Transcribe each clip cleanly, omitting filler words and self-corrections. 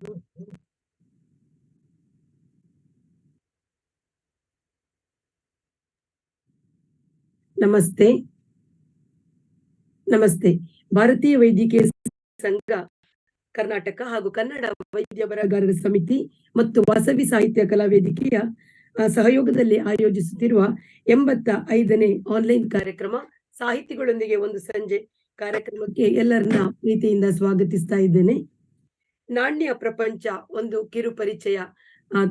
ನಮಸ್ತೆ. ನಮಸ್ತೆ. ಭಾರತೀಯ ವೈದ್ಯಕೀಯ ಸಂಘ ಕರ್ನಾಟಕ ಹಾಗೂ ಕನ್ನಡ ವೈದ್ಯ ಬರಹಗಾರರ ಸಮಿತಿ ಮತ್ತು ವಾಸವಿ ಸಾಹಿತ್ಯ ಕಲಾ ವೇದಿಕೆಯ ಸಹಯೋಗದಲ್ಲಿ ಆಯೋಜಿಸುತ್ತಿರುವ 85ನೇ ಆನ್ಲೈನ್ ಕಾರ್ಯಕ್ರಮ ಸಾಹಿತಿಗಳೊಂದಿಗೆ ಒಂದು ಸಂಜೆ ಕಾರ್ಯಕ್ರಮಕ್ಕೆ ಎಲ್ಲರನ್ನ ಪ್ರೀತಿಯಿಂದ ಸ್ವಾಗತಿಸ್ತಾ ಇದ್ದೇನೆ. ನಾಣ್ಯ ಪ್ರಪಂಚ ಒಂದು ಕಿರು ಪರಿಚಯ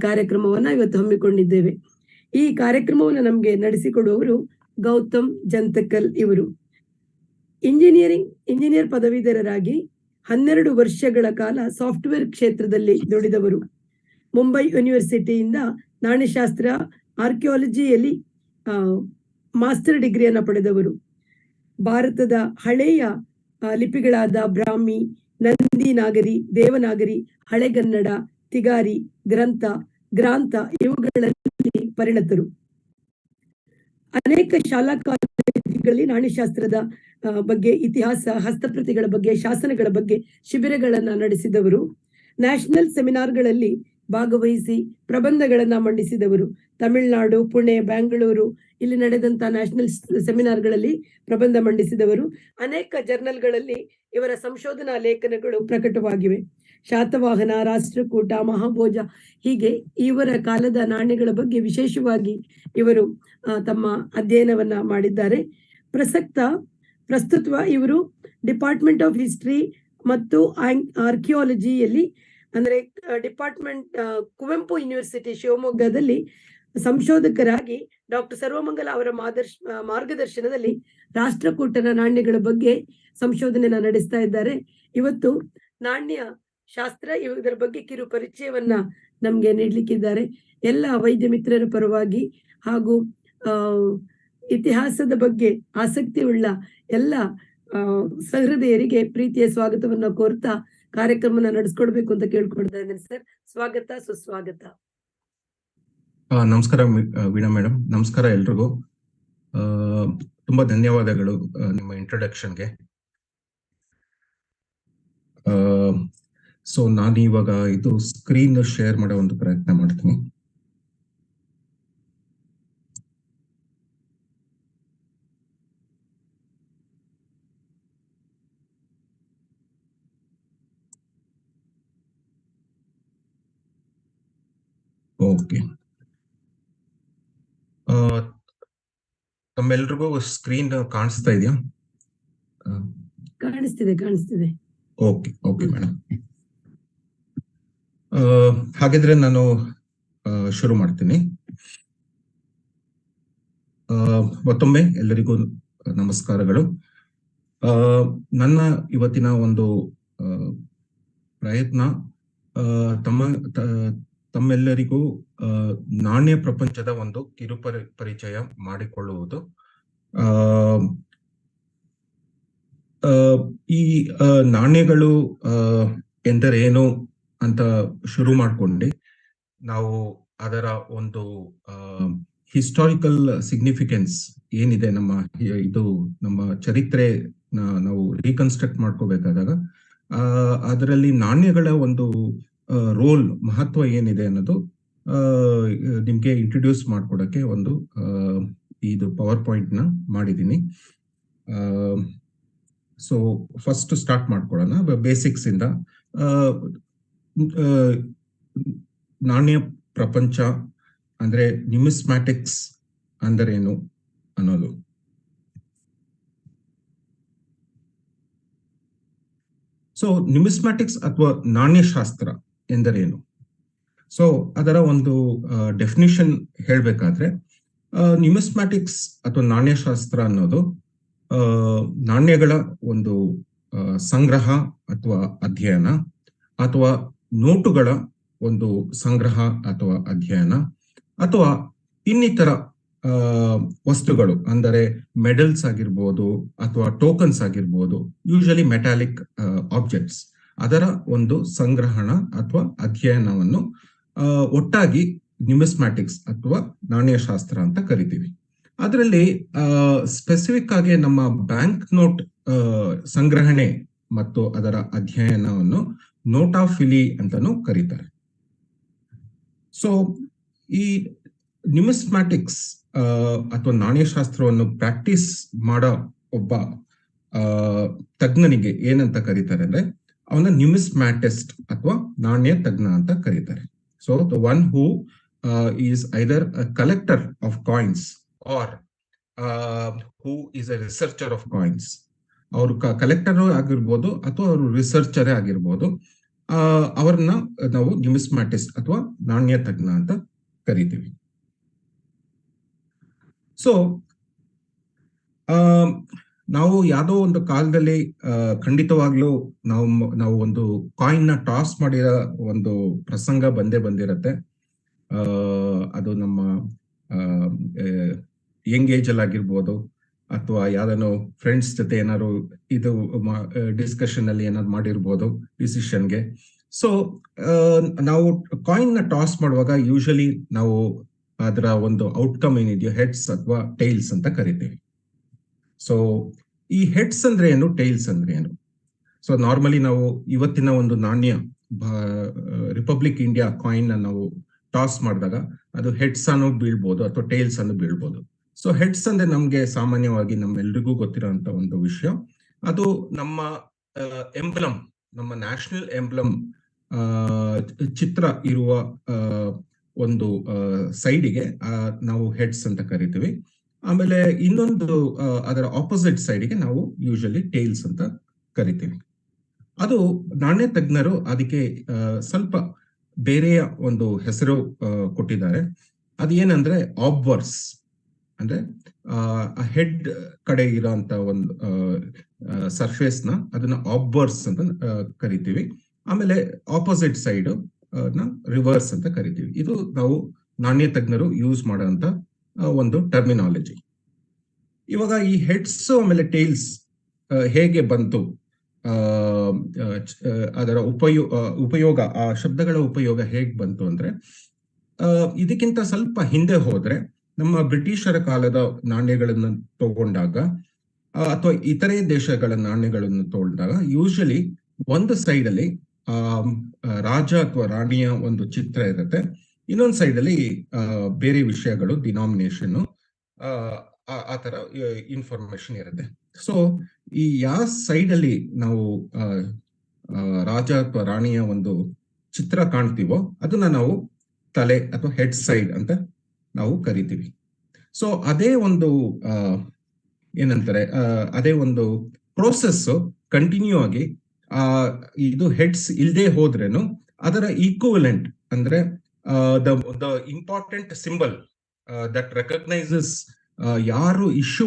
ಕಾರ್ಯಕ್ರಮವನ್ನ ಇವತ್ತು ಹಮ್ಮಿಕೊಂಡಿದ್ದೇವೆ. ಈ ಕಾರ್ಯಕ್ರಮವನ್ನು ನಮಗೆ ನಡೆಸಿಕೊಡುವವರು ಗೌತಮ್ ಜಂತಕಲ್ ಇವರು. ಇಂಜಿನಿಯರ್ ಪದವೀಧರರಾಗಿ 12 ವರ್ಷಗಳ ಕಾಲ ಸಾಫ್ಟ್ವೇರ್ ಕ್ಷೇತ್ರದಲ್ಲಿ ದುಡಿದವರು. ಮುಂಬೈ ಯೂನಿವರ್ಸಿಟಿಯಿಂದ ನಾಣ್ಯಶಾಸ್ತ್ರ ಆರ್ಕಿಯಾಲಜಿಯಲ್ಲಿ ಮಾಸ್ಟರ್ ಡಿಗ್ರಿಯನ್ನು ಪಡೆದವರು. ಭಾರತದ ಹಳೆಯ ಲಿಪಿಗಳಾದ ಬ್ರಾಹ್ಮಿ, ನಂದಿ ನಾಗರಿ, ದೇವನಾಗರಿ, ಹಳೆಗನ್ನಡ, ತಿಗಾರಿ, ಗ್ರಾಂಥ ಇವುಗಳಲ್ಲಿ ಪರಿಣತರು. ಅನೇಕ ಶಾಲಾ ಕಾಲೇಜುಗಳಲ್ಲಿ ನಾಣ್ಯಶಾಸ್ತ್ರದ ಬಗ್ಗೆ, ಇತಿಹಾಸ, ಹಸ್ತಪ್ರತಿಗಳ ಬಗ್ಗೆ, ಶಾಸನಗಳ ಬಗ್ಗೆ ಶಿಬಿರಗಳನ್ನ ನಡೆಸಿದವರು. ನ್ಯಾಷನಲ್ ಸೆಮಿನಾರ್ಗಳಲ್ಲಿ ಭಾಗವಹಿಸಿ ಪ್ರಬಂಧಗಳನ್ನ ಮಂಡಿಸಿದವರು. ತಮಿಳುನಾಡು, ಪುಣೆ, ಬೆಂಗಳೂರು ಇಲ್ಲಿ ನಡೆದಂತ ನ್ಯಾಷನಲ್ ಸೆಮಿನಾರ್ಗಳಲ್ಲಿ ಪ್ರಬಂಧ ಮಂಡಿಸಿದವರು. ಅನೇಕ ಜರ್ನಲ್ಗಳಲ್ಲಿ ಇವರ ಸಂಶೋಧನಾ ಲೇಖನಗಳು ಪ್ರಕಟವಾಗಿವೆ. ಶಾತವಾಹನ, ರಾಷ್ಟ್ರಕೂಟ, ಮಹಾಭೋಜ ಹೀಗೆ ಇವರ ಕಾಲದ ನಾಣ್ಯಗಳ ಬಗ್ಗೆ ವಿಶೇಷವಾಗಿ ಇವರು ತಮ್ಮ ಅಧ್ಯಯನವನ್ನ ಮಾಡಿದ್ದಾರೆ. ಪ್ರಸ್ತುತ ಇವರು ಡಿಪಾರ್ಟ್ಮೆಂಟ್ ಆಫ್ ಹಿಸ್ಟ್ರಿ ಮತ್ತು ಆರ್ಕಿಯಾಲಜಿಯಲ್ಲಿ ಅಂದ್ರೆ ಡಿಪಾರ್ಟ್ಮೆಂಟ್ ಕುವೆಂಪು ಯೂನಿವರ್ಸಿಟಿ ಶಿವಮೊಗ್ಗದಲ್ಲಿ ಸಂಶೋಧಕರಾಗಿ ಡಾಕ್ಟರ್ ಸರ್ವಮಂಗಲ ಅವರ ಮಾರ್ಗದರ್ಶನದಲ್ಲಿ ರಾಷ್ಟ್ರಕೂಟರ ನಾಣ್ಯಗಳ ಬಗ್ಗೆ ಸಂಶೋಧನೆಯನ್ನ ನಡೆಸ್ತಾ ಇದ್ದಾರೆ. ಇವತ್ತು ನಾಣ್ಯ ಶಾಸ್ತ್ರ ಇದರ ಬಗ್ಗೆ ಕಿರು ಪರಿಚಯವನ್ನ ನಮ್ಗೆ ನೀಡಲಿಕ್ಕಿದ್ದಾರೆ. ಎಲ್ಲ ವೈದ್ಯ ಮಿತ್ರರ ಪರವಾಗಿ ಹಾಗೂ ಇತಿಹಾಸದ ಬಗ್ಗೆ ಆಸಕ್ತಿ ಉಳ್ಳ ಎಲ್ಲ ಸಹೃದಯರಿಗೆ ಪ್ರೀತಿಯ ಸ್ವಾಗತವನ್ನ ಕೋರ್ತಾ ಕಾರ್ಯಕ್ರಮನ ನಡೆಸ್ಕೊಡ್ಬೇಕು ಅಂತ ಕೇಳ್ಕೊಡ್ತಾ ಇದ್ದೇನೆ. ಸರ್, ಸ್ವಾಗತ, ಸುಸ್ವಾಗತ. ನಮಸ್ಕಾರ ವೀಣಾ ಮೇಡಮ್. ನಮಸ್ಕಾರ ಎಲ್ರಿಗೂ. ತುಂಬಾ ಧನ್ಯವಾದಗಳು ನಿಮ್ಮ ಇಂಟ್ರೊಡಕ್ಷನ್ಗೆ. ಸೊ ನಾನು ಇವಾಗ ಇದು ಸ್ಕ್ರೀನ್ ಶೇರ್ ಮಾಡೋ ಒಂದು ಪ್ರಯತ್ನ ಮಾಡ್ತೀನಿ. ಓಕೆ, ತಮ್ಮೆಲ್ರಿಗೂ ಸ್ಕ್ರೀನ್ ಕಾಣಿಸ್ತಾ ಇದೆಯಾ? ಕಾಣಿಸ್ತಿದೆ. Okay madam. ಹಾಗಿದ್ರೆ ನಾನು ಶುರು ಮಾಡ್ತೀನಿ. ಮತ್ತೊಮ್ಮೆ ಎಲ್ಲರಿಗೂ ನಮಸ್ಕಾರಗಳು. ನನ್ನ ಇವತ್ತಿನ ಒಂದು ಪ್ರಯತ್ನ ತಮ್ಮೆಲ್ಲರಿಗೂ ನಾಣ್ಯ ಪ್ರಪಂಚದ ಒಂದು ಕಿರು ಪರಿಚಯ ಮಾಡಿಕೊಳ್ಳುವುದು. ಈ ನಾಣ್ಯಗಳು ಎಂದರೇನು ಅಂತ ಶುರು ಮಾಡ್ಕೊಂಡು ನಾವು ಅದರ ಒಂದು ಹಿಸ್ಟಾರಿಕಲ್ ಸಿಗ್ನಿಫಿಕೆನ್ಸ್ ಏನಿದೆ, ನಮ್ಮ ಚರಿತ್ರೆ ನಾವು ರೀಕನ್ಸ್ಟ್ರಕ್ಟ್ ಮಾಡ್ಕೋಬೇಕಾದಾಗ ಅದರಲ್ಲಿ ನಾಣ್ಯಗಳ ಒಂದು ರೋಲ್, ಮಹತ್ವ ಏನಿದೆ ಅನ್ನೋದು ನಿಮ್ಗೆ ಇಂಟ್ರೊಡ್ಯೂಸ್ ಮಾಡ್ಕೊಡಕ್ಕೆ ಒಂದು ಇದು ಪವರ್ ಪಾಯಿಂಟ್ ನ ಮಾಡಿದ್ದೀನಿ. ಸೊ ಫಸ್ಟ್ ಸ್ಟಾರ್ಟ್ ಮಾಡ್ಕೊಳ್ಳೋಣ ಬೇಸಿಕ್ಸ್ ಇಂದ. ನಾಣ್ಯ ಪ್ರಪಂಚ ಅಂದ್ರೆ ನ್ಯೂಮಿಸ್ಮ್ಯಾಟಿಕ್ಸ್ ಅಂದರೇನು ಅನ್ನೋದು. ಸೊ ನ್ಯೂಮಿಸ್ಮ್ಯಾಟಿಕ್ಸ್ ಅಥವಾ ನಾಣ್ಯಶಾಸ್ತ್ರ ಎಂದರೇನು? ಸೊ ಅದರ ಒಂದು ಡೆಫಿನಿಷನ್ ಹೇಳ್ಬೇಕಾದ್ರೆ, ನ್ಯೂಮಿಸ್ಮ್ಯಾಟಿಕ್ಸ್ ಅಥವಾ ನಾಣ್ಯಶಾಸ್ತ್ರ ಅನ್ನೋದು ನಾಣ್ಯಗಳ ಒಂದು ಸಂಗ್ರಹ ಅಥವಾ ಅಧ್ಯಯನ, ಅಥವಾ ನೋಟುಗಳ ಒಂದು ಸಂಗ್ರಹ ಅಥವಾ ಅಧ್ಯಯನ, ಅಥವಾ ಇನ್ನಿತರ ವಸ್ತುಗಳು ಅಂದರೆ ಮೆಡಲ್ಸ್ ಆಗಿರ್ಬೋದು ಅಥವಾ ಟೋಕನ್ಸ್ ಆಗಿರ್ಬೋದು, ಯೂಶಲಿ ಮೆಟಾಲಿಕ್ ಆಬ್ಜೆಕ್ಟ್ಸ್, ಅದರ ಒಂದು ಸಂಗ್ರಹಣ ಅಥವಾ ಅಧ್ಯಯನವನ್ನು ಒಟ್ಟಾಗಿ ನ್ಯೂಮಿಸ್ಮ್ಯಾಟಿಕ್ಸ್ ಅಥವಾ ನಾಣ್ಯಶಾಸ್ತ್ರ ಅಂತ ಕರಿತೀವಿ. ಅದರಲ್ಲಿ ಸ್ಪೆಸಿಫಿಕ್ ಆಗಿ ನಮ್ಮ ಬ್ಯಾಂಕ್ ನೋಟ್ ಸಂಗ್ರಹಣೆ ಮತ್ತು ಅದರ ಅಧ್ಯಯನವನ್ನು ನೋಟಾಫಿಲಿ ಅಂತಾನೂ ಕರೀತಾರೆ. ಸೊ ಈ ನ್ಯೂಮಿಸ್ಮ್ಯಾಟಿಕ್ಸ್ ಅಥವಾ ನಾಣ್ಯಶಾಸ್ತ್ರವನ್ನು ಪ್ರಾಕ್ಟೀಸ್ ಮಾಡೋ ಒಬ್ಬ ತಜ್ಞನಿಗೆ ಏನಂತ ಕರೀತಾರೆ ಅಂದ್ರೆ ಅವನ ನ್ಯೂಮಿಸ್ಮ್ಯಾಟಿಸ್ಟ್ ಅಥವಾ ನಾಣ್ಯ ತಜ್ಞ ಅಂತ ಕರೀತಾರೆ. So the one who is either a collector of coins or who is a researcher of coins. ಅವರು ಕಲೆಕ್ಟರ್ ಆಗಿರ್ಬೋದು ಅಥವಾ ಅವರು ರಿಸರ್ಚರೇ ಆಗಿರ್ಬೋದು. ಅವ್ರನ್ನ ನಾವು ನ್ಯೂಮಿಸ್ಮ್ಯಾಟಿಸ್ಟ್ ಅಥವಾ ನಾಣ್ಯ ತಜ್ಞ ಅಂತ ಕರಿತೀವಿ. ಸೊ ನಾವು ಯಾವುದೋ ಒಂದು ಕಾಲದಲ್ಲಿ ಖಂಡಿತವಾಗ್ಲೂ ನಾವು ಒಂದು ಕಾಯಿನ್ ನ ಟಾಸ್ ಮಾಡಿರೋ ಒಂದು ಪ್ರಸಂಗ ಬಂದಿರತ್ತೆ. ಅದು ನಮ್ಮ ಯಂಗ್ ಏಜ್ ಅಲ್ಲಿ ಆಗಿರ್ಬೋದು ಅಥವಾ ಯಾವ್ದಾನೋ ಫ್ರೆಂಡ್ಸ್ ಜೊತೆ ಏನಾದ್ರು ಇದು ಡಿಸ್ಕಷನ್ ಅಲ್ಲಿ ಏನಾದ್ರು ಮಾಡಿರ್ಬೋದು ಡಿಸಿಷನ್ಗೆ. ಸೊ ನಾವು ಕಾಯಿನ್ ನ ಟಾಸ್ ಮಾಡುವಾಗ ಯೂಶಲಿ ನಾವು ಅದರ ಒಂದು ಔಟ್ಕಮ್ ಏನಿದೆಯೋ ಹೆಡ್ಸ್ ಅಥವಾ ಟೈಲ್ಸ್ ಅಂತ ಕರಿತೀವಿ. ಸೊ ಈ ಹೆಡ್ಸ್ ಅಂದ್ರೆ ಏನು, ಟೈಲ್ಸ್ ಅಂದ್ರೆ ಏನು? ಸೊ ನಾರ್ಮಲಿ ನಾವು ಇವತ್ತಿನ ಒಂದು ನಾಣ್ಯ ರಿಪಬ್ಲಿಕ್ ಇಂಡಿಯಾ ಕಾಯಿನ್ ನಾವು ಟಾಸ್ ಮಾಡಿದಾಗ ಅದು ಹೆಡ್ಸ್ ಅನ್ನು ಬೀಳ್ಬೋದು ಅಥವಾ ಟೈಲ್ಸ್ ಅನ್ನು ಬೀಳ್ಬೋದು. ಸೊ ಹೆಡ್ಸ್ ಅಂದ್ರೆ ನಮ್ಗೆ ಸಾಮಾನ್ಯವಾಗಿ ನಮ್ಮೆಲ್ರಿಗೂ ಗೊತ್ತಿರೋಂತ ಒಂದು ವಿಷಯ. ಅದು ನಮ್ಮ ಎಂಬ್ಲಮ್, ನಮ್ಮ ನ್ಯಾಷನಲ್ ಎಂಬ್ಲಮ್ ಚಿತ್ರ ಇರುವ ಒಂದು ಸೈಡಿಗೆ ನಾವು ಹೆಡ್ಸ್ ಅಂತ ಕರಿತೀವಿ. ಆಮೇಲೆ ಇನ್ನೊಂದು ಅದರ ಆಪೋಸಿಟ್ ಸೈಡ್ಗೆ ನಾವು ಯೂಶಲಿ ಟೈಲ್ಸ್ ಅಂತ ಕರಿತೀವಿ. ಅದು ನಾಣ್ಯ ತಜ್ಞರು ಅದಕ್ಕೆ ಸ್ವಲ್ಪ ಬೇರೆಯ ಒಂದು ಹೆಸರು ಕೊಟ್ಟಿದ್ದಾರೆ. ಅದೇನಂದ್ರೆ ಆಬ್ವರ್ಸ್, ಅಂದ್ರೆ ಹೆಡ್ ಕಡೆ ಇರೋಂತ ಒಂದು ಸರ್ಫೇಸ್ ನ ಅದನ್ನ ಆಬ್ವರ್ಸ್ ಅಂತ ಕರಿತೀವಿ. ಆಮೇಲೆ ಆಪೋಸಿಟ್ ಸೈಡ್ ನ ರಿವರ್ಸ್ ಅಂತ ಕರಿತೀವಿ. ಇದು ನಾವು ನಾಣ್ಯ ತಜ್ಞರು ಯೂಸ್ ಮಾಡೋಂತ ಒಂದು ಟರ್ಮಿನಾಲಜಿ. ಇವಾಗ ಈ ಹೆಡ್ಸ್ ಆಮೇಲೆ ಟೈಲ್ಸ್ ಹೇಗೆ ಬಂತು, ಅದರ ಉಪಯೋಗ, ಆ ಶಬ್ದಗಳ ಉಪಯೋಗ ಹೇಗೆ ಬಂತು ಅಂದ್ರೆ ಇದಕ್ಕಿಂತ ಸ್ವಲ್ಪ ಹಿಂದೆ ಹೋದ್ರೆ ನಮ್ಮ ಬ್ರಿಟಿಷರ ಕಾಲದ ನಾಣ್ಯಗಳನ್ನು ತಗೊಂಡಾಗ ಅಥವಾ ಇತರೆ ದೇಶಗಳ ನಾಣ್ಯಗಳನ್ನು ತಗೊಂಡಾಗ ಯೂಶಲಿ ಒಂದು ಸೈಡ್ ಅಲ್ಲಿ ರಾಜ ಅಥವಾ ರಾಣಿಯ ಒಂದು ಚಿತ್ರ ಇರುತ್ತೆ, ಇನ್ನೊಂದು ಸೈಡ್ ಅಲ್ಲಿ ಬೇರೆ ವಿಷಯಗಳು, ಡಿನಾಮಿನೇಷನ್, ಆ ತರ ಇನ್ಫಾರ್ಮೇಶನ್ ಇರುತ್ತೆ. ಸೊ ಈ ಯಾವ ಸೈಡ್ ಅಲ್ಲಿ ನಾವು ರಾಜ ಅಥವಾ ರಾಣಿಯ ಒಂದು ಚಿತ್ರ ಕಾಣ್ತೀವೋ ಅದನ್ನ ನಾವು ತಲೆ ಅಥವಾ ಹೆಡ್ ಸೈಡ್ ಅಂತ ನಾವು ಕರಿತೀವಿ. ಸೊ ಅದೇ ಒಂದು ಏನಂತಾರೆ, ಅದೇ ಒಂದು ಪ್ರೋಸೆಸ್ ಕಂಟಿನ್ಯೂ ಆಗಿ ಇದು ಹೆಡ್ಸ್ ಇಲ್ದೇ ಹೋದ್ರೇನು ಅದರ ಈಕ್ವಲೆಂಟ್ ಅಂದ್ರೆ the important symbol that recognises ಯಾರು ಇಶ್ಯೂ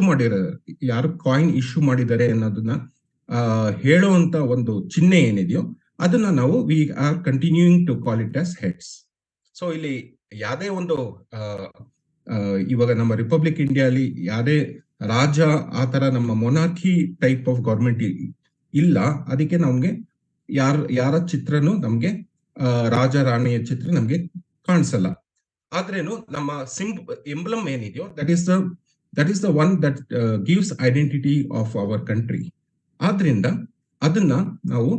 ಯಾರು ಕಾಯಿನ್ ಇಶ್ಯೂ ಮಾಡಿದ್ದಾರೆ ಅನ್ನೋದನ್ನ ಹೇಳುವಂತ ಒಂದು ಚಿಹ್ನೆ ಏನಿದೆಯೋ ಅದನ್ನ ನಾವು we are continuing to call it as heads. So ಇಲ್ಲಿ ಯಾವುದೇ ಒಂದು ಇವಾಗ ನಮ್ಮ ರಿಪಬ್ಲಿಕ್ ಇಂಡಿಯಾ ಅಲ್ಲಿ ಯಾವುದೇ ರಾಜ ಆತರ ನಮ್ಮ ಮೊನಾರ್ಕಿ ಟೈಪ್ ಆಫ್ ಗೌರ್ಮೆಂಟ್ ಇಲ್ಲ. ಅದಕ್ಕೆ ನಮ್ಗೆ ಯಾರ ಚಿತ್ರನು ನಮ್ಗೆ ರಾಜ ರಾಣಿಯ ಚಿತ್ರ ನಮ್ಗೆ ಕಾಣಿಸಲ್ಲ. ಆದ್ರೇನು ನಮ್ಮ ಎಂಬ್ಲಮ್ ಏನಿದೆಯೋ that is the one that gives identity of our country. ಆದ್ರಿಂದ ಅದನ್ನ ನಾವು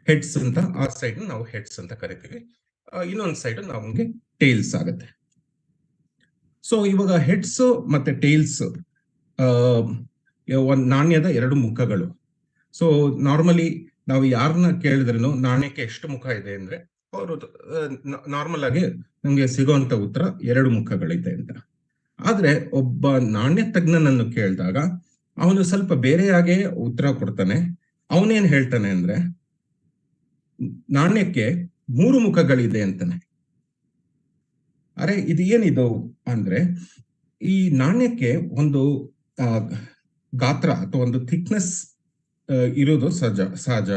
ಹೆಡ್ಸ್ ಅಂತ, ಆ ಸೈಡ್ ನಾವು ಹೆಡ್ಸ್ ಅಂತ ಕರಿತೀವಿ, ಇನ್ನೊಂದು ಸೈಡ್ ನಮ್ಗೆ ಟೈಲ್ಸ್ ಆಗುತ್ತೆ. ಸೊ ಇವಾಗ ಹೆಡ್ಸ್ ಮತ್ತೆ ಟೈಲ್ಸ್ ಒಂದು ನಾಣ್ಯದ ಎರಡು ಮುಖಗಳು. ಸೊ ನಾರ್ಮಲಿ ನಾವು ಯಾರನ್ನ ಕೇಳಿದ್ರೂ ನಾಣ್ಯಕ್ಕೆ ಎಷ್ಟು ಮುಖ ಇದೆ ಅಂದ್ರೆ ಅವರು ನಾರ್ಮಲ್ ಆಗಿ ನಮ್ಗೆ ಸಿಗೋಂತ ಉತ್ತರ ಎರಡು ಮುಖಗಳಿದೆ ಅಂತ. ಆದ್ರೆ ಒಬ್ಬ ನಾಣ್ಯ ತಜ್ಞನನ್ನು ಕೇಳಿದಾಗ ಅವನು ಸ್ವಲ್ಪ ಬೇರೆಯಾಗೆ ಉತ್ತರ ಕೊಡ್ತಾನೆ. ಅವನೇನ್ ಹೇಳ್ತಾನೆ ಅಂದ್ರೆ ನಾಣ್ಯಕ್ಕೆ 3 ಮುಖಗಳಿದೆ ಅಂತಾನೆ. ಅರೆ ಇದು ಏನಿದು ಅಂದ್ರೆ ಈ ನಾಣ್ಯಕ್ಕೆ ಒಂದು ಗಾತ್ರ ಅಥವಾ ಒಂದು ಥಿಕ್ನೆಸ್ ಇರೋದು ಸಹಜ.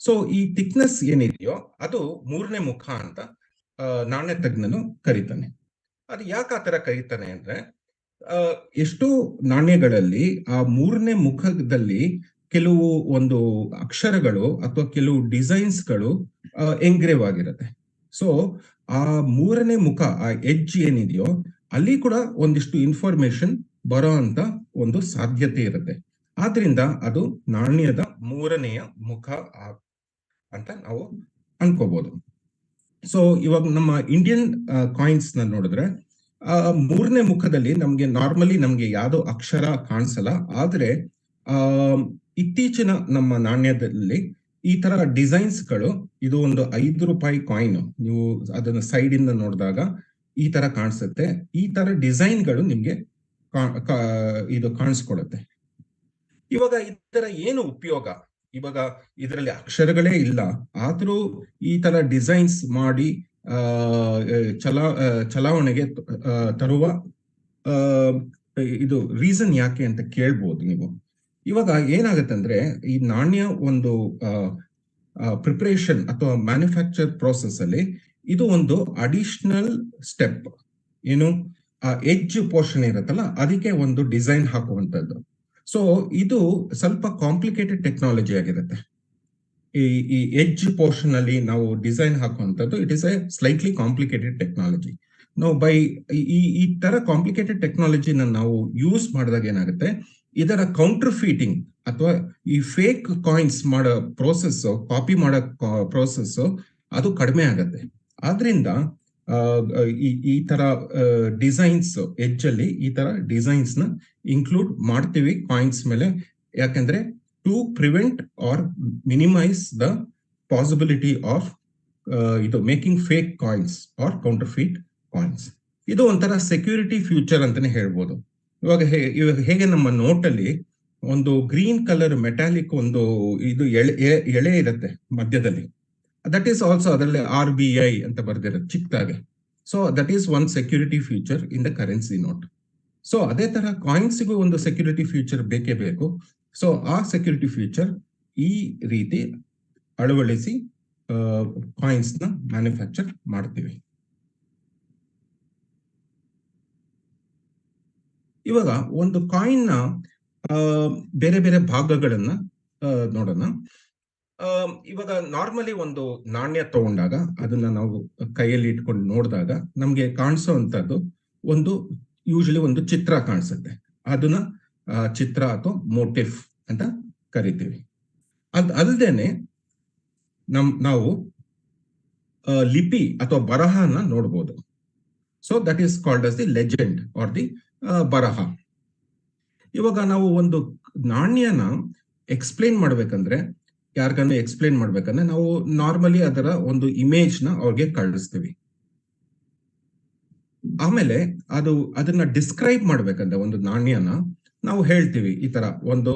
ಸೊ ಈ ಥಿಕ್ನೆಸ್ ಏನಿದೆಯೋ ಅದು 3ನೇ ಮುಖ ಅಂತ ನಾಣ್ಯ ತಜ್ಞನು ಕರೀತಾನೆ. ಅದು ಯಾಕೆ ಆ ತರ ಕರೀತಾನೆ ಅಂದ್ರೆ ಎಷ್ಟೋ ನಾಣ್ಯಗಳಲ್ಲಿ ಆ 3ನೇ ಮುಖದಲ್ಲಿ ಕೆಲವು ಒಂದು ಅಕ್ಷರಗಳು ಅಥವಾ ಕೆಲವು ಡಿಸೈನ್ಸ್ಗಳು ಎಂಗ್ರೇವ್ ಆಗಿರುತ್ತೆ. ಸೊ ಆ 3ನೇ ಮುಖ, ಆ ಎಡ್ಜ್ ಏನಿದೆಯೋ ಅಲ್ಲಿ ಕೂಡ ಒಂದಿಷ್ಟು ಇನ್ಫಾರ್ಮೇಶನ್ ಬರೋ ಅಂತ ಒಂದು ಸಾಧ್ಯತೆ ಇರುತ್ತೆ. ಆದ್ರಿಂದ ಅದು ನಾಣ್ಯದ ಮೂರನೆಯ ಮುಖ ಅಂತ ನಾವು ಅನ್ಕೋಬಹುದು. ಸೊ ಇವಾಗ ನಮ್ಮ ಇಂಡಿಯನ್ ಕಾಯಿನ್ಸ್ ನ ನೋಡಿದ್ರೆ ಮೂರನೇ ಮುಖದಲ್ಲಿ ನಮ್ಗೆ ಯಾವ್ದೋ ಅಕ್ಷರ ಕಾಣಿಸಲ್ಲ. ಆದ್ರೆ ಇತ್ತೀಚಿನ ನಮ್ಮ ನಾಣ್ಯದಲ್ಲಿ ಈ ತರ ಡಿಸೈನ್ಸ್ ಗಳು, ಇದು ಒಂದು 5 ರೂಪಾಯಿ ಕಾಯಿನ್, ನೀವು ಅದನ್ನ ಸೈಡ್ ಇಂದ ನೋಡಿದಾಗ ಈ ತರ ಕಾಣಿಸುತ್ತೆ. ಈ ತರ ಡಿಸೈನ್ ಗಳು ನಿಮ್ಗೆ ಇದು ಕಾಣಿಸ್ಕೊಡುತ್ತೆ. ಇವಾಗ ಇದರ ಏನು ಉಪಯೋಗ? ಇವಾಗ ಇದರಲ್ಲಿ ಅಕ್ಷರಗಳೇ ಇಲ್ಲ, ಆದ್ರೂ ಈ ತರ ಡಿಸೈನ್ಸ್ ಮಾಡಿ ಚಲಾವಣೆಗೆ ತರುವ ಇದು ರೀಸನ್ ಯಾಕೆ ಅಂತ ಕೇಳ್ಬೋದು ನೀವು. ಇವಾಗ ಏನಾಗತ್ತಂದ್ರೆ, ಈ ನಾಣ್ಯ ಒಂದು ಪ್ರಿಪರೇಷನ್ ಅಥವಾ ಮ್ಯಾನುಫ್ಯಾಕ್ಚರ್ ಪ್ರೋಸೆಸ್ ಅಲ್ಲಿ ಇದು ಒಂದು ಅಡಿಷನಲ್ ಸ್ಟೆಪ್. ಏನು ಎಡ್ಜ್ ಪೋರ್ಷನ್ ಇರುತ್ತಲ್ಲ, ಅದಕ್ಕೆ ಒಂದು ಡಿಸೈನ್ ಹಾಕುವಂತದ್ದು. ಸೊ ಇದು ಸ್ವಲ್ಪ ಕಾಂಪ್ಲಿಕೇಟೆಡ್ ಟೆಕ್ನಾಲಜಿ ಆಗಿರುತ್ತೆ. ಈ ಎಡ್ಜ್ ಪೋರ್ಷನ್ ಅಲ್ಲಿ ನಾವು ಡಿಸೈನ್ ಹಾಕುವಂಥದ್ದು, it is A slightly complicated technology. ನಾವು ಈ ತರ ಕಾಂಪ್ಲಿಕೇಟೆಡ್ ಟೆಕ್ನಾಲಜಿನ ನಾವು ಯೂಸ್ ಮಾಡಿದಾಗ ಏನಾಗುತ್ತೆ, ಇದರ ಕೌಂಟರ್ ಫೀಟಿಂಗ್ ಅಥವಾ ಈ ಫೇಕ್ ಕಾಯಿನ್ಸ್ ಮಾಡೋ ಪ್ರೋಸೆಸ್, ಕಾಪಿ ಮಾಡೋ ಪ್ರೋಸೆಸ್ ಅದು ಕಡಿಮೆ ಆಗತ್ತೆ. ಆದ್ರಿಂದ ಈ ತರ ಡಿಸೈನ್ಸ್, ಎಡ್ಜ್ ಅಲ್ಲಿ ಈ ತರ ಡಿಸೈನ್ಸ್ ನ ಇನ್ಕ್ಲೂಡ್ ಮಾಡ್ತೀವಿ ಕಾಯಿನ್ಸ್ ಮೇಲೆ. ಯಾಕಂದ್ರೆ to prevent or minimise the possibility of ಇದು making fake coins or counterfeit coins. ಇದು ಒಂಥರ ಸೆಕ್ಯೂರಿಟಿ ಫ್ಯೂಚರ್ ಅಂತಾನೆ ಹೇಳ್ಬೋದು. ಇವಾಗ ಹೇಗೆ ನಮ್ಮ ನೋಟಲ್ಲಿ ಒಂದು ಗ್ರೀನ್ ಕಲರ್ ಮೆಟಾಲಿಕ್ ಒಂದು ಇದು ಎಳೆ ಇರುತ್ತೆ ಮಧ್ಯದಲ್ಲಿ, ದಟ್ ಈಸ್ ಆಲ್ಸೋ ಅದರಲ್ಲಿ RBI ಅಂತ ಬರ್ದಿರುತ್ತೆ ಚಿಕ್ಕದಾಗೆ. So that is one security future in the currency note. ಸೊ ಅದೇ ತರ ಕಾಯಿನ್ಸ್ಗೂ ಒಂದು ಸೆಕ್ಯೂರಿಟಿ ಫ್ಯೂಚರ್ ಬೇಕೇ ಬೇಕು. ಸೊ ಆ ಸೆಕ್ಯೂರಿಟಿ ಫ್ಯೂಚರ್ ಈ ರೀತಿ ಅಳವಡಿಸಿ ಕಾಯಿನ್ಸ್ ನ ಮ್ಯಾನುಫ್ಯಾಕ್ಚರ್ ಮಾಡ್ತೀವಿ. ಇವಾಗ ಒಂದು ಕಾಯಿನ್ ನ ಬೇರೆ ಬೇರೆ ಭಾಗಗಳನ್ನ ನೋಡೋಣ. ಇವಾಗ ನಾರ್ಮಲಿ ಒಂದು ನಾಣ್ಯ ತಗೊಂಡಾಗ ಅದನ್ನ ನಾವು ಕೈಯಲ್ಲಿ ಇಟ್ಕೊಂಡು ನೋಡಿದಾಗ ನಮ್ಗೆ ಕಾಣಿಸೋವಂಥದ್ದು ಯೂಶಲಿ ಒಂದು ಚಿತ್ರ ಕಾಣಿಸುತ್ತೆ. ಅದನ್ನ ಚಿತ್ರ ಅಥವಾ ಮೋಟಿಫ್ ಅಂತ ಕರಿತೀವಿ. ಅಲ್ದೇನೆ ನಾವು ಲಿಪಿ ಅಥವಾ ಬರಹನ ನೋಡ್ಬೋದು. So that is called as the legend R the ಬರಹ. ಇವಾಗ ನಾವು ಒಂದು ನಾಣ್ಯನ ಎಕ್ಸ್ಪ್ಲೇನ್ ಮಾಡ್ಬೇಕಂದ್ರೆ, ಯಾರಿಗಾನು ಎಕ್ಸ್ಪ್ಲೇನ್ ಮಾಡ್ಬೇಕಂದ್ರೆ ನಾವು ನಾರ್ಮಲಿ ಅದರ ಒಂದು ಇಮೇಜ್ ನ ಅವ್ರಿಗೆ ಕಳಿಸ್ತೀವಿ. ಆಮೇಲೆ ಅದನ್ನ ಡಿಸ್ಕ್ರೈಬ್ ಮಾಡ್ಬೇಕಂದ್ರೆ ಒಂದು ನಾಣ್ಯನ ನಾವು ಹೇಳ್ತೀವಿ, ಈ ತರ ಒಂದು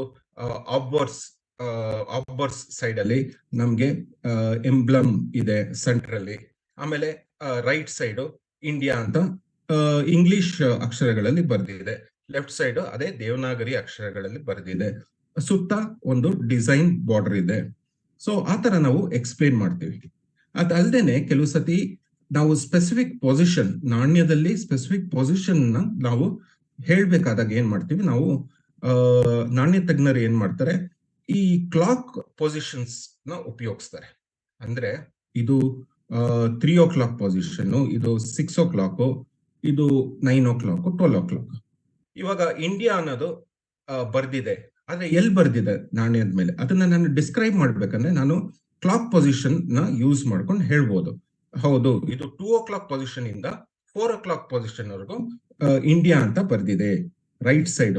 ಆಬ್ವರ್ಸ್ ಸೈಡ್ ಅಲ್ಲಿ ನಮ್ಗೆ ಎಂಬ್ಲಮ್ ಇದೆ ಸೆಂಟರ್ ಅಲ್ಲಿ. ಆಮೇಲೆ ರೈಟ್ ಸೈಡ್ ಇಂಡಿಯಾ ಅಂತ ಇಂಗ್ಲಿಷ್ ಅಕ್ಷರಗಳಲ್ಲಿ ಬರ್ದಿದೆ. ಲೆಫ್ಟ್ ಸೈಡ್ ಅದೇ ದೇವನಾಗರಿ ಅಕ್ಷರಗಳಲ್ಲಿ ಬರ್ದಿದೆ. ಸುತ್ತ ಒಂದು ಡಿಸೈನ್ ಬಾರ್ಡರ್ ಇದೆ. ಸೊ ಆ ತರ ನಾವು ಎಕ್ಸ್ಪ್ಲೇನ್ ಮಾಡ್ತೀವಿ. ಅದಲ್ದೇನೆ ಕೆಲವು ಸತಿ ನಾವು ಸ್ಪೆಸಿಫಿಕ್ ಪೊಸಿಷನ್, ನಾಣ್ಯದಲ್ಲಿ ಸ್ಪೆಸಿಫಿಕ್ ಪೊಸಿಷನ್ ನ ನಾವು ಹೇಳ್ಬೇಕಾದಾಗ ಏನ್ ಮಾಡ್ತೀವಿ, ನಾವು ನಾಣ್ಯ ತಜ್ಞರು ಏನ್ ಮಾಡ್ತಾರೆ, ಈ ಕ್ಲಾಕ್ ಪೊಸಿಷನ್ಸ್ ನ ಉಪಯೋಗಿಸ್ತಾರೆ. ಅಂದ್ರೆ ಇದು 3 o'clock ಪೊಸಿಷನ್, ಇದು 6 o'clock, ಇದು 9 o'clock, 12 o'clock. ಇವಾಗ ಇಂಡಿಯಾ ಅನ್ನೋದು ಬರ್ದಿದೆ, ಆದ್ರೆ ಎಲ್ಲಿ ಬರ್ದಿದೆ ನಾಣ್ಯದ ಮೇಲೆ ಅದನ್ನ ನಾನು ಡಿಸ್ಕ್ರೈಬ್ ಮಾಡ್ಬೇಕಂದ್ರೆ ನಾನು ಕ್ಲಾಕ್ ಪೊಸಿಷನ್ ನ ಯೂಸ್ ಮಾಡ್ಕೊಂಡು ಹೇಳ್ಬೋದು. ಹೌದು, ಇದು 2 o'clock ಪೊಸಿಷನ್ ಇಂದ 4 o'clock ಪೊಸಿಷನ್ ವರೆಗೂ ಇಂಡಿಯಾ ಅಂತ ಬರ್ದಿದೆ. Right side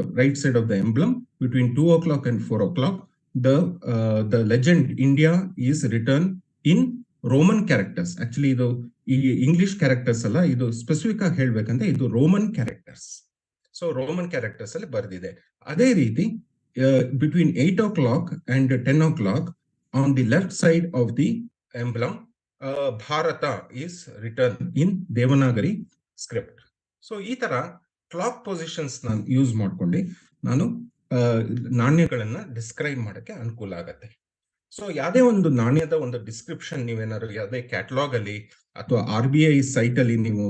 of the emblem between 2 o'clock and 4 o'clock the legend India is written in Roman characters. Actually ಇದು ಈ ಇಂಗ್ಲಿಷ್ ಕ್ಯಾರೆಕ್ಟರ್ಸ್ ಅಲ್ಲ, ಇದು ಸ್ಪೆಸಿಫಿಕ್ ಆಗಿ ಹೇಳ್ಬೇಕಂದ್ರೆ ಇದು Roman characters. So Roman characters ಅಲ್ಲಿ ಬರ್ದಿದೆ. ಅದೇ ರೀತಿ between 8 o'clock and 10 o'clock on the left side of the emblem Bharat is written in Devanagari script. So ಈ ತರ ಕ್ಲಾಕ್ ಪೊಸಿಷನ್ಸ್ ನ ಯೂಸ್ ಮಾಡ್ಕೊಂಡು ನಾನು ನಾಣ್ಯಗಳನ್ನ ಡಿಸ್ಕ್ರೈಬ್ ಮಾಡಕ್ಕೆ ಅನುಕೂಲ ಆಗತ್ತೆ. ಸೊ ಯಾವುದೇ ಒಂದು ನಾಣ್ಯದ ಒಂದು ಡಿಸ್ಕ್ರಿಪ್ಷನ್ ನೀವೇನಾದ್ರು ಯಾವುದೇ ಕ್ಯಾಟಲಾಗ್ ಅಲ್ಲಿ ಅಥವಾ RBI ಸೈಟ್ ಅಲ್ಲಿ ನೀವು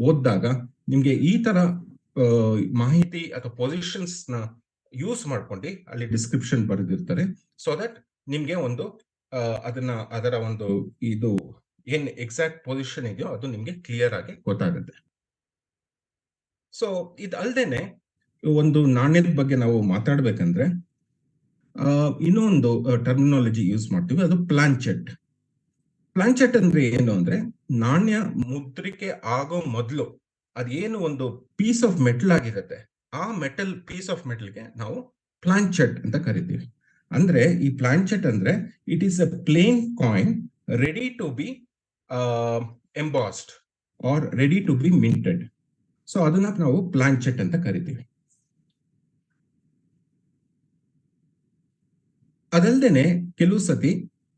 ಓದಿದಾಗ ನಿಮ್ಗೆ ಈ ತರ ಮಾಹಿತಿ ಅಥವಾ ಪೊಸಿಷನ್ಸ್ ನ ಯೂಸ್ ಮಾಡ್ಕೊಂಡು ಅಲ್ಲಿ ಡಿಸ್ಕ್ರಿಪ್ಷನ್ ಬರೆದಿರ್ತಾರೆ. ಸೊ ದಟ್ ನಿಮ್ಗೆ ಒಂದು ಅದರ ಒಂದು ಇದು ಏನ್ ಎಕ್ಸಾಕ್ಟ್ ಪೊಸಿಷನ್ ಇದೆಯೋ ಅದು ನಿಮ್ಗೆ ಕ್ಲಿಯರ್ ಆಗಿ ಗೊತ್ತಾಗುತ್ತೆ. ಸೊ ಇದು ಅಲ್ದೇನೆ ಒಂದು ನಾಣ್ಯದ ಬಗ್ಗೆ ನಾವು ಮಾತಾಡ್ಬೇಕಂದ್ರೆ ಇನ್ನೊಂದು ಟರ್ಮಿನಾಲಜಿ ಯೂಸ್ ಮಾಡ್ತೀವಿ, ಅದು ಪ್ಲಾಂಚೆಟ್. ಪ್ಲಾಂಚೆಟ್ ಅಂದ್ರೆ ಏನು ಅಂದ್ರೆ, ನಾಣ್ಯ ಮುದ್ರಿಕೆ ಆಗೋ ಮೊದಲು ಅದೇನು ಒಂದು ಪೀಸ್ ಆಫ್ ಮೆಟಲ್ ಆಗಿರುತ್ತೆ, ಆ ಪೀಸ್ ಆಫ್ ಮೆಟಲ್ಗೆ ನಾವು ಪ್ಲಾಂಚೆಟ್ ಅಂತ ಕರಿತೀವಿ. ಅಂದ್ರೆ ಈ ಪ್ಲಾಂಚೆಟ್ ಅಂದ್ರೆ it is a plain coin ready to be embossed or ready to be minted. So ಅದನ್ನ ನಾವು ಪ್ಲಾಂಚೆಟ್ ಅಂತ ಕರಿತೀವಿ. ಅದಲ್ದೇನೆ ಕೆಲವು ಸತಿ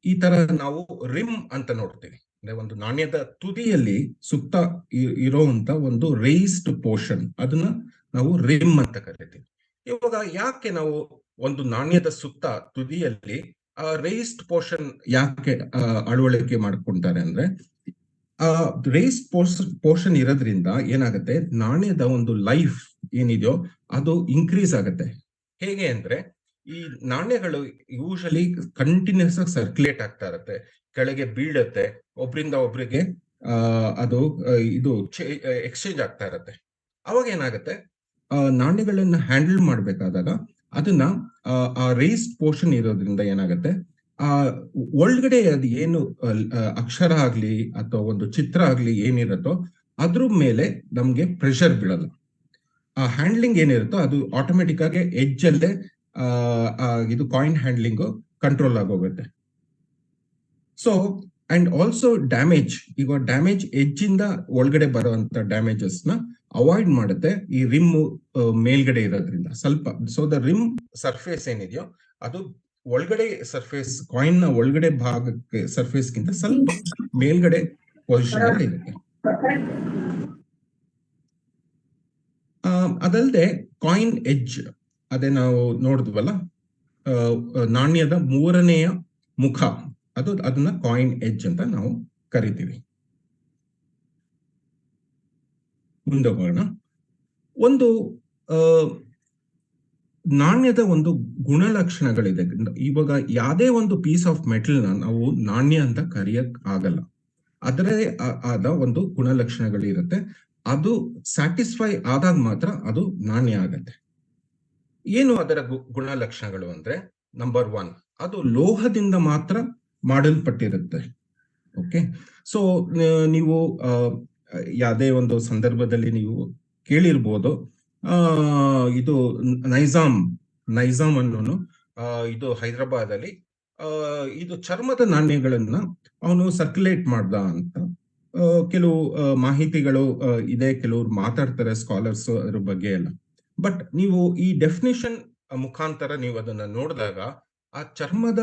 ಈ ತರ ನಾವು ರಿಮ್ ಅಂತ ನೋಡ್ತೀವಿ. ಅಂದ್ರೆ ಒಂದು ನಾಣ್ಯದ ತುದಿಯಲ್ಲಿ ಸುತ್ತ ಇರೋಂತ ಒಂದು ರೇಸ್ಡ್ ಪೋರ್ಷನ್, ಅದನ್ನ ನಾವು ರಿಮ್ ಅಂತ ಕರಿತೀವಿ. ಇವಾಗ ಯಾಕೆ ನಾವು ಒಂದು ನಾಣ್ಯದ ಸುತ್ತ ತುದಿಯಲ್ಲಿ ರೇಸ್ಡ್ ಪೋರ್ಷನ್ ಯಾಕೆ ಅಳವಡಿಕೆ ಮಾಡ್ಕೊಂತಾರೆ ಅಂದ್ರೆ, ರೇಸ್ಡ್ ಪೋರ್ಷನ್ ಇರೋದ್ರಿಂದ ಏನಾಗುತ್ತೆ, ನಾಣ್ಯದ ಒಂದು ಲೈಫ್ ಏನಿದೆಯೋ ಅದು ಇನ್ಕ್ರೀಸ್ ಆಗುತ್ತೆ. ಹೇಗೆ ಅಂದ್ರೆ, ಈ ನಾಣ್ಯಗಳು ಯೂಶಲಿ ಕಂಟಿನ್ಯೂಸ್ ಆಗಿ ಸರ್ಕ್ಯುಲೇಟ್ ಆಗ್ತಾ ಇರುತ್ತೆ, ಕೆಳಗೆ ಬೀಳುತ್ತೆ, ಒಬ್ರಿಂದ ಒಬ್ರಿಗೆ ಇದು ಎಕ್ಸ್ಚೇಂಜ್ ಆಗ್ತಾ ಇರುತ್ತೆ. ಅವಾಗ ಏನಾಗುತ್ತೆ, ನಾಣ್ಯಗಳನ್ನ ಹ್ಯಾಂಡಲ್ ಮಾಡ್ಬೇಕಾದಾಗ ಅದನ್ನ ಆ ರೇಸ್ಡ್ ಪೋರ್ಷನ್ ಇರೋದ್ರಿಂದ ಏನಾಗುತ್ತೆ, ಒಳಗಡೆ ಅದು ಏನು ಅಕ್ಷರ ಆಗ್ಲಿ ಅಥವಾ ಒಂದು ಚಿತ್ರ ಆಗ್ಲಿ ಏನಿರುತ್ತೋ ಅದ್ರ ಮೇಲೆ ನಮ್ಗೆ ಪ್ರೆಷರ್ ಬೀಳಲ್ಲ. ಆ ಹ್ಯಾಂಡ್ಲಿಂಗ್ ಏನಿರುತ್ತೋ ಅದು ಆಟೋಮೆಟಿಕ್ ಆಗಿ ಎಡ್ಜ್ ಅಲ್ಲೇ ಇದು ಕಾಯಿನ್ ಹ್ಯಾಂಡ್ಲಿಂಗ್ ಕಂಟ್ರೋಲ್ ಆಗೋಗುತ್ತೆ. ಸೊ ಅಂಡ್ ಆಲ್ಸೋ ಡ್ಯಾಮೇಜ್, ಈಗ ಡ್ಯಾಮೇಜ್ ಎಡ್ಜ್ ಇಂದ ಒಳಗಡೆ ಬರುವಂತ ಡ್ಯಾಮೇಜಸ್ ನ ಅವಾಯ್ಡ್ ಮಾಡುತ್ತೆ ಈ ರಿಮ್ ಮೇಲ್ಗಡೆ ಇರೋದ್ರಿಂದ ಸ್ವಲ್ಪ. ಸೊ ದ ರಿಮ್ ಸರ್ಫೇಸ್ ಏನಿದೆಯೋ ಅದು ಒಳಗಡೆ ಸರ್ಫೇಸ್, ಕಾಯಿನ್ ನ ಒಳಗಡೆ ಭಾಗಕ್ಕೆ ಸರ್ಫೇಸ್ ಗಿಂತ ಸ್ವಲ್ಪ ಮೇಲ್ಗಡೆ ಪೊಸಿಷನ್ ಅಲ್ಲಿ ಇರುತ್ತೆ. ಅದಲ್ಲದೆ ಕಾಯಿನ್ ಎಡ್ಜ್, ಅದೇ ನಾವು ನೋಡಿದ್ವಲ್ಲ, ನಾಣ್ಯದ ಮೂರನೆಯ ಮುಖ, ಅದನ್ನ ಕಾಯಿನ್ ಎಡ್ಜ್ ಅಂತ ನಾವು ಕರಿತೀವಿ. ಮುಂದೆ ಹೋಗೋಣ. ಒಂದು ನಾಣ್ಯದ ಒಂದು ಗುಣಲಕ್ಷಣಗಳಿದೆ. ಇವಾಗ ಯಾವುದೇ ಒಂದು ಪೀಸ್ ಆಫ್ ಮೆಟಲ್ ನ ನಾವು ನಾಣ್ಯ ಅಂತ ಕರೆಯಕ್ ಆಗಲ್ಲ, ಅದರದೇ ಆದ ಒಂದು ಗುಣಲಕ್ಷಣಗಳಿರುತ್ತೆ. ಅದು ಸ್ಯಾಟಿಸ್ಫೈ ಆದಾಗ ಮಾತ್ರ ಅದು ನಾಣ್ಯ ಆಗತ್ತೆ. ಏನು ಅದರ ಗುಣಲಕ್ಷಣಗಳು ಅಂದ್ರೆ, ನಂಬರ್ 1, ಅದು ಲೋಹದಿಂದ ಮಾತ್ರ ಮಾಡಲ್ಪಟ್ಟಿರುತ್ತೆ. ಓಕೆ, ಸೊ ನೀವು ಯಾವುದೇ ಒಂದು ಸಂದರ್ಭದಲ್ಲಿ ನೀವು ಕೇಳಿರ್ಬೋದು, ಇದು ನೈಜಾಮ್ ಅನ್ನೋನು ಇದು ಹೈದರಾಬಾದ್ ಅಲ್ಲಿ ಇದು ಚರ್ಮದ ನಾಣ್ಯಗಳನ್ನ ಅವನು ಸರ್ಕ್ಯುಲೇಟ್ ಮಾಡ್ದ ಅಂತ ಕೆಲವು ಮಾಹಿತಿಗಳು ಇದೆ. ಕೆಲವರು ಮಾತಾಡ್ತಾರೆ, ಸ್ಕಾಲರ್ಸ್ ಅದ್ರ ಬಗ್ಗೆ ಎಲ್ಲ. ಬಟ್ ನೀವು ಈ ಡೆಫಿನೇಷನ್ ಮುಖಾಂತರ ನೀವು ಅದನ್ನ ನೋಡಿದಾಗ ಆ ಚರ್ಮದ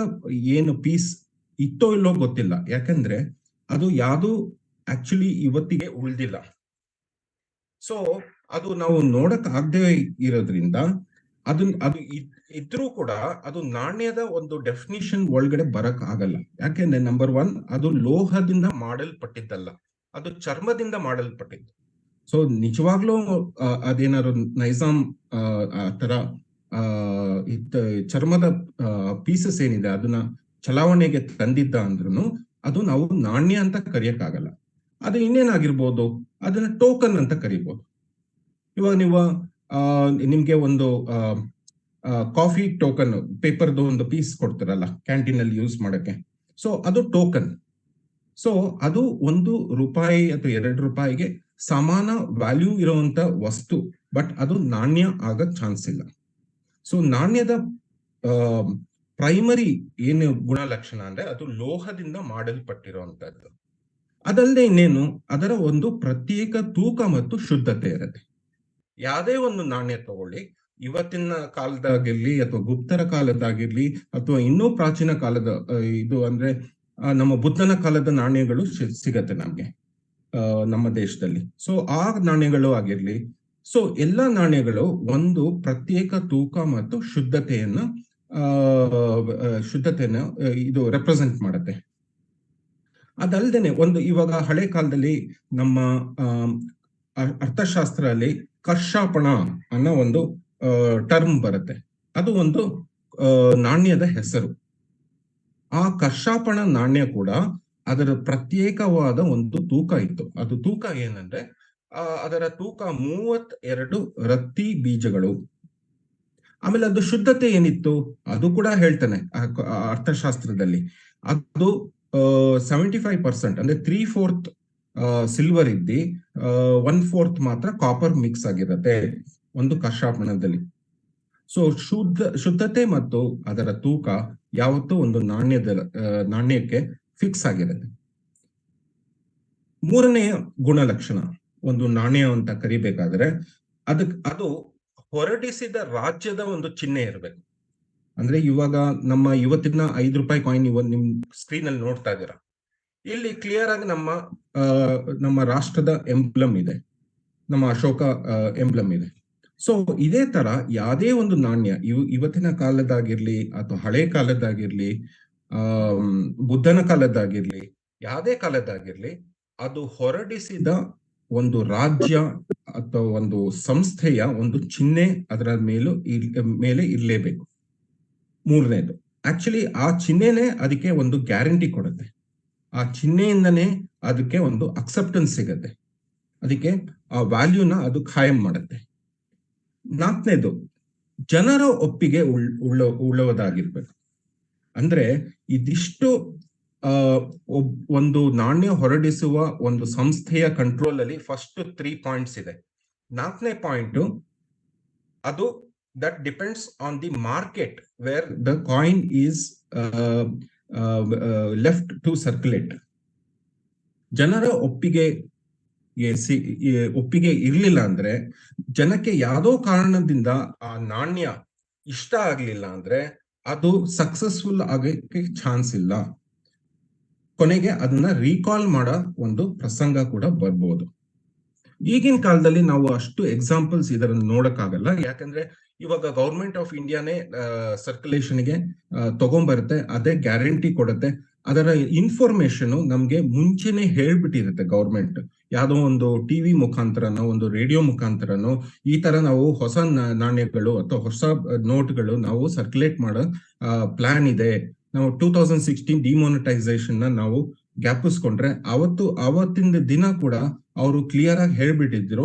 ಏನು ಪೀಸ್ ಇತ್ತೋ ಇಲ್ಲೋ ಗೊತ್ತಿಲ್ಲ, ಯಾಕಂದ್ರೆ ಅದು ಯಾವುದು ಆಕ್ಚುಲಿ ಇವತ್ತಿಗೆ ಉಳಿದಿಲ್ಲ. ಸೊ ಅದು ನಾವು ನೋಡಕ್ ಆಗದೆ ಇರೋದ್ರಿಂದ ಅದು ಇದ್ರೂ ಕೂಡ ಅದು ನಾಣ್ಯದ ಒಂದು ಡೆಫಿನಿಷನ್ ಒಳಗಡೆ ಬರಕ್ ಆಗಲ್ಲ. ಯಾಕೆಂದ್ರೆ ನಂಬರ್ 1, ಅದು ಲೋಹದಿಂದ ಮಾಡಲ್ಪಟ್ಟಿದ್ದಲ್ಲ, ಅದು ಚರ್ಮದಿಂದ ಮಾಡಲ್ಪಟ್ಟಿದ್ದು. ಸೊ ನಿಜವಾಗ್ಲೂ ಅದೇನಾದ್ರು ನೈಜಾಮ್ ತರ ಚರ್ಮದ ಪೀಸಸ್ ಏನಿದೆ ಅದನ್ನ ಚಲಾವಣೆಗೆ ತಂದಿದ್ದ ಅಂದ್ರೂ ಅದು ನಾವು ನಾಣ್ಯ ಅಂತ ಕರೆಯಕ್ಕಾಗಲ್ಲ. ಅದು ಇನ್ನೇನಾಗಿರ್ಬೋದು, ಅದನ್ನ ಟೋಕನ್ ಅಂತ ಕರಿಬಹುದು. ಇವಾಗ ನೀವು ನಿಮ್ಗೆ ಒಂದು ಕಾಫಿ ಟೋಕನ್ ಪೇಪರ್ದು ಒಂದು ಪೀಸ್ ಕೊಡ್ತಾರಲ್ಲ ಕ್ಯಾಂಟೀನ್ ಅಲ್ಲಿ ಯೂಸ್ ಮಾಡಕ್ಕೆ, ಸೊ ಅದು ಟೋಕನ್. ಸೊ ಅದು ₹1 ಅಥವಾ ₹2 ಸಮಾನ ವ್ಯಾಲ್ಯೂ ಇರುವಂತ ವಸ್ತು, ಬಟ್ ಅದು ನಾಣ್ಯ ಆಗಕ್ ಚಾನ್ಸ್ ಇಲ್ಲ. ಸೊ ನಾಣ್ಯದ ಪ್ರೈಮರಿ ಏನು ಗುಣಲಕ್ಷಣ ಅಂದ್ರೆ ಅದು ಲೋಹದಿಂದ ಮಾಡಲ್ಪಟ್ಟಿರುವಂತದ್ದು. ಅದಲ್ಲದೆ ಇನ್ನೇನು, ಅದರ ಒಂದು ಪ್ರತ್ಯೇಕ ತೂಕ ಮತ್ತು ಶುದ್ಧತೆ ಇರುತ್ತೆ. ಯಾವುದೇ ಒಂದು ನಾಣ್ಯ ತಗೊಳ್ಳಿ, ಇವತ್ತಿನ ಕಾಲದಾಗಿರ್ಲಿ ಅಥವಾ ಗುಪ್ತರ ಕಾಲದಾಗಿರ್ಲಿ ಅಥವಾ ಇನ್ನೂ ಪ್ರಾಚೀನ ಕಾಲದ ಇದು ಅಂದ್ರೆ ನಮ್ಮ ಬುದ್ಧನ ಕಾಲದ ನಾಣ್ಯಗಳು ಸಿಗತ್ತೆ ನಮ್ಗೆ ನಮ್ಮ ದೇಶದಲ್ಲಿ. ಸೊ ಆ ನಾಣ್ಯಗಳು ಆಗಿರ್ಲಿ, ಸೊ ಎಲ್ಲಾ ನಾಣ್ಯಗಳು ಒಂದು ಪ್ರತ್ಯೇಕ ತೂಕ ಮತ್ತು ಶುದ್ಧತೆಯನ್ನ ಇದು ರೆಪ್ರೆಸೆಂಟ್ ಮಾಡುತ್ತೆ. ಅದಲ್ದೇನೆ ಇವಾಗ ಹಳೆ ಕಾಲದಲ್ಲಿ ನಮ್ಮ ಅರ್ಥಶಾಸ್ತ್ರ ಅಲ್ಲಿ ಕರ್ಷಾಪಣ ಅನ್ನೋ ಒಂದು ಟರ್ಮ್ ಬರುತ್ತೆ. ಅದು ಒಂದು ನಾಣ್ಯದ ಹೆಸರು. ಆ ಕರ್ಷಾಪಣ ನಾಣ್ಯ ಕೂಡ ಅದರ ಪ್ರತ್ಯೇಕವಾದ ಒಂದು ತೂಕ ಇತ್ತು. ಅದು ತೂಕ ಏನಂದ್ರೆ ಅದರ ತೂಕ 32 ರತ್ತಿ ಬೀಜಗಳು. ಆಮೇಲೆ ಅದು ಶುದ್ಧತೆ ಏನಿತ್ತು ಅದು ಕೂಡ ಹೇಳ್ತಾನೆ ಅರ್ಥಶಾಸ್ತ್ರದಲ್ಲಿ. ಅದು 75% ಅಂದ್ರೆ 3/4 ಸಿಲ್ವರ್ ಇದ್ದಿ 1/4 ಮಾತ್ರ ಕಾಪರ್ ಮಿಕ್ಸ್ ಆಗಿರುತ್ತೆ ಒಂದು ಕಷಾಪಣದಲ್ಲಿ. ಸೊ ಶುದ್ಧತೆ ಮತ್ತು ಅದರ ತೂಕ ಯಾವತ್ತೂ ಒಂದು ನಾಣ್ಯಕ್ಕೆ ಫಿಕ್ಸ್ ಆಗಿರುತ್ತೆ. ಮೂರನೆಯ ಗುಣಲಕ್ಷಣ ಒಂದು ನಾಣ್ಯ ಅಂತ ಕರಿಬೇಕಾದ್ರೆ ಅದು ಹೊರಡಿಸಿದ ರಾಜ್ಯದ ಒಂದು ಚಿಹ್ನೆ ಇರಬೇಕು. ಅಂದ್ರೆ ಇವಾಗ ನಮ್ಮ ಇವತ್ತಿನ 5 ರೂಪಾಯಿ ಕಾಯಿನ್ ನಿಮ್ ಸ್ಕ್ರೀನ್ ಅಲ್ಲಿ ನೋಡ್ತಾ ಇದ್ದೀರಾ. ಇಲ್ಲಿ ಕ್ಲಿಯರ್ ಆಗಿ ನಮ್ಮ ರಾಷ್ಟ್ರದ ಎಂಬ್ಲಮ್ ಇದೆ, ನಮ್ಮ ಅಶೋಕ ಎಂಬ್ಲಮ್ ಇದೆ. ಸೊ ಇದೇ ತರ ಯಾವುದೇ ಒಂದು ನಾಣ್ಯ ಇವತ್ತಿನ ಕಾಲದಾಗಿರ್ಲಿ ಅಥವಾ ಹಳೆ ಕಾಲದಾಗಿರ್ಲಿ, ಬುದ್ಧನ ಕಾಲದಾಗಿರ್ಲಿ, ಯಾವುದೇ ಕಾಲದಾಗಿರ್ಲಿ, ಅದು ಹೊರಡಿಸಿದ ಒಂದು ರಾಜ್ಯ ಅಥವಾ ಒಂದು ಸಂಸ್ಥೆಯ ಒಂದು ಚಿಹ್ನೆ ಅದರ ಮೇಲೆ ಇರಲೇಬೇಕು. ಮೂರನೇದು, ಆಕ್ಚುಲಿ ಆ ಚಿಹ್ನೆನೆ ಅದಕ್ಕೆ ಒಂದು ಗ್ಯಾರಂಟಿ ಕೊಡುತ್ತೆ. ಆ ಚಿಹ್ನೆಯಿಂದನೇ ಅದಕ್ಕೆ ಒಂದು ಅಕ್ಸೆಪ್ಟೆನ್ಸ್ ಸಿಗತ್ತೆ, ಅದಕ್ಕೆ ಆ ವ್ಯಾಲ್ಯೂನ ಅದು ಖಾಯಂ ಮಾಡುತ್ತೆ. ನಾಲ್ಕನೇದು, ಜನರ ಒಪ್ಪಿಗೆ ಉಳ್ಳೋದಾಗಿರ್ಬೇಕು. ಅಂದ್ರೆ ಇದಿಷ್ಟು ಒಂದು ನಾಣ್ಯ ಹೊರಡಿಸುವ ಒಂದು ಸಂಸ್ಥೆಯ ಕಂಟ್ರೋಲ್ ಅಲ್ಲಿ ಫಸ್ಟ್ 3 ಪಾಯಿಂಟ್ಸ್ ಇದೆ. 4ನೇ ಪಾಯಿಂಟ್, ಅದು that depends on the market where the coin is left to circulate. ಜನರ ಒಪ್ಪಿಗೆ ಇರ್ಲಿಲ್ಲ ಅಂದ್ರೆ, ಜನಕ್ಕೆ ಯಾವುದೋ ಕಾರಣದಿಂದ ಆ ನಾಣ್ಯ ಇಷ್ಟ ಆಗ್ಲಿಲ್ಲ ಅಂದ್ರೆ ಅದು ಸಕ್ಸಸ್ಫುಲ್ ಆಗಕ್ಕೆ ಚಾನ್ಸ್ ಇಲ್ಲ. ಕೊನೆಗೆ ಅದನ್ನ ರೀಕಾಲ್ ಮಾಡೋ ಒಂದು ಪ್ರಸಂಗ ಕೂಡ ಬರ್ಬೋದು. ಈಗಿನ ಕಾಲದಲ್ಲಿ ನಾವು ಅಷ್ಟು ಎಕ್ಸಾಂಪಲ್ಸ್ ಇದನ್ನು ನೋಡಕ್ಕಾಗಲ್ಲ, ಯಾಕಂದ್ರೆ ಇವಾಗ ಗೌರ್ಮೆಂಟ್ ಆಫ್ ಇಂಡಿಯಾನೇ ಸರ್ಕ್ಯುಲೇಷನ್ಗೆ ತಗೊಂಡ್ಬರುತ್ತೆ, ಅದೇ ಗ್ಯಾರಂಟಿ ಕೊಡುತ್ತೆ. ಅದರ ಇನ್ಫಾರ್ಮೇಶನ್ ನಮ್ಗೆ ಮುಂಚೆನೆ ಹೇಳ್ಬಿಟ್ಟಿರುತ್ತೆ ಗೌರ್ಮೆಂಟ್. ಯಾವುದೋ ಒಂದು ಟಿವಿ ಮುಖಾಂತರನೋ ಒಂದು ರೇಡಿಯೋ ಮುಖಾಂತರನೋ ಈ ತರ ನಾವು ಹೊಸ ನಾಣ್ಯಗಳು ಅಥವಾ ಹೊಸ ನೋಟ್ಗಳು ನಾವು ಸರ್ಕ್ಯುಲೇಟ್ ಮಾಡೋ ಪ್ಲಾನ್ ಇದೆ. ನಾವು 2016 ಡಿಮಾನಿಟೈಸೇಷನ್ ನಾವು ಜ್ಞಾಪಿಸ್ಕೊಂಡ್ರೆ ಅವತ್ತಿನ ದಿನ ಕೂಡ ಅವರು ಕ್ಲಿಯರ್ ಆಗಿ ಹೇಳ್ಬಿಟ್ಟಿದ್ರು,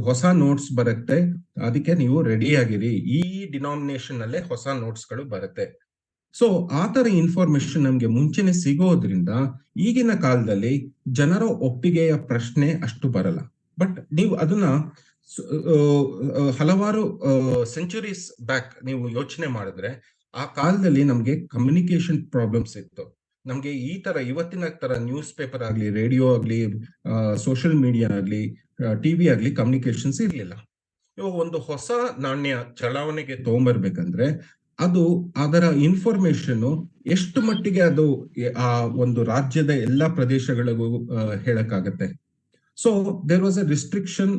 ಹೊಸ ನೋಟ್ಸ್ ಬರುತ್ತೆ, ಅದಕ್ಕೆ ನೀವು ರೆಡಿ ಆಗಿರಿ, ಈ ಡಿನಾಮಿನೇಷನ್ ಅಲ್ಲೇ ಹೊಸ ನೋಟ್ಸ್ ಗಳು ಬರುತ್ತೆ. ಸೊ ಆ ತರ ಇನ್ಫಾರ್ಮೇಶನ್ ನಮ್ಗೆ ಮುಂಚೆನೆ ಸಿಗೋದ್ರಿಂದ ಈಗಿನ ಕಾಲದಲ್ಲಿ ಜನರ ಒಪ್ಪಿಗೆಯ ಪ್ರಶ್ನೆ ಅಷ್ಟು ಬರಲ್ಲ. ಬಟ್ ನೀವು ಅದನ್ನ ಹಲವಾರು ಸೆಂಚುರೀಸ್ ಬ್ಯಾಕ್ ನೀವು ಯೋಚನೆ ಮಾಡಿದ್ರೆ, ಆ ಕಾಲದಲ್ಲಿ ನಮ್ಗೆ ಕಮ್ಯುನಿಕೇಶನ್ ಪ್ರಾಬ್ಲಮ್ಸ್ ಇತ್ತು. ನಮ್ಗೆ ಈ ತರ ಇವತ್ತಿನ ತರ ನ್ಯೂಸ್ ಪೇಪರ್ ಆಗ್ಲಿ, ರೇಡಿಯೋ ಆಗ್ಲಿ, ಸೋಷಿಯಲ್ ಮೀಡಿಯಾ ಆಗ್ಲಿ, ಟಿವಿ ಆಗ್ಲಿ ಕಮ್ಯುನಿಕೇಶನ್ಸ್ ಇರ್ಲಿಲ್ಲ. ಇವಾಗ ಒಂದು ಹೊಸ ನಾಣ್ಯ ಚಲಾವಣೆಗೆ ತಗೊಂಡ್ಬರ್ಬೇಕಂದ್ರೆ ಅದು ಅದರ ಇನ್ಫಾರ್ಮೇಶನ್ ಎಷ್ಟು ಮಟ್ಟಿಗೆ ಅದು ಆ ಒಂದು ರಾಜ್ಯದ ಎಲ್ಲಾ ಪ್ರದೇಶಗಳಿಗೂ ಹೇಳಕ್ಕಾಗತ್ತೆ. So there was a restriction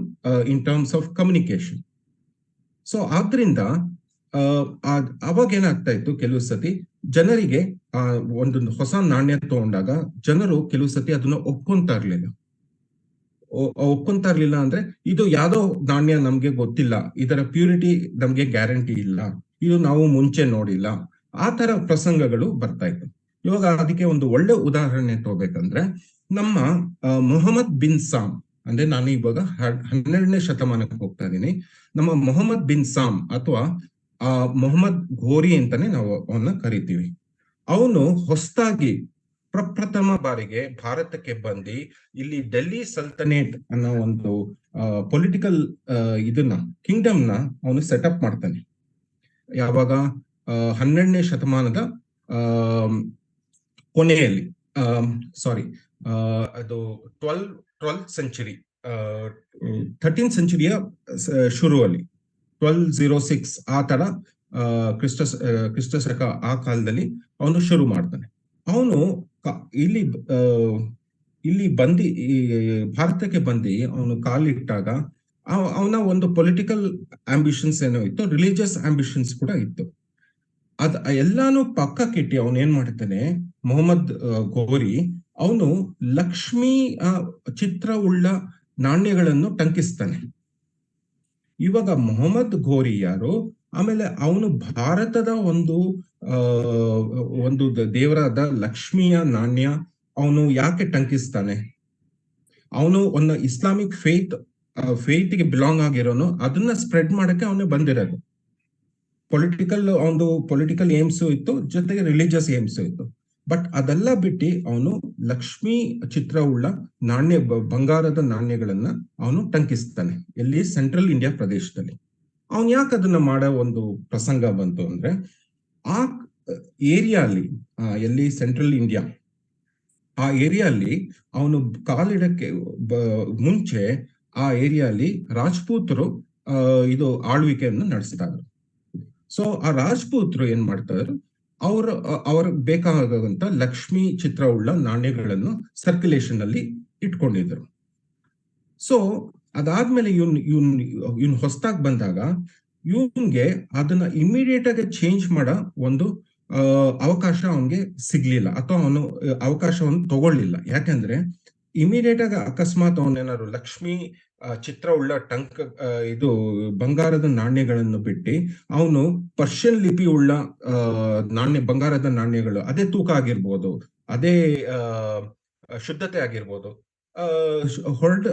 in terms of communication. So ಆದ್ರಿಂದ ಅವಾಗ ಏನಾಗ್ತಾ ಇತ್ತು, ಕೆಲವು ಸತಿ ಜನರಿಗೆ ಒಂದು ಹೊಸ ನಾಣ್ಯ ತಗೊಂಡಾಗ ಜನರು ಕೆಲವು ಸತಿ ಅದನ್ನ ಒಪ್ಕೊಂತಾ ಇರ್ಲಿಲ್ಲ. ಅಂದ್ರೆ ಇದು ಯಾವ್ದೋ ನಾಣ್ಯ ನಮ್ಗೆ ಗೊತ್ತಿಲ್ಲ, ಇದರ ಪ್ಯೂರಿಟಿ ನಮ್ಗೆ ಗ್ಯಾರಂಟಿ ಇಲ್ಲ, ಇದು ನಾವು ಮುಂಚೆ ನೋಡಿಲ್ಲ, ಆ ತರ ಪ್ರಸಂಗಗಳು ಬರ್ತಾ ಇತ್ತು. ಇವಾಗ ಅದಕ್ಕೆ ಒಂದು ಒಳ್ಳೆ ಉದಾಹರಣೆ ತಗೋಬೇಕಂದ್ರೆ, ನಮ್ಮ ಮೊಹಮ್ಮದ್ ಬಿನ್ ಸಾಮ್, ಅಂದ್ರೆ ನಾನು ಇವಾಗ 12ನೇ ಶತಮಾನಕ್ಕೆ ಹೋಗ್ತಾ ಇದ್ದೀನಿ. ನಮ್ಮ ಮೊಹಮ್ಮದ್ ಬಿನ್ ಸಾಮ್ ಅಥವಾ ಮೊಹಮ್ಮದ್ ಘೋರಿ ಅಂತಾನೆ ನಾವು ಅವನ್ನ ಕರಿತೀವಿ. ಅವನು ಹೊಸದಾಗಿ ಪ್ರಪ್ರಥಮ ಬಾರಿಗೆ ಭಾರತಕ್ಕೆ ಬಂದು ಇಲ್ಲಿ ಡೆಲ್ಲಿ ಸಲ್ತನೇಟ್ ಅನ್ನೋ ಒಂದು ಪೊಲಿಟಿಕಲ್ ಕಿಂಗ್ಡಮ್ ನ ಅವನು ಸೆಟಪ್ ಮಾಡ್ತಾನೆ. ಯಾವಾಗ 12ನೇ ಶತಮಾನದ ಕೊನೆಯಲ್ಲಿ, ಅದು 12th ಸೆಂಚುರಿ, 13th ಸೆಂಚುರಿಯ ಶುರುವಲ್ಲಿ 1206 ಆ ತರ ಕ್ರಿಸ್ತ ಶಕ ಆ ಕಾಲದಲ್ಲಿ ಅವನು ಶುರು ಮಾಡ್ತಾನೆ. ಅವನು ಇಲ್ಲಿ ಬಂದು ಭಾರತಕ್ಕೆ ಬಂದು ಅವನು ಕಾಲಿಟ್ಟಾಗ ಅವನ ಒಂದು ಪೊಲಿಟಿಕಲ್ ಆಂಬಿಷನ್ಸ್ ಏನೋ ಇತ್ತು, ರಿಲಿಜಿಯಸ್ ಆಂಬಿಷನ್ಸ್ ಕೂಡ ಇತ್ತು. ಎಲ್ಲಾನು ಪಕ್ಕಕ್ಕಿಟ್ಟಿ ಅವನು ಏನ್ ಮಾಡ್ತಾನೆ, ಮೊಹಮ್ಮದ್ ಘೋರಿ ಅವನು ಲಕ್ಷ್ಮಿ ಚಿತ್ರವುಳ್ಳ ನಾಣ್ಯಗಳನ್ನು ಟಂಕಿಸ್ತಾನೆ. ಇವಾಗ ಮೊಹಮ್ಮದ್ ಘೋರಿ ಯಾರು, ಆಮೇಲೆ ಅವನು ಭಾರತದ ಒಂದು ದೇವರಾದ ಲಕ್ಷ್ಮಿಯ ನಾಣ್ಯ ಅವನು ಯಾಕೆ ಟಂಕಿಸ್ತಾನೆ? ಅವನು ಒಂದು ಇಸ್ಲಾಮಿಕ್ ಫೇತ್ಗೆ ಬಿಲಾಂಗ್ ಆಗಿರೋನು, ಅದನ್ನ ಸ್ಪ್ರೆಡ್ ಮಾಡಕ್ಕೆ ಅವನು ಬಂದಿರೋದು. ಪೊಲಿಟಿಕಲ್ ಏಮ್ಸ್ ಇತ್ತು, ಜೊತೆಗೆ ರಿಲಿಜಿಯಸ್ ಏಮ್ಸ್ ಇತ್ತು. ಬಟ್ ಅದೆಲ್ಲ ಬಿಟ್ಟು ಅವನು ಲಕ್ಷ್ಮಿ ಚಿತ್ರವುಳ್ಳ ಬಂಗಾರದ ನಾಣ್ಯಗಳನ್ನ ಅವನು ಟಂಕಿಸ್ತಾನೆ. ಎಲ್ಲಿ? ಸೆಂಟ್ರಲ್ ಇಂಡಿಯಾ ಪ್ರದೇಶದಲ್ಲಿ. ಅವನ್ ಯಾಕೆ ಅದನ್ನ ಮಾಡೋ ಒಂದು ಪ್ರಸಂಗ ಬಂತು ಅಂದ್ರೆ, ಆ ಏರಿಯಾಲಿ, ಎಲ್ಲಿ? ಸೆಂಟ್ರಲ್ ಇಂಡಿಯಾ, ಆ ಏರಿಯಾಲಿ ಅವನು ಕಾಲಿಡಕ್ಕೆ ಮುಂಚೆ ಆ ಏರಿಯಾಲಿ ರಾಜ್ಪೂತರು ಇದು ಆಳ್ವಿಕೆಯನ್ನು ನಡೆಸ್ತಾ ಇದ್ರು. ಸೊ ಆ ರಾಜ್ಪೂತರು ಏನ್ ಮಾಡ್ತಾ ಇದ್ರು, ಅವ್ರಿಗೆ ಬೇಕಾಗುವಂತ ಲಕ್ಷ್ಮಿ ಚಿತ್ರವುಳ್ಳ ನಾಣ್ಯಗಳನ್ನು ಸರ್ಕ್ಯುಲೇಷನ್ ಅಲ್ಲಿ ಇಟ್ಕೊಂಡಿದ್ರು. ಸೊ ಅದಾದ್ಮೇಲೆ ಇವನ್ ಹೊಸದಾಗಿ ಬಂದಾಗ ಇವನ್ಗೆ ಅದನ್ನ ಇಮಿಡಿಯೇಟ್ ಆಗಿ ಚೇಂಜ್ ಮಾಡೋ ಒಂದು ಅವಕಾಶ ಅವನ್ಗೆ ಸಿಗ್ಲಿಲ್ಲ, ಅಥವಾ ಅವನು ಅವಕಾಶವನ್ನು ತಗೊಳ್ಳಿಲ್ಲ. ಯಾಕಂದ್ರೆ ಇಮಿಡಿಯೇಟ್ ಆಗಿ ಅಕಸ್ಮಾತ್ ಅವನೇನಾದ್ರು ಲಕ್ಷ್ಮಿ ಚಿತ್ರವುಳ್ಳ ಇದು ಬಂಗಾರದ ನಾಣ್ಯಗಳನ್ನು ಬಿಟ್ಟು ಅವನು ಪರ್ಷಿಯನ್ ಲಿಪಿ ಉಳ್ಳ ಬಂಗಾರದ ನಾಣ್ಯಗಳು, ಅದೇ ತೂಕ ಆಗಿರ್ಬೋದು, ಅದೇ ಶುದ್ಧತೆ ಆಗಿರ್ಬೋದು,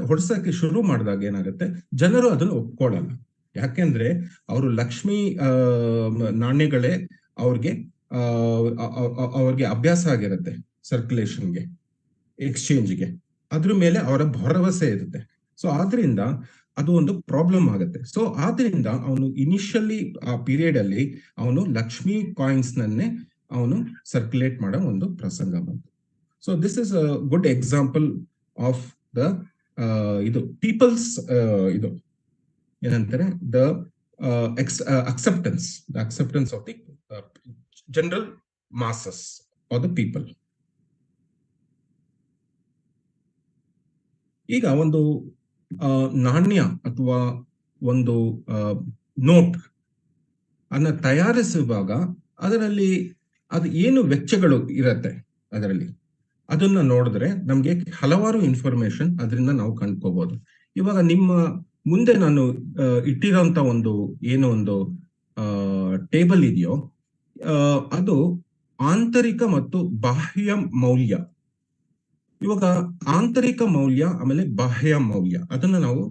ಹೊಡ್ಸಕ್ಕೆ ಶುರು ಮಾಡಿದಾಗ ಏನಾಗುತ್ತೆ, ಜನರು ಅದನ್ನು ಒಪ್ಕೊಳ್ಳಲ್ಲ. ಯಾಕೆಂದ್ರೆ ಅವರು ಲಕ್ಷ್ಮಿ ನಾಣ್ಯಗಳೇ ಅವ್ರಿಗೆ ಅಭ್ಯಾಸ ಆಗಿರುತ್ತೆ, ಸರ್ಕ್ಯುಲೇಷನ್ಗೆ, ಎಕ್ಸ್ಚೇಂಜ್ಗೆ, ಅದ್ರ ಮೇಲೆ ಅವರ ಭರವಸೆ ಇರುತ್ತೆ. ಸೊ ಆದ್ರಿಂದ ಅದು ಒಂದು ಪ್ರಾಬ್ಲಮ್ ಆಗುತ್ತೆ. ಸೊ ಆದ್ರಿಂದ ಅವನು ಇನಿಷಿಯಲಿ ಆ ಪೀರಿಯಡ್ ಅಲ್ಲಿ ಅವನು ಲಕ್ಷ್ಮಿ ಕಾಯಿನ್ಸ್ ನನ್ನೇ ಅವನು ಸರ್ಕ್ಯುಲೇಟ್ ಮಾಡೋ ಒಂದು ಪ್ರಸಂಗ ಬಂತು. So this is a good example of the ಇದು ಪೀಪಲ್ಸ್ ಇದು ಏನಂತಾರೆ, the acceptance of the general masses or the people. ಈಗ ಒಂದು ನಾಣ್ಯ ಅಥವಾ ಒಂದು ನೋಟ್ ಅನ್ನ ತಯಾರಿಸುವಾಗ ಅದರಲ್ಲಿ ಅದು ಏನು ವೆಚ್ಚಗಳು ಇರತ್ತೆ, ಅದರಲ್ಲಿ ಅದನ್ನ ನೋಡಿದ್ರೆ ನಮ್ಗೆ ಹಲವಾರು ಇನ್ಫಾರ್ಮೇಶನ್ ಅದರಿಂದ ನಾವು ಕಂಡ್ಕೋಬಹುದು. ಇವಾಗ ನಿಮ್ಮ ಮುಂದೆ ನಾನು ಇಟ್ಟಿರೋಂತ ಒಂದು ಟೇಬಲ್ ಇದೆಯೋ, ಅದು ಆಂತರಿಕ ಮತ್ತು ಬಾಹ್ಯ ಮೌಲ್ಯ. ಇವಾಗ ಆಂತರಿಕ ಮೌಲ್ಯ ಆಮೇಲೆ ಬಾಹ್ಯ ಮೌಲ್ಯ ಅದನ್ನ ನಾವು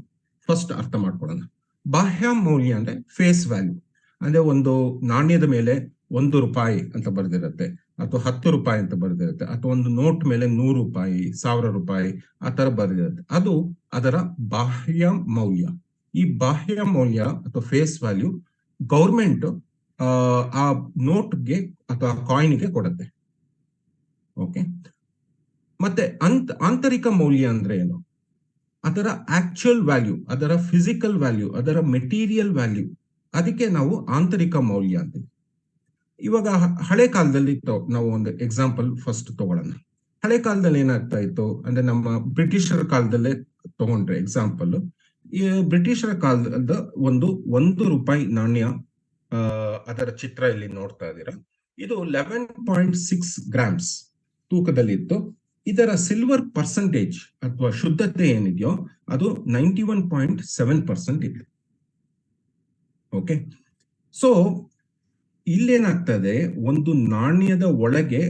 ಫಸ್ಟ್ ಅರ್ಥ ಮಾಡ್ಕೊಳ್ಳೋಣ. ಬಾಹ್ಯ ಮೌಲ್ಯ ಅಂದ್ರೆ ಫೇಸ್ ವ್ಯಾಲ್ಯೂ, ಅಂದ್ರೆ ಒಂದು ನಾಣ್ಯದ ಮೇಲೆ 1 ರೂಪಾಯಿ ಅಂತ ಬರ್ದಿರತ್ತೆ, ಅಥವಾ 10 ರೂಪಾಯಿ ಅಂತ ಬರ್ದಿರುತ್ತೆ, ಅಥವಾ ಒಂದು ನೋಟ್ ಮೇಲೆ 100 ರೂಪಾಯಿ, 1000 ರೂಪಾಯಿ ಆ ತರ ಬರ್ದಿರುತ್ತೆ. ಅದು ಅದರ ಬಾಹ್ಯ ಮೌಲ್ಯ. ಈ ಬಾಹ್ಯ ಮೌಲ್ಯ ಅಥವಾ ಫೇಸ್ ವ್ಯಾಲ್ಯೂ ಗೌರ್ಮೆಂಟ್ ಆ ನೋಟ್ಗೆ ಅಥವಾ ಕಾಯಿನ್ಗೆ ಕೊಡುತ್ತೆ. ಓಕೆ. ಮತ್ತೆ ಆಂತರಿಕ ಮೌಲ್ಯ ಅಂದ್ರೆ ಏನು? ಅದರ ಆಕ್ಚುಯಲ್ ವ್ಯಾಲ್ಯೂ, ಅದರ ಫಿಸಿಕಲ್ ವ್ಯಾಲ್ಯೂ, ಅದರ ಮೆಟೀರಿಯಲ್ ವ್ಯಾಲ್ಯೂ, ಅದಕ್ಕೆ ನಾವು ಆಂತರಿಕ ಮೌಲ್ಯ ಅಂತೀವಿ. ಇವಾಗ ಹಳೆ ಕಾಲದಲ್ಲಿ ನಾವು ಒಂದು ಎಕ್ಸಾಂಪಲ್ ಫಸ್ಟ್ ತಗೊಳ್ಳೋಣ. ಹಳೆ ಕಾಲದಲ್ಲಿ ಏನಾಗ್ತಾ ಇತ್ತು ಅಂದ್ರೆ, ನಮ್ಮ ಬ್ರಿಟಿಷರ ಕಾಲದಲ್ಲೇ ತಗೊಂಡ್ರೆ ಎಕ್ಸಾಂಪಲ್, ಈ ಬ್ರಿಟಿಷರ ಕಾಲದ ಒಂದು 1 ರೂಪಾಯಿ ನಾಣ್ಯ, ಅದರ ಚಿತ್ರ ಇಲ್ಲಿ ನೋಡ್ತಾ ಇದ್ದೀರಾ. ಇದು 11.6 ಗ್ರಾಮ್ಸ್ ತೂಕದಲ್ಲಿತ್ತು. ಇದರ ಸಿಲ್ವರ್ ಪರ್ಸೆಂಟೇಜ್ ಅಥವಾ ಶುದ್ಧತೆ ಏನಿದೆಯೋ ಅದು 91.7% ಇದೆ. ಓಕೆ. ಸೊ ಇಲ್ಲೇನಾಗ್ತದೆ, ಒಂದು ನಾಣ್ಯದ ಒಳಗೆ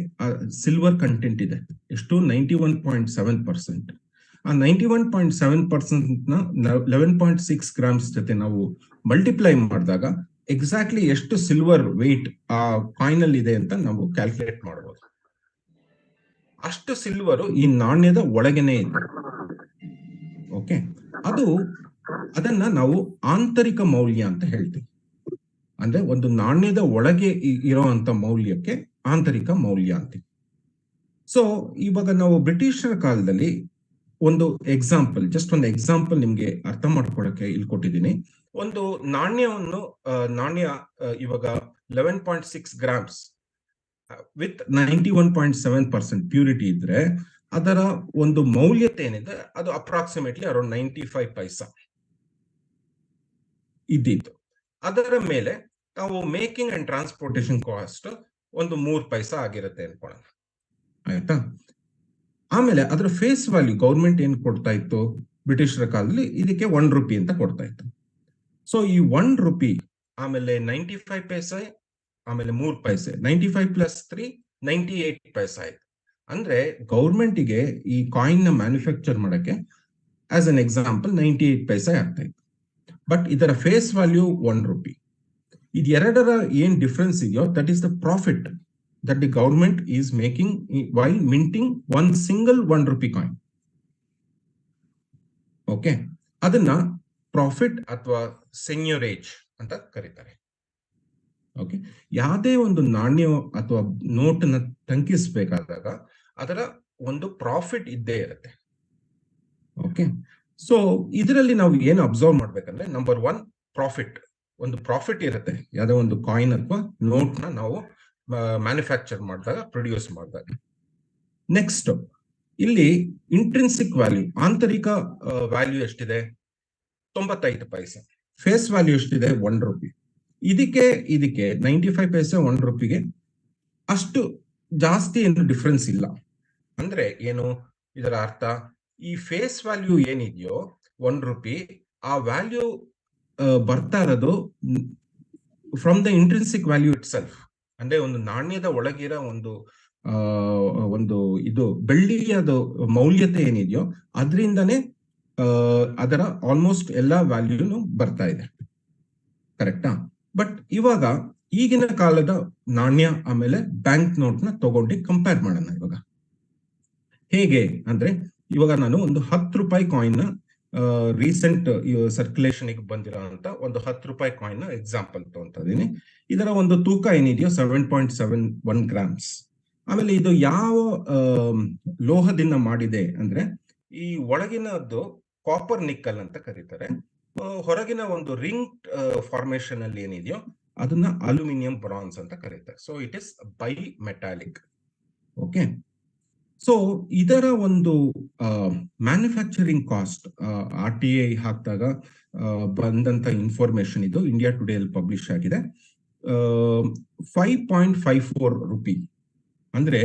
ಸಿಲ್ವರ್ ಕಂಟೆಂಟ್ ಇದೆ. ಎಷ್ಟು? 91.7%. ಆ 91.7% ನ 11.6 ಗ್ರಾಮ್ಸ್ ಜೊತೆ ನಾವು ಮಲ್ಟಿಪ್ಲೈ ಮಾಡಿದಾಗ ಎಕ್ಸಾಕ್ಟ್ಲಿ ಎಷ್ಟು ಸಿಲ್ವರ್ ವೆಯ್ಟ್ ಆ ಕಾಯಿನ್ ಅಲ್ಲಿ ಇದೆ ಅಂತ ನಾವು ಕ್ಯಾಲ್ಕುಲೇಟ್ ಮಾಡಬಹುದು. ಅಷ್ಟು ಸಿಲ್ವರು ಈ ನಾಣ್ಯದ ಒಳಗೇನೆ ಇದೆ. ಓಕೆ. ಅದನ್ನ ನಾವು ಆಂತರಿಕ ಮೌಲ್ಯ ಅಂತ ಹೇಳ್ತೀವಿ. ಅಂದ್ರೆ ಒಂದು ನಾಣ್ಯದ ಒಳಗೆ ಇರೋಂತ ಮೌಲ್ಯಕ್ಕೆ ಆಂತರಿಕ ಮೌಲ್ಯ ಅಂತೀವಿ. ಸೊ ಇವಾಗ ನಾವು ಬ್ರಿಟಿಷರ ಕಾಲದಲ್ಲಿ ಒಂದು ಎಕ್ಸಾಂಪಲ್, ಜಸ್ಟ್ ಒಂದು ಎಕ್ಸಾಂಪಲ್ ನಿಮ್ಗೆ ಅರ್ಥ ಮಾಡ್ಕೊಳಕ್ಕೆ ಇಲ್ಲಿ ಕೊಟ್ಟಿದ್ದೀನಿ. ಒಂದು ನಾಣ್ಯ ಇವಾಗ 11.6 ಗ್ರಾಮ್ಸ್ ವಿತ್ 91.7% ಪ್ಯೂರಿಟಿ ಇದ್ರೆ ಅದರ ಒಂದು ಮೌಲ್ಯತೆ ಏನಿದೆ ಅದು ಅಪ್ರಾಕ್ಸಿಮೇಟ್ಲಿ ಅರೌಂಡ್ 95 ಪೈಸಾ ಇದ್ದಿತ್ತು. ಅದರ ಮೇಲೆ ನಾವು ಮೇಕಿಂಗ್ ಅಂಡ್ ಟ್ರಾನ್ಸ್ಪೋರ್ಟೇಶನ್ ಕಾಸ್ಟ್ ಒಂದು 3 ಪೈಸಾ ಆಗಿರುತ್ತೆ ಅನ್ಕೊಳ್ಳೋಣ, ಆಯ್ತಾ. ಆಮೇಲೆ ಅದರ ಫೇಸ್ ವ್ಯಾಲ್ಯೂ ಗೌರ್ಮೆಂಟ್ ಏನ್ ಕೊಡ್ತಾ ಇತ್ತು ಬ್ರಿಟಿಷರ ಕಾಲದಲ್ಲಿ, ಇದಕ್ಕೆ 1 ರೂಪಿ ಅಂತ ಕೊಡ್ತಾ ಇತ್ತು. ಸೊ ಈ 1 ರೂಪಿ ಆಮೇಲೆ 95 ಪೈಸೆ ಆಮೇಲೆ 3 ಪೈಸೆ, 95 ಪ್ಲಸ್ 3 98 ಪೈಸಾ ಆಯ್ತು. ಅಂದ್ರೆ ಗೌರ್ಮೆಂಟಿಗೆ ಈ ಕಾಯಿನ್ ನ ಮ್ಯಾನುಫ್ಯಾಕ್ಚರ್ ಮಾಡಕ್ಕೆ ಆಸ್ ಅನ್ ಎಕ್ಸಾಂಪಲ್ 98 ಪೈಸೆ ಆಗ್ತಾ ಇತ್ತು. ಬಟ್ ಇದರ ಫೇಸ್ ವ್ಯಾಲ್ಯೂ 1 ರೂಪಿ. ಇದೆರಡರ ಏನ್ ಡಿಫ್ರೆನ್ಸ್ ಇದೆಯೋ that is the profit that the government is making while minting one single 1 rupee coin. Okay, ಅದನ್ನ ಪ್ರಾಫಿಟ್ ಅಥವಾ ಸೆನ್ಯೂರೇಜ್ ಅಂತ ಕರೀತಾರೆ. ಓಕೆ, ಯಾವುದೇ ಒಂದು ನಾಣ್ಯ ಅಥವಾ ನೋಟನ್ನ ಟಂಕಿಸಬೇಕಾದಾಗ ಅದರ ಒಂದು ಪ್ರಾಫಿಟ್ ಇದ್ದೇ ಇರುತ್ತೆ. ಓಕೆ, ಸೊ ಇದರಲ್ಲಿ ನಾವು ಏನು ಅಬ್ಸರ್ವ್ ಮಾಡ್ಬೇಕಂದ್ರೆ ನಂಬರ್ 1 ಪ್ರಾಫಿಟ್, ಒಂದು ಪ್ರಾಫಿಟ್ ಇರುತ್ತೆ ಯಾವುದೋ ಒಂದು ಕಾಯಿನ್ ಅಥವಾ ನೋಟ್ ನ ನಾವು ಮ್ಯಾನುಫ್ಯಾಕ್ಚರ್ ಮಾಡಿದಾಗ, ಪ್ರೊಡ್ಯೂಸ್ ಮಾಡಿದಾಗ. ನೆಕ್ಸ್ಟ್ ಇಲ್ಲಿ ಇಂಟ್ರಿನ್ಸಿಕ್ ವ್ಯಾಲ್ಯೂ, ಆಂತರಿಕ ವ್ಯಾಲ್ಯೂ ಎಷ್ಟಿದೆ? 95 ಪೈಸೆ. ಫೇಸ್ ವ್ಯಾಲ್ಯೂ ಎಷ್ಟಿದೆ? 1 ರೂಪಿ. ಇದಕ್ಕೆ 95 ಪೈಸೆ 1 ರೂಪಿಗೆ ಅಷ್ಟು ಜಾಸ್ತಿ ಏನು ಡಿಫ್ರೆನ್ಸ್ ಇಲ್ಲ. ಅಂದ್ರೆ ಏನು ಇದರ ಅರ್ಥ? ಈ ಫೇಸ್ ವ್ಯಾಲ್ಯೂ ಏನಿದೆಯೋ 1 ರೂಪಿ, ಆ ವ್ಯಾಲ್ಯೂ ಬರ್ತಾ ಇರೋದು from the intrinsic value it self. ಅಂದ್ರೆ ಒಂದು ನಾಣ್ಯದ ಒಳಗಿರೋ ಒಂದು ಇದು ಬೆಳ್ಳಿಯದ ಮೌಲ್ಯತೆ ಏನಿದೆಯೋ ಅದರಿಂದನೇ ಅದರ ಆಲ್ಮೋಸ್ಟ್ ಎಲ್ಲಾ ವ್ಯಾಲ್ಯೂನು ಬರ್ತಾ ಇದೆ. ಕರೆಕ್ಟಾ? ಬಟ್ ಇವಾಗ ಈಗಿನ ಕಾಲದ ನಾಣ್ಯ ಆಮೇಲೆ ಬ್ಯಾಂಕ್ ನೋಟ್ ನ ತಗೊಂಡು ಕಂಪೇರ್ ಮಾಡೋಣ. ಇವಾಗ ಹೇಗೆ ಅಂದ್ರೆ, ಇವಾಗ ನಾನು ಒಂದು 10 ರೂಪಾಯಿ ಕಾಯಿನ್ ನ ರೀಸೆಂಟ್ ಸರ್ಕ್ಯುಲೇಷನ್ ಬಂದಿರೋ ಅಂತ ಒಂದು 10 ರೂಪಾಯಿ ಕಾಯಿನ್ ನ ಎಕ್ಸಾಂಪಲ್ ತಗೊಂತ ಇದೀನಿ. ಇದರ ಒಂದು ತೂಕ ಏನಿದೆಯೋ 7.71 ಗ್ರಾಮ್ಸ್. ಆಮೇಲೆ ಇದು ಯಾವ ಲೋಹದಿಂದ ಮಾಡಿದೆ ಅಂದ್ರೆ, ಈ ಒಳಗಿನದ್ದು ಕಾಪರ್ ನಿಕ್ಕಲ್ ಅಂತ ಕರೀತಾರೆ. ಹೊರಗಿನ ಒಂದು ರಿಂಗ್ ಫಾರ್ಮೇಶನ್ ಅಲ್ಲಿ ಏನಿದೆಯೋ ಅದನ್ನ ಅಲ್ಯೂಮಿನಿಯಂ ಬ್ರಾನ್ಸ್ ಅಂತ ಕರೀತಾರೆ. So it is by metallic. Okay, so ಇದರ ಒಂದು ಮ್ಯಾನುಫ್ಯಾಕ್ಚರಿಂಗ್ ಕಾಸ್ಟ್ RTI ಹಾಕಿದಾಗ ಬಂದಂತ ಇನ್ಫಾರ್ಮೇಶನ್ ಇದು ಇಂಡಿಯಾ ಟುಡೇ ಅಲ್ಲಿ ಪಬ್ಲಿಷ್ ಆಗಿದೆ. 5.54 ರೂಪಿ. ಅಂದ್ರೆ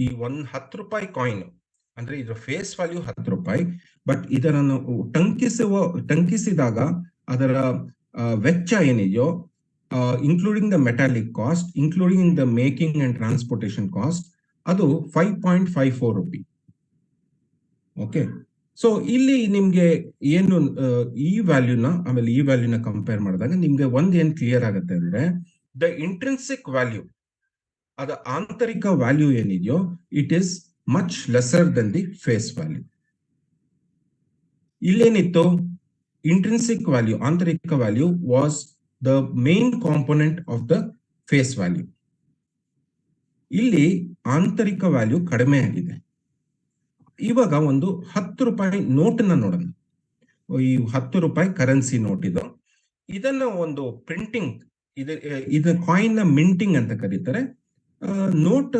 ಈ 10 ರೂಪಾಯಿ ಕಾಯಿನ್ ಅಂದ್ರೆ ಇದರ ಫೇಸ್ ವ್ಯಾಲ್ಯೂ 10 ರೂಪಾಯಿ, ಬಟ್ ಇದರನ್ನು ಟಂಕಿಸಿದಾಗ ಅದರ ವೆಚ್ಚ ಏನಿದೆಯೋ, including the metallic cost, including the making and transportation cost, ಅದು 5.54 ರೂಪಿ. ಓಕೆ, ಸೊ ಇಲ್ಲಿ ನಿಮ್ಗೆ ಏನು ಈ ವ್ಯಾಲ್ಯೂನ ಆಮೇಲೆ ಈ ವ್ಯಾಲ್ಯೂನ ಕಂಪೇರ್ ಮಾಡಿದಾಗ ನಿಮ್ಗೆ ಒಂದ್ ಏನ್ ಕ್ಲಿಯರ್ ಆಗುತ್ತೆ ಅಂದ್ರೆ, ದ ಇಂಟ್ರಿನ್ಸಿಕ್ ವ್ಯಾಲ್ಯೂ, ಅದ ಆಂತರಿಕ ವ್ಯಾಲ್ಯೂ ಏನಿದೆಯೋ it is much lesser than the face value. ಇಲ್ಲೇನಿತ್ತು? ಇಂಟ್ರಿನ್ಸಿಕ್ ವ್ಯಾಲ್ಯೂ, ಆಂತರಿಕ value was the main component of the face value. ಇಲ್ಲಿ ಆಂತರಿಕ ವ್ಯಾಲ್ಯೂ ಕಡಿಮೆ ಆಗಿದೆ. ಇವಾಗ ಒಂದು 10 ರೂಪಾಯಿ ನೋಟನ್ನ ನೋಡೋಣ. ಈ 10 ರೂಪಾಯಿ ಕರೆನ್ಸಿ ನೋಟ್ ಇದು. ಇದನ್ನ ಒಂದು ಪ್ರಿಂಟಿಂಗ್, ಇದು ಕಾಯಿನ್ ನ ಮಿಂಟಿಂಗ್ ಅಂತ ಕರೀತಾರೆ, ನೋಟ್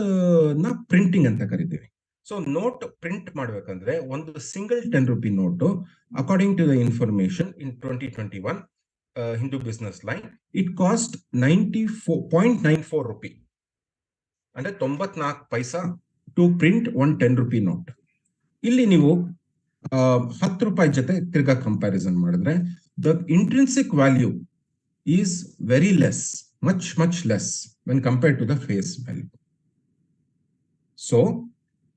ನ ಪ್ರಿಂಟಿಂಗ್ ಅಂತ ಕರಿತೀವಿ. ಸೊ ನೋಟ್ ಪ್ರಿಂಟ್ ಮಾಡ್ಬೇಕಂದ್ರೆ ಒಂದು single 10 rupee note, according to the information in 2021 Hindu business line, it cost 94.94 rupee, ಅಂದ್ರೆ 94 paisa to print 1 10 rupee note. ಇಲ್ಲಿ ನೀವು 10 ರೂಪಾಯಿ ಜೊತೆ ತಿರ್ಗಾ ಕಂಪ್ಯಾರಿಸನ್ ಮಾಡಿದ್ರೆ the intrinsic value is very less, much less when compared to the face value. So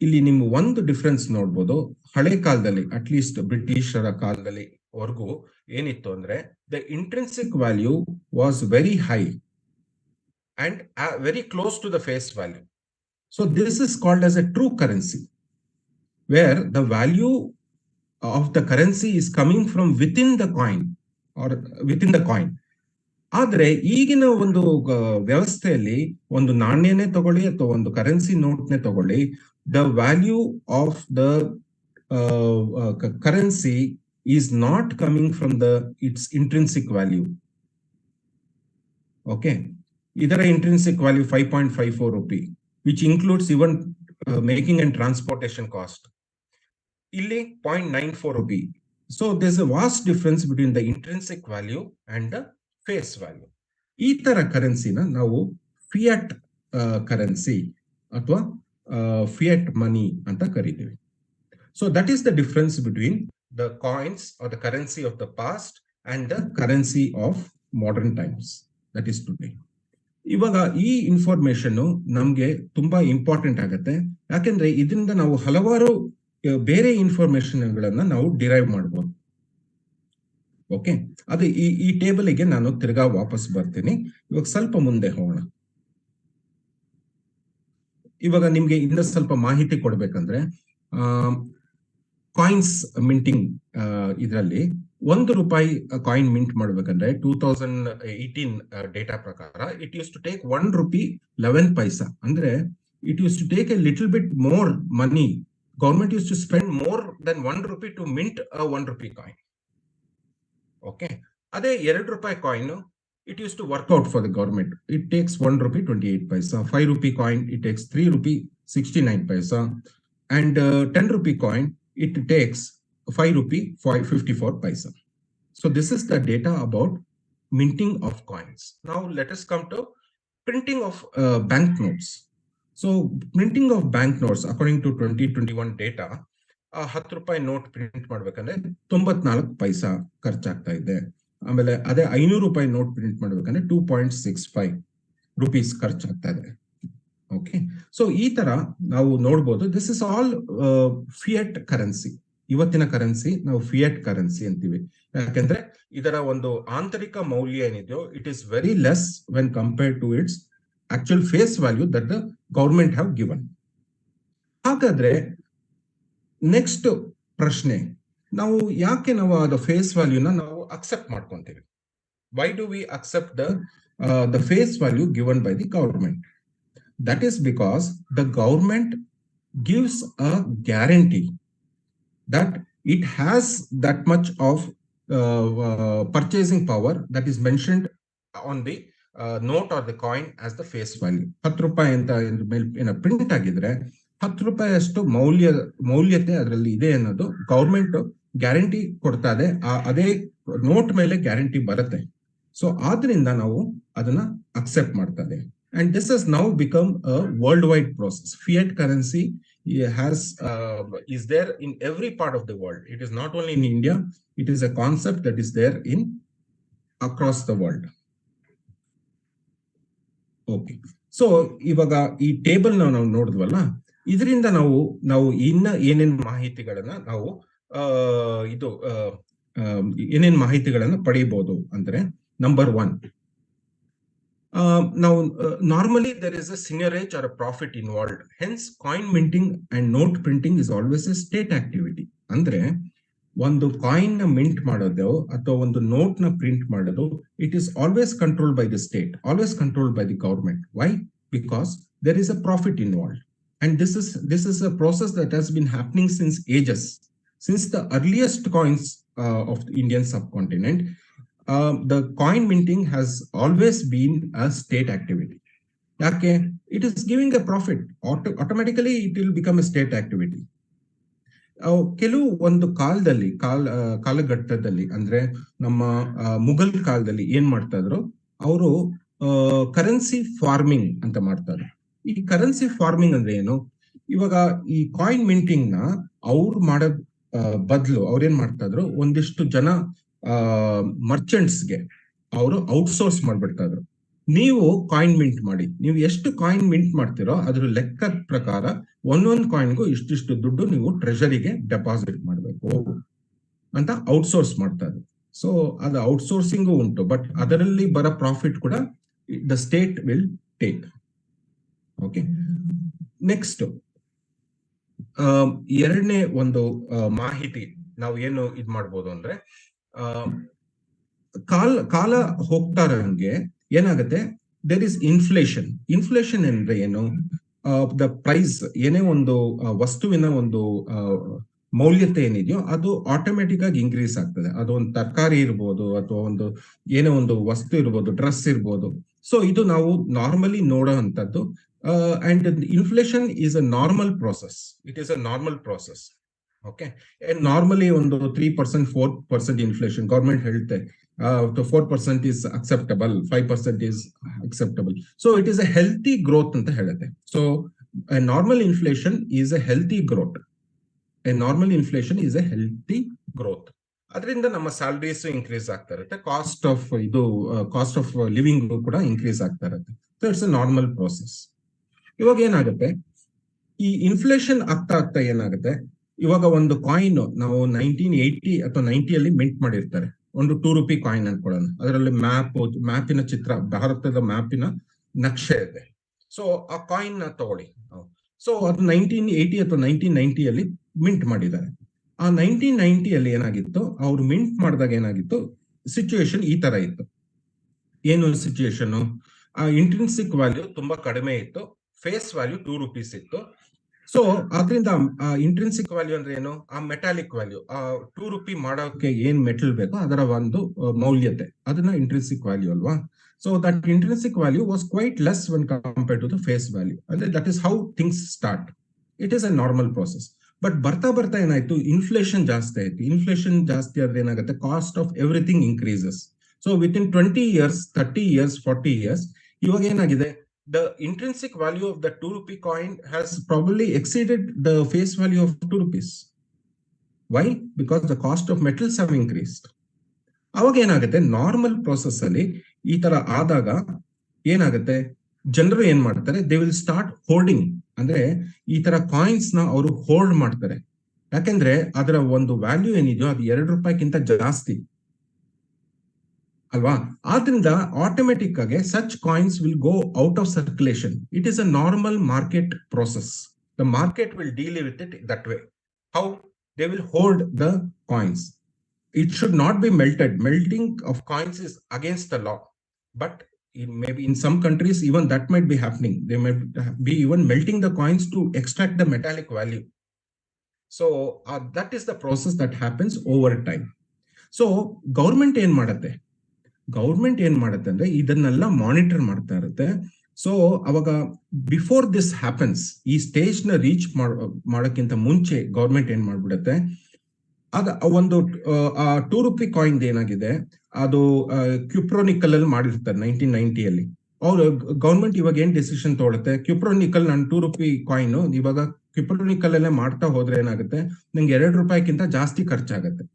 ಇಲ್ಲಿ ನೀವು ಒಂದು ಡಿಫ್ರೆನ್ಸ್ ನೋಡ್ಬೋದು. ಹಳೆ ಕಾಲದಲ್ಲಿ, ಅಟ್ಲೀಸ್ಟ್ ಬ್ರಿಟಿಷರ ಕಾಲದಲ್ಲಿ ವರ್ಗೂ ಏನಿತ್ತು ಅಂದ್ರೆ, the intrinsic value was very high and very close to the face value. So this is called as a true currency, where the value of the currency is coming from within the coin or within the coin. ಆದ್ರೆ ಈಗಿನ ಒಂದು ವ್ಯವಸ್ಥೆಯಲ್ಲಿ ಒಂದು ನಾಣ್ಯನೇ ತಗೊಳ್ಳಿ ಅಥವಾ ಒಂದು currency ನೋಟ್ನೇ ತಗೊಳ್ಳಿ, the value of the currency is not coming from its intrinsic value. Okay, ಇದರ intrinsic value 5.54 rupee, which includes even making and transportation cost. ಇಲ್ಲಿ 0.94 rupee. So there is a vast difference between the intrinsic value and the face value. ಈ ತರ ಕರೆನ್ಸಿನ ನಾವು fiat currency ಅಥವಾ fiat money ಅಂತ ಕರಿತೀವಿ. So that is the difference between the coins or the currency of the past and the currency of modern times, that is today. ಇವಾಗ ಈ information ನಮ್ಗೆ ತುಂಬಾ ಇಂಪಾರ್ಟೆಂಟ್ ಆಗುತ್ತೆ, ಯಾಕೆಂದ್ರೆ ಇದರಿಂದ ನಾವು ಹಲವಾರು ಬೇರೆ ಇನ್ಫಾರ್ಮೇಶನ್ ಗಳನ್ನ ನಾವು ಡಿರೈವ್ ಮಾಡಬಹುದು. ಓಕೆ, ಅದು ಈ ಟೇಬಲ್ಗೆ ನಾನು ತಿರ್ಗಾ ವಾಪಸ್ ಬರ್ತೀನಿ. ಇವಾಗ ಸ್ವಲ್ಪ ಮುಂದೆ ಹೋಗೋಣ. ಇವಾಗ ನಿಮ್ಗೆ ಇನ್ನೂ ಸ್ವಲ್ಪ ಮಾಹಿತಿ ಕೊಡ್ಬೇಕಂದ್ರೆ, ಕಾಯಿನ್ಸ್ ಮಿಂಟಿಂಗ್ ಇದರಲ್ಲಿ ₹1 ಕಾಯಿನ್ ಮಿಂಟ್ ಮಾಡ್ಬೇಕಂದ್ರೆ 2018 ಡೇಟಾ ಪ್ರಕಾರ it used to take ₹1 11 paisa. ಅಂದ್ರೆ it used to take a little bit more money. Government used to spend more than ₹1 to mint ₹1 coin. Okay, ಅದೇ ₹2 coin it used to work out for the government. It takes ₹1 28 paisa. ₹5 coin it takes ₹3 69 paisa, and ₹10 coin it takes ₹5 54 paisa. So this is the data about minting of coins. Now let us come to printing of banknotes. So printing of banknotes according to 2021 data, ₹10 note print ಮಾಡ್ಬೇಕಂದ್ರೆ 94 ಪೈಸಾ ಖರ್ಚಾಗ್ತಾ ಇದೆ. ಆಮೇಲೆ ಅದೇ ₹500 note print ಮಾಡ್ಬೇಕಂದ್ರೆ ₹2.65 ಖರ್ಚಾಗ್ತಾ ಇದೆ. Okay, so ಈ ತರ ನಾವು ನೋಡ್ಬೋದು. This is all fiat currency. ಇವತ್ತಿನ ಕರೆನ್ಸಿ ನಾವು ಫಿಯಟ್ ಕರೆನ್ಸಿ ಅಂತೀವಿ. ಯಾಕೆಂದ್ರೆ ಇದರ ಒಂದು ಆಂತರಿಕ ಮೌಲ್ಯ ಏನಿದೆಯೋ it is very less when compared to its actual face value that the government have given. ಹಾಗಾದ್ರೆ ನೆಕ್ಸ್ಟ್ ಪ್ರಶ್ನೆ, ನಾವು ಯಾಕೆ ಅದು ಫೇಸ್ ವ್ಯಾಲ್ಯೂನ ನಾವು ಅಕ್ಸೆಪ್ಟ್ ಮಾಡ್ಕೊಂತೀವಿ? Why do we accept the face value given by the government? That is because the government gives a guarantee that it has that much of purchasing power that is mentioned on the note or the coin as the face value. ₹10 ಅಂತ print ಆಗಿದ್ರೆ ₹10 ಅಷ್ಟು ಮೌಲ್ಯತೆ ಅದರಲ್ಲಿ ಇದೆ ಅನ್ನೋದು government guarantee ಕೊಡ್ತಾ ಇದೆ. ಅದೇ note ಮೇಲೆ ಗ್ಯಾರಂಟಿ ಬರುತ್ತೆ. ಸೊ ಆದ್ರಿಂದ ನಾವು ಅದನ್ನ ಅಕ್ಸೆಪ್ಟ್ ಮಾಡ್ತಾ ಇದೆ. And this has now become a worldwide process. Fiat currency is there in every part of the world. It is not only in India. It is a concept that is there across the world. Okay. So ಇವಾಗ ಈ table ನಾವು ನೋಡಿದ್ವಲ್ಲ, ಇದರಿಂದ ನಾವು ಇನ್ನ ಏನೇನ್ ಮಾಹಿತಿಗಳನ್ನ ನಾವು ಏನೇನ್ ಮಾಹಿತಿಗಳನ್ನ ಪಡೆಯಬಹುದು ಅಂದ್ರೆ, number 1, now normally there is a seigniorage or a profit involved. Hence coin minting and note printing is always a state activity. ಅಂದ್ರೆ ಒಂದು ಕಾಯಿನ್ ನ ಮಿಂಟ್ ಮಾಡೋದು ಅಥವಾ ಒಂದು ನೋಟ್ ನ ಪ್ರಿಂಟ್ ಮಾಡೋದು, it is always controlled by the state, always controlled by the government. Why? Because there is a profit involved, and this is a process that has been happening since ages, since the earliest coins of the Indian subcontinent. The coin minting has always been a state activity. Okay, it is giving a profit. Automatically it will become a state activity. ಕೆಲವು ಒಂದು ಕಾಲಘಟ್ಟದಲ್ಲಿ ಅಂದ್ರೆ ನಮ್ಮ ಮುಘಲ್ ಕಾಲದಲ್ಲಿ ಏನ್ ಮಾಡ್ತಾ ಇದ್ರು, ಅವರು ಕರೆನ್ಸಿ ಫಾರ್ಮಿಂಗ್ ಅಂತ ಮಾಡ್ತಾರೆ. ಈ ಕರೆನ್ಸಿ ಫಾರ್ಮಿಂಗ್ ಅಂದ್ರೆ ಏನು? ಇವಾಗ ಈ ಕಾಯಿನ್ ಮಿಂಟಿಂಗ್ ನ ಅವ್ರು ಮಾಡೋ ಬದಲು ಅವ್ರೇನ್ ಮಾಡ್ತಾ ಇದ್ರು, ಒಂದಿಷ್ಟು ಜನ ಮರ್ಚೆಂಟ್ಸ್ಗೆ ಅವರು ಔಟ್ಸೋರ್ಸ್ ಮಾಡ್ಬಿಡ್ತಾ ಇದ್ರು. ನೀವು ಕಾಯಿನ್ ಮಿಂಟ್ ಮಾಡಿ, ನೀವು ಎಷ್ಟು ಕಾಯಿನ್ ಮಿಂಟ್ ಮಾಡ್ತಿರೋ ಅದ್ರ ಲೆಕ್ಕದ ಪ್ರಕಾರ ಒಂದೊಂದು ಕಾಯಿನ್ಗೂ ಇಷ್ಟಿಷ್ಟು ದುಡ್ಡು ನೀವು ಟ್ರೆಷರಿಗೆ ಡೆಪಾಸಿಟ್ ಮಾಡಬೇಕು ಅಂತ ಔಟ್ಸೋರ್ಸ್ ಮಾಡ್ತಾ ಇದ್ರು. ಸೊ ಅದು ಔಟ್ಸೋರ್ಸಿಂಗು ಉಂಟು, ಬಟ್ ಅದರಲ್ಲಿ ಬರೋ ಪ್ರಾಫಿಟ್ ಕೂಡ the state will take. Okay, next ಎರಡನೇ ಒಂದು ಮಾಹಿತಿ ನಾವು ಏನು ಇದ್ ಮಾಡ್ಬೋದು ಅಂದ್ರೆ, ಕಾಲ ಹೋಗ್ತಾ ಇರೋಂಗೆ ಏನಾಗುತ್ತೆ, ದೇರ್ ಇಸ್ ಇನ್ಫ್ಲೇಷನ್. ಇನ್ಫ್ಲೇಷನ್ ಅಂದ್ರೆ ಏನು? ದ ಪ್ರೈಸ್, ಏನೇ ಒಂದು ವಸ್ತುವಿನ ಒಂದು ಮೌಲ್ಯತೆ ಏನಿದೆಯೋ ಅದು ಆಟೋಮೆಟಿಕ್ ಆಗಿ ಇನ್ಕ್ರೀಸ್ ಆಗ್ತದೆ. ಅದು ಒಂದು ತರಕಾರಿ ಇರ್ಬೋದು ಅಥವಾ ಒಂದು ಏನೋ ಒಂದು ವಸ್ತು ಇರ್ಬೋದು, ಡ್ರೆಸ್ ಇರ್ಬೋದು. ಸೊ ಇದು ನಾವು ನಾರ್ಮಲಿ ನೋಡೋ ಅಂತದ್ದು. And inflation is a normal process. It is a normal process. Okay, normally ಒಂದು 3% 4% ಇನ್ಫ್ಲೇಷನ್ ಗವರ್ಮೆಂಟ್ ಹೇಳುತ್ತೆ. 4% is acceptable, 5% is acceptable. So it is a healthy growth ಅಂತ ಹೇಳುತ್ತೆ. So a normal inflation is a healthy growth. A normal inflation is a healthy growth. ಅದರಿಂದ ನಮ್ಮ salaries increase ಆಗ್ತಾ ಇರುತ್ತೆ, cost of living ಕೂಡ increase ಆಗ್ತಾ ಇರುತ್ತೆ. So it's a normal process. ಇವಾಗ ಏನಾಗುತ್ತೆ, ಈ ಇನ್ಫ್ಲೇಷನ್ ಆಗ್ತಾ ಏನಾಗುತ್ತೆ, ಇವಾಗ ಒಂದು ಕಾಯಿನ್ ನಾವು 1980 ಅಥವಾ 90 ಮಿಂಟ್ ಮಾಡಿರ್ತಾರೆ. ಒಂದು ₹2 ಕಾಯಿನ್ ಅನ್ಕೊಳ್ಳೋಣ. ಅದರಲ್ಲಿ ಮ್ಯಾಪಿನ ಚಿತ್ರ, ಭಾರತದ ಮ್ಯಾಪಿನ ನಕ್ಷೆ ಇದೆ. ಸೊ ಆ ಕಾಯಿನ್ ನ ತಗೊಳ್ಳಿ. ಸೊ ಅದು 1980 ಅಥವಾ 1990 ಮಿಂಟ್ ಮಾಡಿದ್ದಾರೆ. ಆ 1990 ಏನಾಗಿತ್ತು, ಅವ್ರು ಮಿಂಟ್ ಮಾಡಿದಾಗ ಏನಾಗಿತ್ತು, ಸಿಚುವೇಶನ್ ಈ ತರ ಇತ್ತು. ಏನು ಸಿಚುವೇಶನ್? ಆ ಇಂಟ್ರಿನ್ಸಿಕ್ ವ್ಯಾಲ್ಯೂ ತುಂಬಾ ಕಡಿಮೆ ಇತ್ತು, ಫೇಸ್ ವ್ಯಾಲ್ಯೂ ₹2 ಇತ್ತು. ಸೊ ಅದರಿಂದ ಇಂಟ್ರಿನ್ಸಿಕ್ ವ್ಯಾಲ್ಯೂ ಅಂದ್ರೆ ಏನು? ಆ ಮೆಟಾಲಿಕ್ ವ್ಯಾಲ್ಯೂ, ಆ ₹2 ಮಾಡೋಕೆ ಏನ್ ಮೆಟಲ್ ಬೇಕೋ ಅದರ ಒಂದು ಮೌಲ್ಯತೆ, ಅದನ್ನ ಇಂಟ್ರಿನ್ಸಿಕ್ ವ್ಯಾಲ್ಯೂ ಅಲ್ವಾ? So that intrinsic value was quite less when compared to the face value. And that is how things start. It is a normal process. But ಬರ್ತಾ ಏನಾಯ್ತು, ಇನ್ಫ್ಲೇಷನ್ ಜಾಸ್ತಿ ಆಯ್ತು. ಇನ್ಫ್ಲೇಷನ್ ಜಾಸ್ತಿ ಆದ್ರೆ ಏನಾಗುತ್ತೆ, cost of everything increases. So with in 20 years, 30 years, 40 years, ಇವಾಗ ಏನಾಗಿದೆ, the intrinsic value of the ₹2 coin has probably exceeded the face value of ₹2. Why? Because the cost of metals have increased. ಅವಾಗ ಏನಾಗುತ್ತೆ, normal process ಅಲ್ಲಿ ಈ ತರ ಆದಾಗ ಏನಾಗುತ್ತೆ, ಜನರು ಏನ್ ಮಾಡ್ತಾರೆ, ದೇ ವಿಲ್ ಸ್ಟಾರ್ಟ್ ಹೋಲ್ಡಿಂಗ್. ಅಂದ್ರೆ ಈ ತರ ಕಾಯಿನ್ಸ್ ನ ಅವರು ಹೋಲ್ಡ್ ಮಾಡ್ತಾರೆ. ಯಾಕೆಂದ್ರೆ ಅದರ ಒಂದು ವ್ಯಾಲ್ಯೂ ಏನಿದೆಯೋ ಅದು ₹2 ಜಾಸ್ತಿ ಅಲ್ವಾ? ಆದ್ರಿಂದ ಆಟೋಮೆಟಿಕ್ ಆಗಿ such coins will go out of circulation. It is a normal market process. The market will deal with it that way. How they will hold the coins. It should not be melted. Melting of coins is against the law. But maybe in some countries, even that might be happening. They might be even melting the coins to extract the metallic value. So that is the process that happens over time. So government ಏನ್ ಮಾಡುತ್ತೆ? Government ಏನ್ ಮಾಡುತ್ತೆ ಅಂದ್ರೆ ಇದನ್ನೆಲ್ಲ monitor ಮಾಡ್ತಾ ಇರುತ್ತೆ. So ಅವಾಗ before this happens, ಈ ಸ್ಟೇಜ್ ನ ರೀಚ್ ಮಾಡೋಕ್ಕಿಂತ ಮುಂಚೆ ಗೌರ್ಮೆಂಟ್ ಏನ್ ಮಾಡ್ಬಿಡುತ್ತೆ, ಅದ ಒಂದು ₹2 ಕಾಯಿನ್ ಏನಾಗಿದೆ, ಅದು ಕ್ಯುಪ್ರೋನಿಕಲ್ ಅಲ್ಲಿ ಮಾಡಿರ್ತಾರೆ 1990. ಅವ್ರು ಗೌರ್ಮೆಂಟ್ ಇವಾಗ ಏನ್ ಡಿಸಿಷನ್ ತಗೊಳುತ್ತೆ, ಕ್ಯುಪ್ರೋನಿಕಲ್ ನಾನು ₹2 ಕಾಯಿನ್ ಇವಾಗ ಕ್ಯುಪ್ರೋನಿಕಲ್ ಅಲ್ಲೇ ಮಾಡ್ತಾ ಹೋದ್ರೆ ಏನಾಗುತ್ತೆ, ನಂಗೆ ₹2 ಜಾಸ್ತಿ ಖರ್ಚಾಗತ್ತೆ.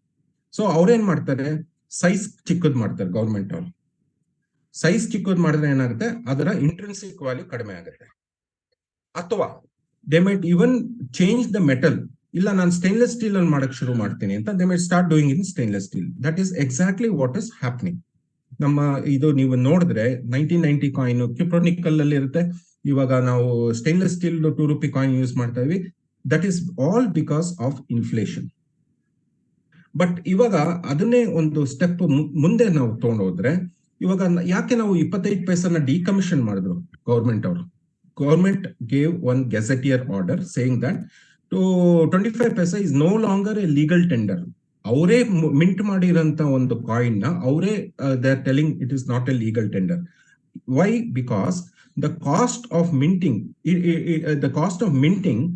ಸೊ ಅವ್ರೇನ್ ಮಾಡ್ತಾರೆ, ಸೈಜ್ ಚಿಕ್ಕದ್ ಮಾಡ್ತಾರೆ. ಗೌರ್ಮೆಂಟ್ ಅವರು ಸೈಜ್ ಚಿಕ್ಕದ್ ಮಾಡಿದ್ರೆ ಏನಾಗುತ್ತೆ, ಅದರ ಇಂಟ್ರಿನ್ಸಿಕ್ ವ್ಯಾಲ್ಯೂ ಕಡಿಮೆ ಆಗುತ್ತೆ. ಅಥವಾ they might even change the metal. ಇಲ್ಲ, ನಾನು ಸ್ಟೇನ್ಲೆಸ್ ಸ್ಟೀಲ್ ಅಲ್ಲಿ ಮಾಡಕ್ ಶುರು ಮಾಡ್ತೀನಿ ಅಂತ they might start doing in stainless steel. That is exactly what is happening. ನಮ್ಮ ಇದು ನೀವು ನೋಡಿದ್ರೆ 1990 ಕಾಯಿನ್ ಕ್ಯುಪ್ರೋನಿಕಲ್ ಅಲ್ಲಿ ಇರುತ್ತೆ. ಇವಾಗ ನಾವು ಸ್ಟೇನ್ಲೆಸ್ ಸ್ಟೀಲ್ ₹2 ಕಾಯಿನ್ ಯೂಸ್ ಮಾಡ್ತಾ ಇದ್ವಿ. That is all because of inflation. But ಇವಾಗ ಅದನ್ನೇ ಒಂದು ಸ್ಟೆಪ್ ಮುಂದೆ ನಾವು ತಗೊಂಡೋದ್ರೆ, ಇವಾಗ ಯಾಕೆ ನಾವು 25 ಪೈಸನ ಡಿಕಮಿಷನ್ ಮಾಡಿದ್ರು ಗೌರ್ಮೆಂಟ್ ಅವರು? Government gave one gazetteer order saying that to 25 paisa is no longer a legal tender. ಅವರೇ ಮಿಂಟ್ ಮಾಡಿರೋಂತ ಒಂದು ಕಾಯಿನ್ ನ ಅವರೇ they are telling it is not a legal tender. Why? Because the cost of minting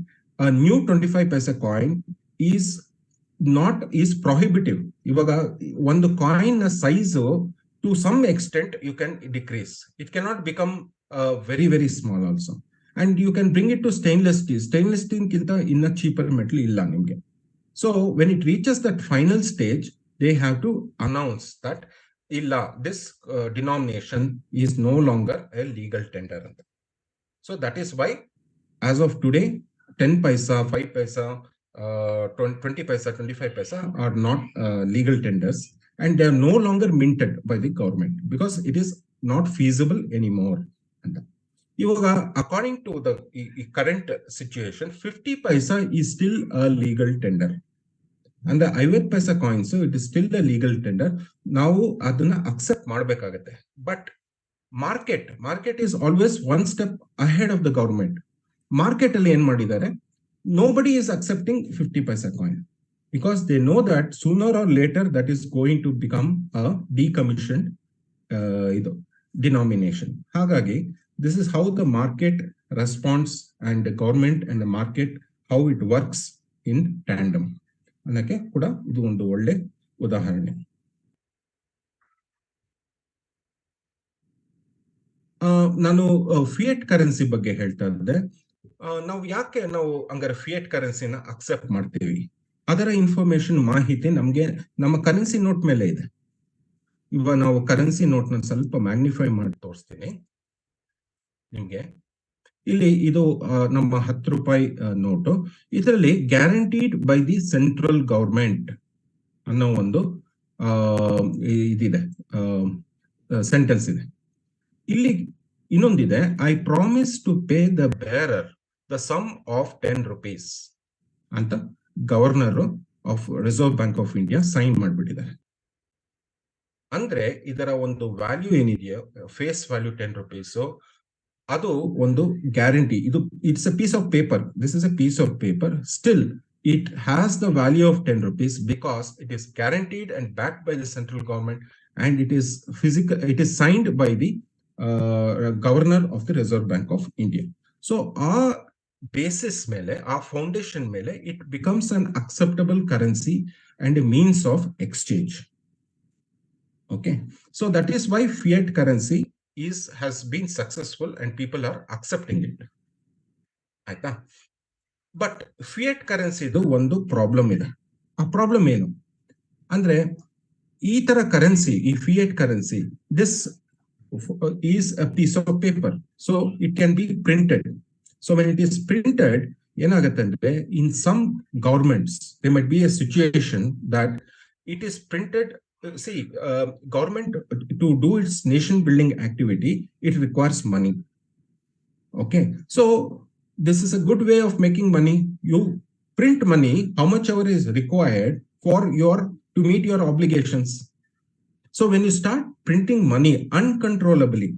a new 25 paisa coin is prohibitive. ಇವಾಗ ಒಂದು coin ನ size to some extent you can decrease. It cannot become very, very small also. And you can bring it to stainless steel. Stainless steel kinta inna cheaper metal illa nimge. So when it reaches that final stage, they have to announce that illa this denomination is no longer a legal tender. So that is why as of today 10 paisa, 5 paisa, 20 paisa, 25 paisa are not legal tenders, and they are no longer minted by the government because it is not feasible anymore. ಇವಾಗ according to the current situation 50 paisa is still a legal tender. ಅಂದ್ರೆ 50 paisa coins it is still the legal tender. ನಾವು ಅದನ್ನ accept ಮಾಡ್ಬೇಕಾಗತ್ತೆ. But market is always one step ahead of the government. Market ಅಲ್ಲಿ ಏನ್ ಮಾಡಿದ್ದಾರೆ, nobody is accepting 50 paisa coin because they know that sooner or later that is going to become a decommissioned denomination. Hagagi this is how the market responds, and the government and the market, how it works in tandem. ಅನ್ನಕ್ಕೆ ಕೂಡ ಇದು ಒಂದು ಒಳ್ಳೆ ಉದಾಹರಣೆ. ನಾನು fiat currency ಬಗ್ಗೆ ಹೇಳ್ತಾ ಇದ್ದೆ. ನಾವು ಯಾಕೆ ಹಂಗಾರೆ ಫಿಯಟ್ ಕರೆನ್ಸಿನ ಅಕ್ಸೆಪ್ಟ್ ಮಾಡ್ತೀವಿ? ಅದರ ಇನ್ಫಾರ್ಮೇಶನ್, ಮಾಹಿತಿ ನಮ್ಗೆ ನಮ್ಮ ಕರೆನ್ಸಿ ನೋಟ್ ಮೇಲೆ ಇದೆ. ಇವಾಗ ನಾವು ಕರೆನ್ಸಿ ನೋಟ್ ನ ಸ್ವಲ್ಪ ಮ್ಯಾಗ್ನಿಫೈ ಮಾಡಿ ತೋರಿಸ್ತೀನಿ ನಿಮ್ಗೆ. ಇಲ್ಲಿ ಇದು ನಮ್ಮ ₹10 ನೋಟು. ಇದರಲ್ಲಿ guaranteed by the central government ಅನ್ನೋ ಒಂದು ಇದಿದೆ, ಸೆಂಟೆನ್ಸ್ ಇದೆ. ಇಲ್ಲಿ ಇನ್ನೊಂದಿದೆ, I promise to pay the bearer the sum of 10 rupees ಅಂತ governor of reserve bank of India sign ಮಾಡ್ಬಿಟ್ಟಿದ್ದಾರೆ. ಅಂದ್ರೆ ಇದರ ಒಂದು ವ್ಯಾಲ್ಯೂ ಏನಿದೆಯೋ, ಫೇಸ್ ವ್ಯಾಲ್ಯೂ 10 rupees, ಅದು ಒಂದು ಗ್ಯಾರಂಟಿ. ಇದು it's a piece of paper, this is a piece of paper, still it has the value of 10 rupees because it is guaranteed and backed by the central government, and it is signed by the governor of the Reserve Bank of India. So our basis mele, our foundation mele, it becomes an acceptable currency and a means of exchange. Okay, so that is why fiat currency has been successful and people are accepting it. ಆಯ್ತಾ? But fiat ಕರೆನ್ಸಿದು ಒಂದು problem ಇದೆ. ಆ problem ಏನು ಅಂದ್ರೆ, ಈ ತರ currency, ಈ fiat currency, this is a piece of paper, so it can be printed. So when it is printed, ಏನಾಗುತ್ತೆ ಅಂದ್ರೆ, in some governments they might be a situation that it is printed. See, government to do its nation building activity, it requires money. Okay, so this is a good way of making money. You print money how much ever is required for to meet your obligations. So when you start printing money uncontrollably,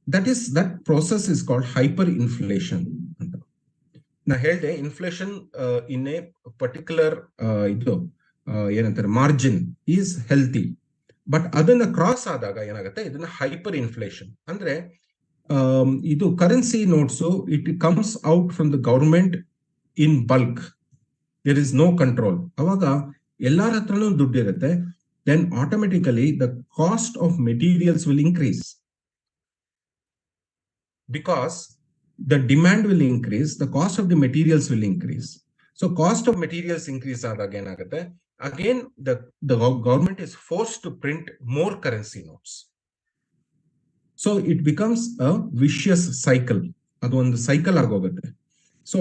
that process is called hyperinflation. Na helde inflation in a particular margin is healthy, but adanna cross adaga enagutte, idana hyperinflation andre ಇದು currency notes, it comes out from the government in bulk, there is no control. ಅವಾಗ ಎಲ್ಲರ ಹತ್ರನೂ ದುಡ್ಡಿರುತ್ತೆ, then automatically the cost of materials will increase, because the demand will increase, the cost of the materials will increase. So cost of materials increase ಆದಾಗ ಏನಾಗುತ್ತೆ, again the government is force to print more currency notes. So it becomes a vicious cycle. ಅದು ಒಂದು cycle ಆಗೋಗುತ್ತೆ. So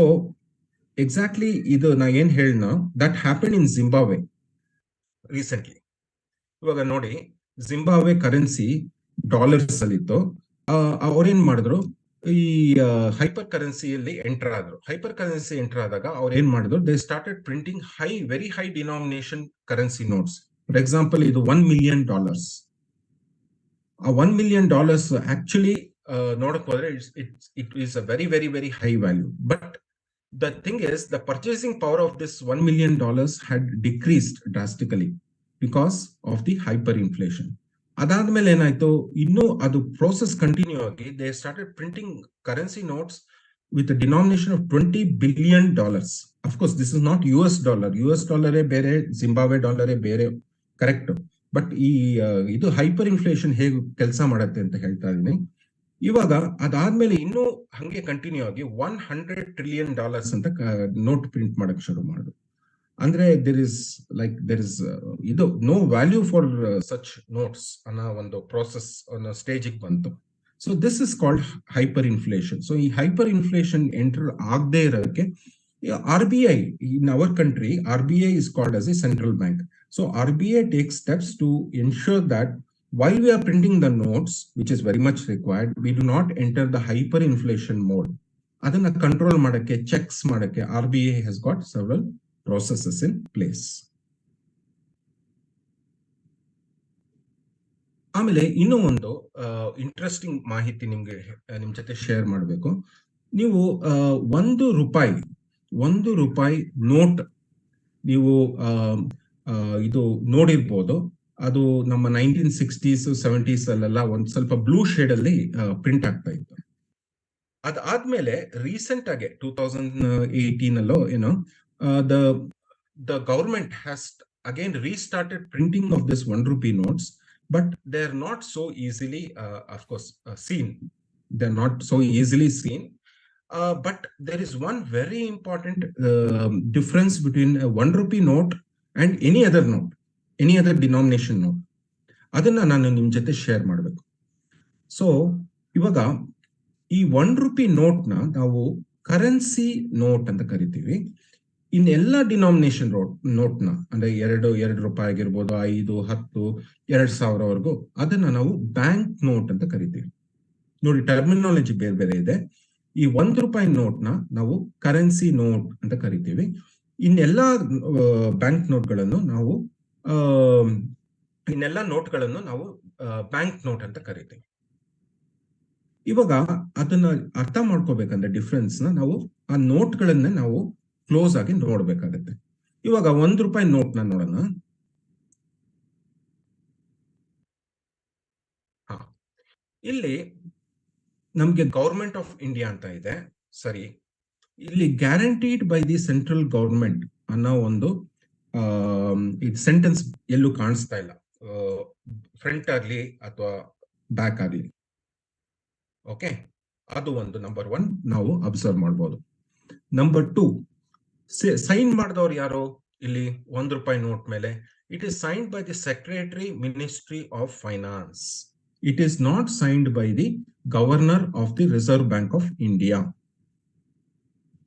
exactly ಇದು ನಾ ಏನ್ ಹೇಳನ, that happen in Zimbabwe recently. ಇವಾಗ ನೋಡಿ, ಜಿಂಬಾಬ್ವೆ ಕರೆನ್ಸಿ ಡಾಲರ್ಸ್ ಅಲ್ಲಿತ್ತು. ಅವ್ರೇನ್ ಮಾಡಿದ್ರು, ಈ ಹೈಪರ್ ಕರೆನ್ಸಿಯಲ್ಲಿ ಎಂಟರ್ ಆದ್ರು. ಹೈಪರ್ ಕರೆನ್ಸಿ ಎಂಟರ್ ಆದಾಗ ಅವ್ರು ಏನ್ ಮಾಡಿದ್ರು, they started printing very high denomination currency notes. For example, ಇದು $1 million. $1 million actually ನೋಡಕ್ ಹೋದ್ರೆ it is a very very very high value. But the thing is, the purchasing power of this $1 million had decreased drastically because of the hyperinflation. ಅದಾದ್ಮೇಲೆ ಏನಾಯ್ತು, ಇನ್ನೂ ಅದು process continue ಆಗಿ they started printing currency notes with a denomination of $20 billion. Of course, this is not US dollar. US dollar ಬೇರೆ, Zimbabwe dollar ಬೇರೆ, correct. But ಈ ಇದು hyper inflation ಹೇಗೆ ಕೆಲಸ ಮಾಡತ್ತೆ ಅಂತ ಹೇಳ್ತಾ ಇದೀನಿ. ಇವಾಗ ಅದಾದ್ಮೇಲೆ ಇನ್ನೂ ಹಂಗೆ ಕಂಟಿನ್ಯೂ ಆಗಿ $100 trillion ಅಂತ ನೋಟ್ ಪ್ರಿಂಟ್ ಮಾಡಕ್ ಶುರು ಮಾಡುದು. ಅಂದ್ರೆ ದೇರ್ ಇಸ್ ಇದು no value for such notes ಅನ್ನೋ ಒಂದು ಪ್ರೋಸೆಸ್ ಅನ್ನೋ ಸ್ಟೇಜಿಗೆ ಬಂತು. So this is called hyper inflation. So ಈ ಹೈಪರ್ ಇನ್ಫ್ಲೇಷನ್ ಎಂಟರ್ ಆಗದೆ ಇರೋಕ್ಕೆ RBI, in our country, RBI is called as a central bank. So RBI takes steps to ensure that while we are printing the notes, which is very much required, we do not enter the hyperinflation mode. Adanna control ಮಾಡಕ್ಕೆ, checks ಮಾಡಕ್ಕೆ RBI has got several processes in place. ಆಮೇಲೆ ಇನ್ನೂ ಒಂದು interesting ಮಾಹಿತಿ ನಿಮ್ ಜೊತೆ share ಮಾಡಬೇಕು. ನೀವು ಒಂದು ರೂಪಾಯಿ ನೋಟ್ ನೀವು ಇದು ನೋಡಿರ್ಬೋದು. ಅದು ನಮ್ಮ 1960s 70s ಅಲ್ಲೆಲ್ಲ ಒಂದ್ ಸ್ವಲ್ಪ ಬ್ಲೂ ಶೇಡ್ ಅಲ್ಲಿ ಪ್ರಿಂಟ್ ಆಗ್ತಾ ಇತ್ತು. ಅದಾದ್ಮೇಲೆ ರೀಸೆಂಟ್ ಆಗಿ 2018 ಅಲ್ಲೋ ಏನೋ the government has again restarted printing of this 1 rupee notes, but they are not so easily of course seen. They are not so easily seen. But there is one very important difference between a 1 rupee note and any other note, any other denomination note. ಅದನ್ನ ನಾನು ನಿಮ್ ಜೊತೆ share ಮಾಡಬೇಕು. So ಇವಾಗ ಈ 1 rupee note ನ ನಾವು currency note ಅಂತ ಕರಿತೀವಿ. ಇನ್ನೆಲ್ಲ ಡಿನಾಮಿನೇಷನ್ ನೋಟ್ನ ಅಂದ್ರೆ 2 ರೂಪಾಯಿ ಆಗಿರ್ಬೋದು, 5, 10, 2,000ವರೆಗೂ ಅದನ್ನ ನಾವು ಬ್ಯಾಂಕ್ ನೋಟ್ ಅಂತ ಕರಿತೀವಿ. ನೋಡಿ, ಟರ್ಮಿನಾಲಜಿ ಬೇರೆ ಬೇರೆ ಇದೆ. ಈ 1 ರೂಪಾಯಿ ನೋಟ್ನ ನಾವು ಕರೆನ್ಸಿ ನೋಟ್ ಅಂತ ಕರಿತೀವಿ. ಇನ್ನೆಲ್ಲ ಬ್ಯಾಂಕ್ ನೋಟ್ಗಳನ್ನು ನಾವು ಬ್ಯಾಂಕ್ ನೋಟ್ ಅಂತ ಕರಿತೀವಿ. ಇವಾಗ ಅದನ್ನ ಅರ್ಥ ಮಾಡ್ಕೋಬೇಕಂದ್ರೆ ಡಿಫ್ರೆನ್ಸ್ ನಾವು ಆ ನೋಟ್ಗಳನ್ನ ನಾವು ಕ್ಲೋಸ್ ಆಗಿ ನೋಡ್ಬೇಕಾಗತ್ತೆ. ಇವಾಗ 1 ರೂಪಾಯಿ ನೋಟ್ನ ನೋಡೋಣ. ಇಲ್ಲಿ ನಮ್ಗೆ ಗೌರ್ಮೆಂಟ್ ಆಫ್ ಇಂಡಿಯಾ ಅಂತ ಇದೆ, ಸರಿ. ಇಲ್ಲಿ guaranteed by the central government ಅನ್ನೋ ಒಂದು ಸೆಂಟೆನ್ಸ್ ಎಲ್ಲೂ ಕಾಣಿಸ್ತಾ ಇಲ್ಲ, ಫ್ರಂಟ್ ಆಗ್ಲಿ ಅಥವಾ ಬ್ಯಾಕ್ ಆಗ್ಲಿ. ಓಕೆ, ಅದು ಒಂದು ನಂಬರ್ 1 ನಾವು ಅಬ್ಸರ್ವ್ ಮಾಡ್ಬೋದು. ನಂಬರ್ 2, ಸೈನ್ ಮಾಡಿದವ್ರು ಯಾರು ಇಲ್ಲಿ 1 ರೂಪಾಯಿ ನೋಟ್ ಮೇಲೆ? It is signed by the secretary, ministry of finance. It is not signed by the governor of the reserve bank of India.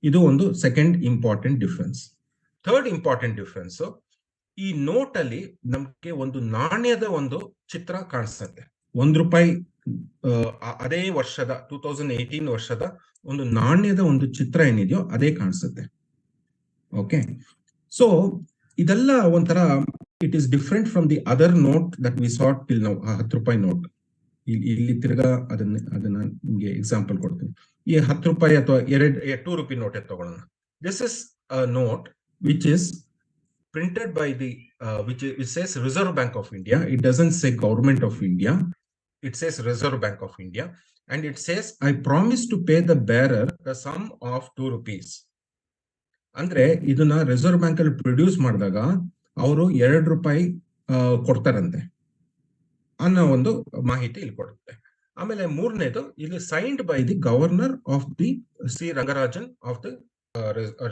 ಇದು ಒಂದು second important difference. Third important difference, ಈ note ಅಲ್ಲಿ ನಮ್ಗೆ ಒಂದು ನಾಣ್ಯದ ಒಂದು ಚಿತ್ರ ಕಾಣಿಸುತ್ತೆ. 1 ರೂಪಾಯಿ ಅದೇ ವರ್ಷದ 2018 ವರ್ಷದ ಒಂದು ನಾಣ್ಯದ ಒಂದು ಚಿತ್ರ ಏನಿದೆಯೋ ಅದೇ ಕಾಣಿಸುತ್ತೆ. ಓಕೆ, ಸೊ ಇದೆಲ್ಲ ಒಂಥರ it is different from the other note that we saw till now. 10 ರೂಪಾಯಿ ನೋಟ್ ಇಲ್ಲಿ ತಿರ್ಗಾ ಅದನ್ನ ನಿಮ್ಗೆ ಎಕ್ಸಾಂಪಲ್ ಕೊಡ್ತೀನಿ. ಈ 10 ರೂಪಾಯಿ ಅಥವಾ 2 ರೂಪಾಯಿ ನೋಟ್ ತಗೊಳ್ಳೋಣ. This is a note which is printed by the which says Reserve Bank of India. It doesn't say Government of India. It says Reserve Bank of India, and it says I promise to pay the bearer the sum of 2 rupees. ಅಂದ್ರೆ ಇದನ್ನ reserve bank ಅಲ್ಲಿ produce ಮಾಡಿದಾಗ ಅವರು 2 ರೂಪಾಯಿ ಕೊಡ್ತಾರಂತೆ ಅನ್ನೋ ಒಂದು ಮಾಹಿತಿ ಇಲ್ಲಿ ಕೊಡುತ್ತೆ. ಆಮೇಲೆ 3ನೇದು, ಇಲ್ಲಿ signed by the governor of the C Rangarajan of the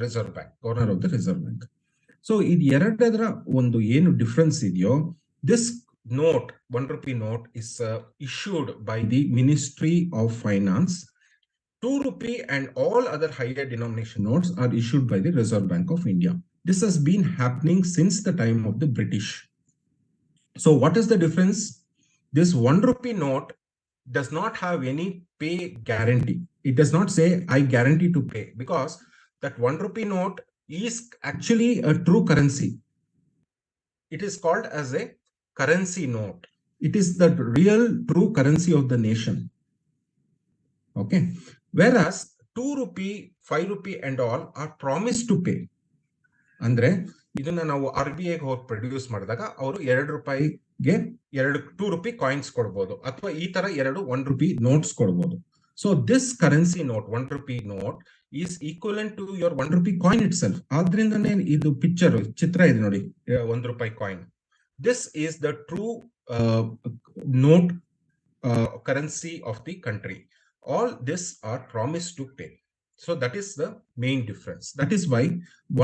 reserve bank, governor of the reserve bank. So ಇದು ಎರಡರ ಒಂದು ಏನು ಡಿಫರೆನ್ಸ್ ಇದೆಯೋ, this note, 1 rupee note, is issued by the Ministry of Finance. 2 rupee and all other higher denomination notes are issued by the Reserve Bank of India. This has been happening since the time of the British. So what is the difference? This 1 rupee note does not have any pay guarantee. It does not say I guarantee to pay, because that 1 rupee note is actually a true currency. It is called as a currency note. It is the real true currency of the nation. Okay, whereas 2 rupee, 5 rupee and all are promised to pay. ಅಂದ್ರೆ ಇದನ್ನ ನಾವು RBI ಹೋಗಿ produce ಮಾಡಿದಾಗ ಅವರು 2 ರೂಪಾಯಿಗೆ 2 ರೂಪಾಯಿ coins ಕೊಡ್ಬೋದು, ಅಥವಾ ಈ ತರ 2 1 ರೂಪಾಯಿ ನೋಟ್ಸ್ ಕೊಡ್ಬೋದು. ಸೊ ದಿಸ್ ಕರೆನ್ಸಿ ನೋಟ್, 1 ರೂಪಾಯಿ note, is equivalent to your 1 rupee coin itself. ಆದ್ರಿಂದನೇ ಇದು ಚಿತ್ರ ಇದೆ ನೋಡಿ, 1 ರೂಪಾಯಿ coin. This is the true note currency of the country. All this are promised to pay. So that is the main difference. That is why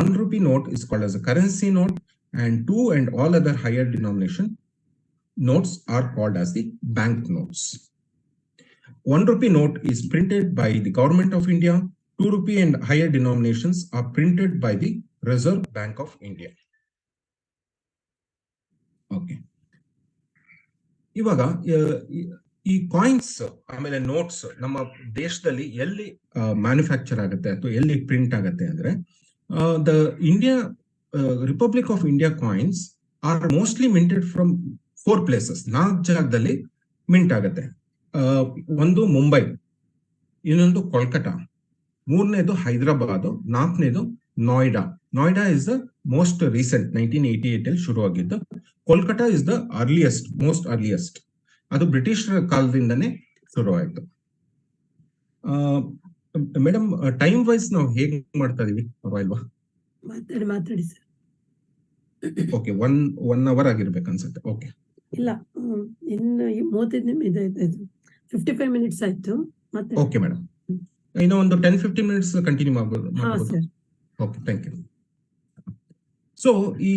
1 rupee note is called as a currency note, and 2 and all other higher denomination notes are called as the bank notes. 1 rupee note is printed by the government of India. 2 rupee and higher denominations are printed by the Reserve Bank of India. Okay. ಇವಾಗ ಈ coins ಆಮೇಲೆ notes ನಮ್ಮ ದೇಶದಲ್ಲಿ ಎಲ್ಲಿ manufacture ಆಗುತ್ತೆ ಅಥವಾ ಎಲ್ಲಿ print ಆಗುತ್ತೆ ಅಂದ್ರೆ, the republic of India coins are mostly minted from 4 places. 4 ಜಾಗದಲ್ಲಿ ಮಿಂಟ್ ಆಗುತ್ತೆ. ಒಂದು ಮುಂಬೈ, ಇನ್ನೊಂದು ಕೋಲ್ಕತಾ, 3ನೇದು ಹೈದರಾಬಾದ್, 4ನೇದು Noida. Noida is the most recent, 1988 ಅಲ್ಲಿ ಶುರುವಾಗಿದ್ದು. Kolkata is the most earliest. ಅದು ಬ್ರಿಟಿಷರ ಕಾಲದಿಂದನೇ ಶುರುವಾಯಿತು. ಮೇಡಮ್, ಟೈಮ್ ವೈಸ್ ನಾವು ಹೇಗೆ ಮಾಡ್ತಾ ಇದೀವಿ ಪರವಾಗಿಲ್ವಾ? ಮಾತಾಡಿ ಸರ್. ಓಕೆ, 1 ಅವರ್ ಆಗಿರ್ಬೇಕು ಅನ್ಸುತ್ತೆ. ಓಕೆ, ಇಲ್ಲ, ಇನ್ನು 35 ನಿಮಿಷ, 55 ಮಿನಿಟ್ಸ್ ಆಯ್ತು. ಓಕೆ ಮೇಡಮ್, ಇನ್ನು ಒಂದು 10-15 ಮಿನಿಟ್ಸ್ ಕಂಟಿನ್ಯೂ ಮಾಡ್ಬೋದು. Okay, thank you. ಸೊ ಈ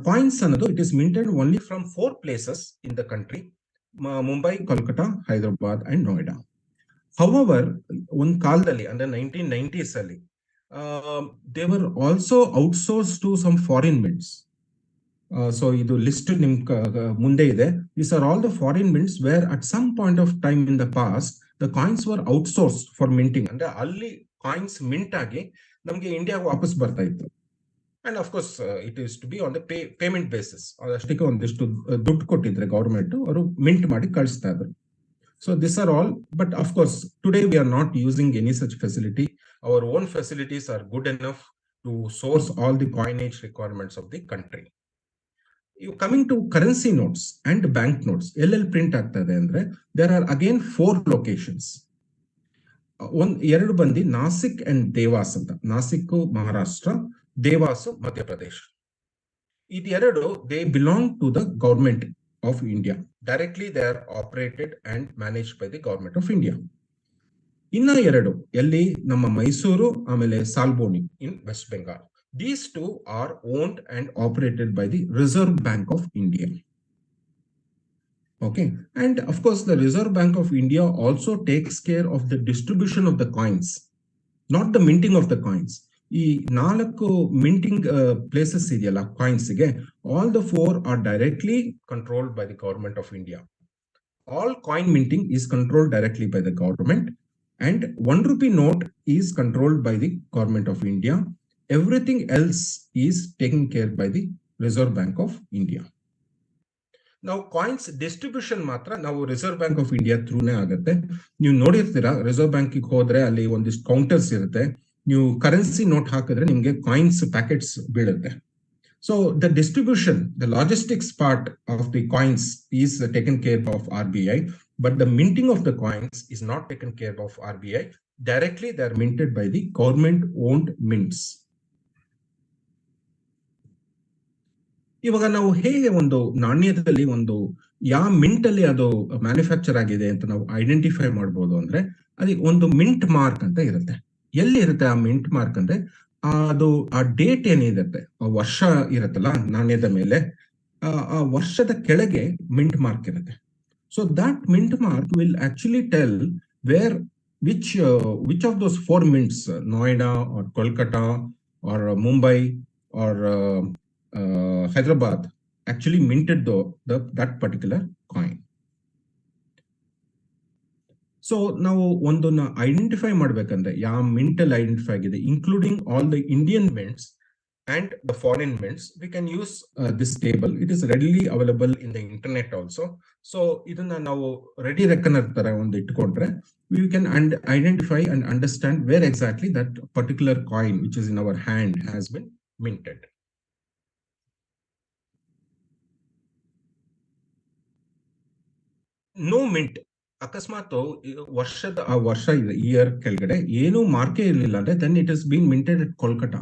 ಕಾಯಿನ್ಸ್ ಅನ್ನೋದು it is minted only from 4 places in the country: Mumbai, Kolkata, Hyderabad and Noida. However, ಒಂದು ಕಾಲದಲ್ಲಿ ಅಂದ್ರೆ 1990s ಅಲ್ಲಿ they were also outsourced to some foreign mints. So ಇದು ಲಿಸ್ಟ್ ನಿಮ್ ಮುಂದೆ ಇದೆ. These are all the foreign mints where at some point of time in the past the coins were outsourced for minting. ಅಂದ್ರೆ ಅಲ್ಲಿ coins mint ಆಗಿ ನಮ್ಗೆ ಇಂಡಿಯಾಗೆ ವಾಪಸ್ ಬರ್ತಾ ಇತ್ತು. And of course it is to be on the payment basis. ಅಷ್ಟಕ್ಕೆ ಒಂದಿಷ್ಟು ದುಡ್ಡು ಕೊಟ್ಟಿದ್ರೆ ಗೌರ್ಮೆಂಟ್ ಅವರು ಮಿಂಟ್ ಮಾಡಿ ಕಳಿಸ್ತಾ ಇದ್ರು. So these are all, but of course today we are not using any such facility. Our own facilities are good enough to source all the coinage requirements of the country. You coming to currency notes and bank notes, LL print ಆಗ್ತದೆ ಅಂದ್ರೆ there are again 4 locations. ಎರಡು ಬಂದಿ Nashik and devas ಅಂತ. ನಾಸಿಕ್ ಮಹಾರಾಷ್ಟ್ರ, ದೇವಾಸ್ ಮಧ್ಯಪ್ರದೇಶ್. ಇದೆರಡು they belong to the government of India. Directly they are operated and managed by the government of India. ಇನ್ನ ಎರಡು ಎಲ್ಲಿ ನಮ್ಮ ಮೈಸೂರು ಆಮೇಲೆ ಸಾಲ್ಬೋನಿ in West Bengal. These two are owned and operated by the Reserve Bank of India. Okay, and of course the Reserve Bank of India also takes care of the distribution of the coins, not the minting of the coins. ಈ 4 minting places ಇದೆಯಲ್ಲ ಕಾಯಿನ್ಸ್ಗೆ, all the 4 are directly controlled by the government of India. All coin minting is controlled directly by the government, and 1 rupee note is controlled by the government of India. Everything else is taken care by the Reserve Bank of India. Now coins distribution ಮಾತ್ರ ನಾವು reserve bank of India ಥ್ರೂನೇ ಆಗುತ್ತೆ. ನೀವು ನೋಡಿರ್ತೀರಾ, reserve ಬ್ಯಾಂಕಿಗೆ ಹೋದ್ರೆ ಅಲ್ಲಿ ಒಂದಿಷ್ಟು counters ಇರುತ್ತೆ. ನೀವು ಕರೆನ್ಸಿ ನೋಟ್ ಹಾಕಿದ್ರೆ ನಿಮ್ಗೆ ಕಾಯಿನ್ಸ್ ಪ್ಯಾಕೆಟ್ಸ್ ಬೀಳುತ್ತೆ. So the distribution, the logistics part of the coins is taken care of RBI, but the minting of the coins is not taken care of RBI. Directly they are minted by the government owned mints. ಇವಾಗ ನಾವು ಹೇಗೆ ಒಂದು ನಾಣ್ಯದಲ್ಲಿ ಒಂದು ಯಾವ mint ಅಲ್ಲಿ ಅದು manufacture ಆಗಿದೆ ಅಂತ ನಾವು ಐಡೆಂಟಿಫೈ ಮಾಡ್ಬೋದು ಅಂದ್ರೆ, ಅದಕ್ಕೆ ಒಂದು ಮಿಂಟ್ ಮಾರ್ಕ್ ಅಂತ ಇರುತ್ತೆ. ಎಲ್ಲಿ ಇರುತ್ತೆ ಆ ಮಿಂಟ್ ಮಾರ್ಕ್ ಅಂದ್ರೆ, ಅದು ಆ ಡೇಟ್ ಏನಿರುತ್ತೆ, ಆ ವರ್ಷ ಇರುತ್ತಲ್ಲ ನಾಣ್ಯದ ಮೇಲೆ, ಆ ವರ್ಷದ ಕೆಳಗೆ ಮಿಂಟ್ ಮಾರ್ಕ್ ಇರುತ್ತೆ. So that mint mark will actually tell where which of those 4 mints, Noida or Kolkata or Mumbai or Hyderabad actually minted that particular coin. So ನಾವು ಒಂದನ್ನ ಐಡೆಂಟಿಫೈ ಮಾಡ್ಬೇಕಂದ್ರೆ ಯಾವ ಮಿಂಟ್ ಅಲ್ಲಿ ಐಡೆಂಟಿಫೈ ಆಗಿದೆ, including all the Indian mints and the foreign mints, we can use this table. It is readily available in the internet also. So ಇದನ್ನ ನಾವು ready reckoner ತರ ಒಂದು ಇಟ್ಕೊಂಡ್ರೆ, we can identify and understand where exactly that particular coin which is in our hand has been minted. No mint, ಅಕಸ್ಮಾತ್ ವರ್ಷದ ಆ ವರ್ಷ ಇದೆ, ಇಯರ್ ಕೆಳಗಡೆ ಏನು ಮಾರ್ಕೆ ಇರಲಿಲ್ಲ ಅಂದ್ರೆ, then it has been minted at Kolkata.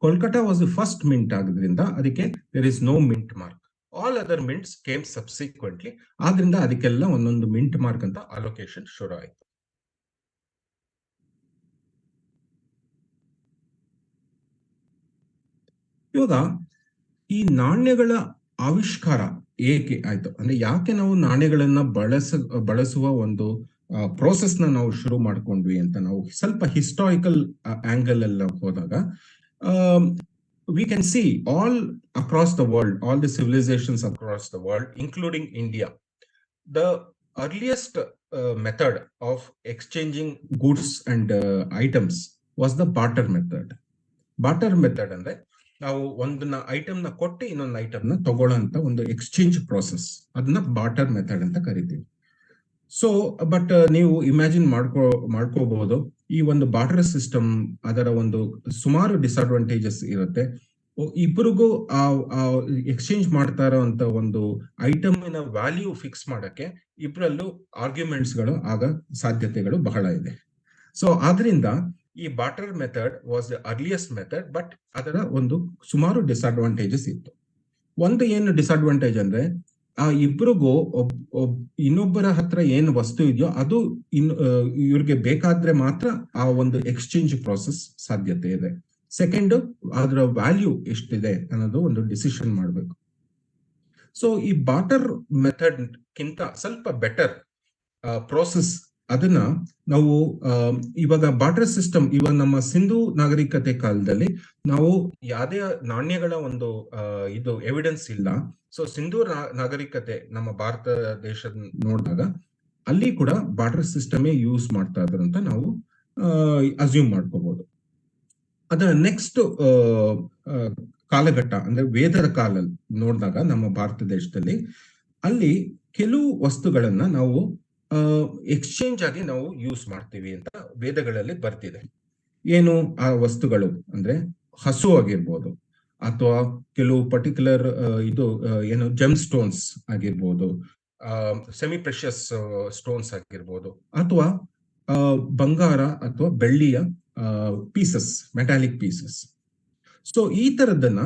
Kolkata was the first mint ಆದ್ರಿಂದ ಅದಕ್ಕೆ there is no mint mark. All other mints came subsequently. ಆದ್ರಿಂದ ಅದಕ್ಕೆಲ್ಲ ಒಂದೊಂದು ಮಿಂಟ್ ಮಾರ್ಕ್ ಅಂತ ಅಲೋಕೇಶನ್ ಶುರು ಆಯ್ತು. ಇವಾಗ ಈ ನಾಣ್ಯಗಳ ಆವಿಷ್ಕಾರ ಏಕೆ ಆಯ್ತು ಅಂದ್ರೆ, ಯಾಕೆ ನಾವು ನಾಣ್ಯಗಳನ್ನ ಬಳಸುವ ಒಂದು ಪ್ರೋಸೆಸ್ ನಾವು ಶುರು ಮಾಡ್ಕೊಂಡ್ವಿ ಅಂತ ನಾವು ಸ್ವಲ್ಪ ಹಿಸ್ಟಾರಿಕಲ್ ಆಂಗಲ್ ಎಲ್ಲ ಹೋದಾಗ, we can see all across the world, all the civilizations across the world, including India, the earliest method of exchanging goods and items was the barter method. Barter method ಅಂದ್ರೆ ನಾವು ಒಂದನ್ನ item ನ ಕೊಟ್ಟು ಇನ್ನೊಂದು item ನ ತಗೊಳ್ಳೋಂತ ಒಂದು exchange process, ಅದನ್ನ barter method ಅಂತ ಕರಿತೀವಿ. ಸೊ ಬಟ್ ನೀವು ಇಮ್ಯಾಜಿನ್ ಮಾಡ್ಕೋಬಹುದು, ಈ ಒಂದು ಬಾರ್ಟರ್ ಸಿಸ್ಟಮ್ ಅದರ ಒಂದು ಸುಮಾರು ಡಿಸ್ಅಡ್ವಾಂಟೇಜಸ್ ಇರುತ್ತೆ. ಇಬ್ಬರಿಗೂ ಎಕ್ಸ್ಚೇಂಜ್ ಮಾಡ್ತಾ ಇರೋಂತ ಒಂದು ಐಟಮಿನ ವ್ಯಾಲ್ಯೂ ಫಿಕ್ಸ್ ಮಾಡಕ್ಕೆ ಇಬ್ಬರಲ್ಲೂ ಆರ್ಗ್ಯುಮೆಂಟ್ಸ್ ಗಳು ಆಗ ಸಾಧ್ಯತೆಗಳು ಬಹಳ ಇದೆ. ಸೊ ಆದ್ರಿಂದ ಈ barter method was the earliest method, but ಅದರ ಒಂದು ಸುಮಾರು ಡಿಸ್ಅಡ್ವಾಂಟೇಜಸ್ ಇತ್ತು. ಒಂದು ಏನು ಡಿಸ್ಅಡ್ವಾಂಟೇಜ್ ಅಂದ್ರೆ, ಆ ಇಬ್ಬರಿಗೂ ಇನ್ನೊಬ್ಬರ ಹತ್ರ ಏನು ವಸ್ತು ಇದೆಯೋ ಅದು ಇವ್ರಿಗೆ ಬೇಕಾದ್ರೆ ಮಾತ್ರ ಆ ಒಂದು ಎಕ್ಸ್ಚೇಂಜ್ ಪ್ರೋಸೆಸ್ ಸಾಧ್ಯತೆ ಇದೆ. ಸೆಕೆಂಡ್, ಅದರ ವ್ಯಾಲ್ಯೂ ಎಷ್ಟಿದೆ ಅನ್ನೋದು ಒಂದು ಡಿಸಿಷನ್ ಮಾಡಬೇಕು. ಸೊ ಈ ಬಾರ್ಟರ್ ಮೆಥಡ್ ಕಿಂತ ಸ್ವಲ್ಪ ಬೆಟರ್ ಪ್ರೋಸೆಸ್ ಅದನ್ನ ನಾವು ಇವಾಗ ಬಾರ್ಟರ್ ಸಿಸ್ಟಮ್, ಇವಾಗ ನಮ್ಮ ಸಿಂಧೂ ನಾಗರಿಕತೆ ಕಾಲದಲ್ಲಿ ನಾವು ಯಾವುದೇ ನಾಣ್ಯಗಳ ಒಂದು ಇದು ಎವಿಡೆನ್ಸ್ ಇಲ್ಲ. ಸೊ ಸಿಂಧೂ ನಾಗರಿಕತೆ ನಮ್ಮ ಭಾರತ ದೇಶ ನೋಡಿದಾಗ ಅಲ್ಲಿ ಕೂಡ ಬಾರ್ಟರ್ ಸಿಸ್ಟಮೇ ಯೂಸ್ ಮಾಡ್ತಾ ಇದ್ರು ಅಂತ ನಾವು ಅಸ್ಯೂಮ್ ಮಾಡ್ಕೋಬಹುದು. ಅದರ ನೆಕ್ಸ್ಟ್ ಕಾಲಘಟ್ಟ ಅಂದ್ರೆ ವೇದದ ಕಾಲ ನೋಡಿದಾಗ ನಮ್ಮ ಭಾರತ ದೇಶದಲ್ಲಿ ಅಲ್ಲಿ ಕೆಲವು ವಸ್ತುಗಳನ್ನ ನಾವು ಎಕ್ಸ್ಚೇಂಜ್ ಆಗಿ ನಾವು ಯೂಸ್ ಮಾಡ್ತೀವಿ ಅಂತ ವೇದಗಳಲ್ಲಿ ಬರ್ತಿದೆ. ಏನು ಆ ವಸ್ತುಗಳು ಅಂದ್ರೆ ಹಸು ಆಗಿರ್ಬೋದು, ಅಥವಾ ಕೆಲವು ಪರ್ಟಿಕ್ಯುಲರ್ ಇದು ಏನು ಜೆಮ್ ಸ್ಟೋನ್ಸ್ ಆಗಿರ್ಬೋದು, ಸೆಮಿ ಪ್ರೆಷಸ್ ಸ್ಟೋನ್ಸ್ ಆಗಿರ್ಬೋದು, ಅಥವಾ ಬಂಗಾರ ಅಥವಾ ಬೆಳ್ಳಿಯ ಪೀಸಸ್, ಮೆಟಾಲಿಕ್ ಪೀಸಸ್. ಸೊ ಈ ತರದನ್ನ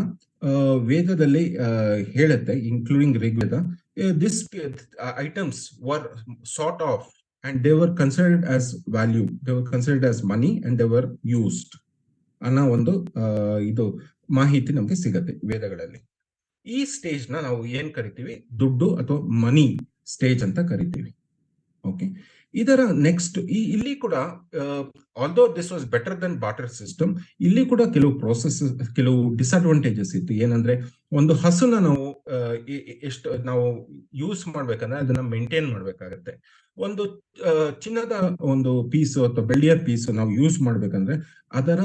ವೇದದಲ್ಲಿ ಹೇಳುತ್ತೆ, including Rigveda. This items var sort of and they were considered as value, they were considered as money and they were used ಅನ್ನೋ ಒಂದು ಇದು ಮಾಹಿತಿ ನಮ್ಗೆ ಸಿಗತ್ತೆ ವೇದಗಳಲ್ಲಿ. ಈ ಸ್ಟೇಜ್ ನ ನಾವು ಏನ್ ಕರಿತೀವಿ, ದುಡ್ಡು ಅಥವಾ ಮನಿ ಸ್ಟೇಜ್ ಅಂತ ಕರಿತೀವಿ. ಓಕೆ, ಇದರ ನೆಕ್ಸ್ಟ್ ಇಲ್ಲಿ ಕೂಡ although this was better than barter system, ಇಲ್ಲಿ ಕೂಡ ಕೆಲವು ಪ್ರೋಸೆಸ್, ಕೆಲವು ಡಿಸ್ಅಡ್ವಾಂಟೇಜಸ್ ಇತ್ತು. ಏನಂದ್ರೆ ಒಂದು ಹಸುನ ನಾವು ಎಷ್ಟು ನಾವು ಯೂಸ್ ಮಾಡ್ಬೇಕಂದ್ರೆ ಅದನ್ನ ಮೇಂಟೈನ್ ಮಾಡ್ಬೇಕಾಗತ್ತೆ. ಒಂದು ಚಿನ್ನದ ಒಂದು ಪೀಸು ಅಥವಾ ಬೆಳ್ಳಿಯ ಪೀಸು ನಾವು ಯೂಸ್ ಮಾಡ್ಬೇಕಂದ್ರೆ ಅದರ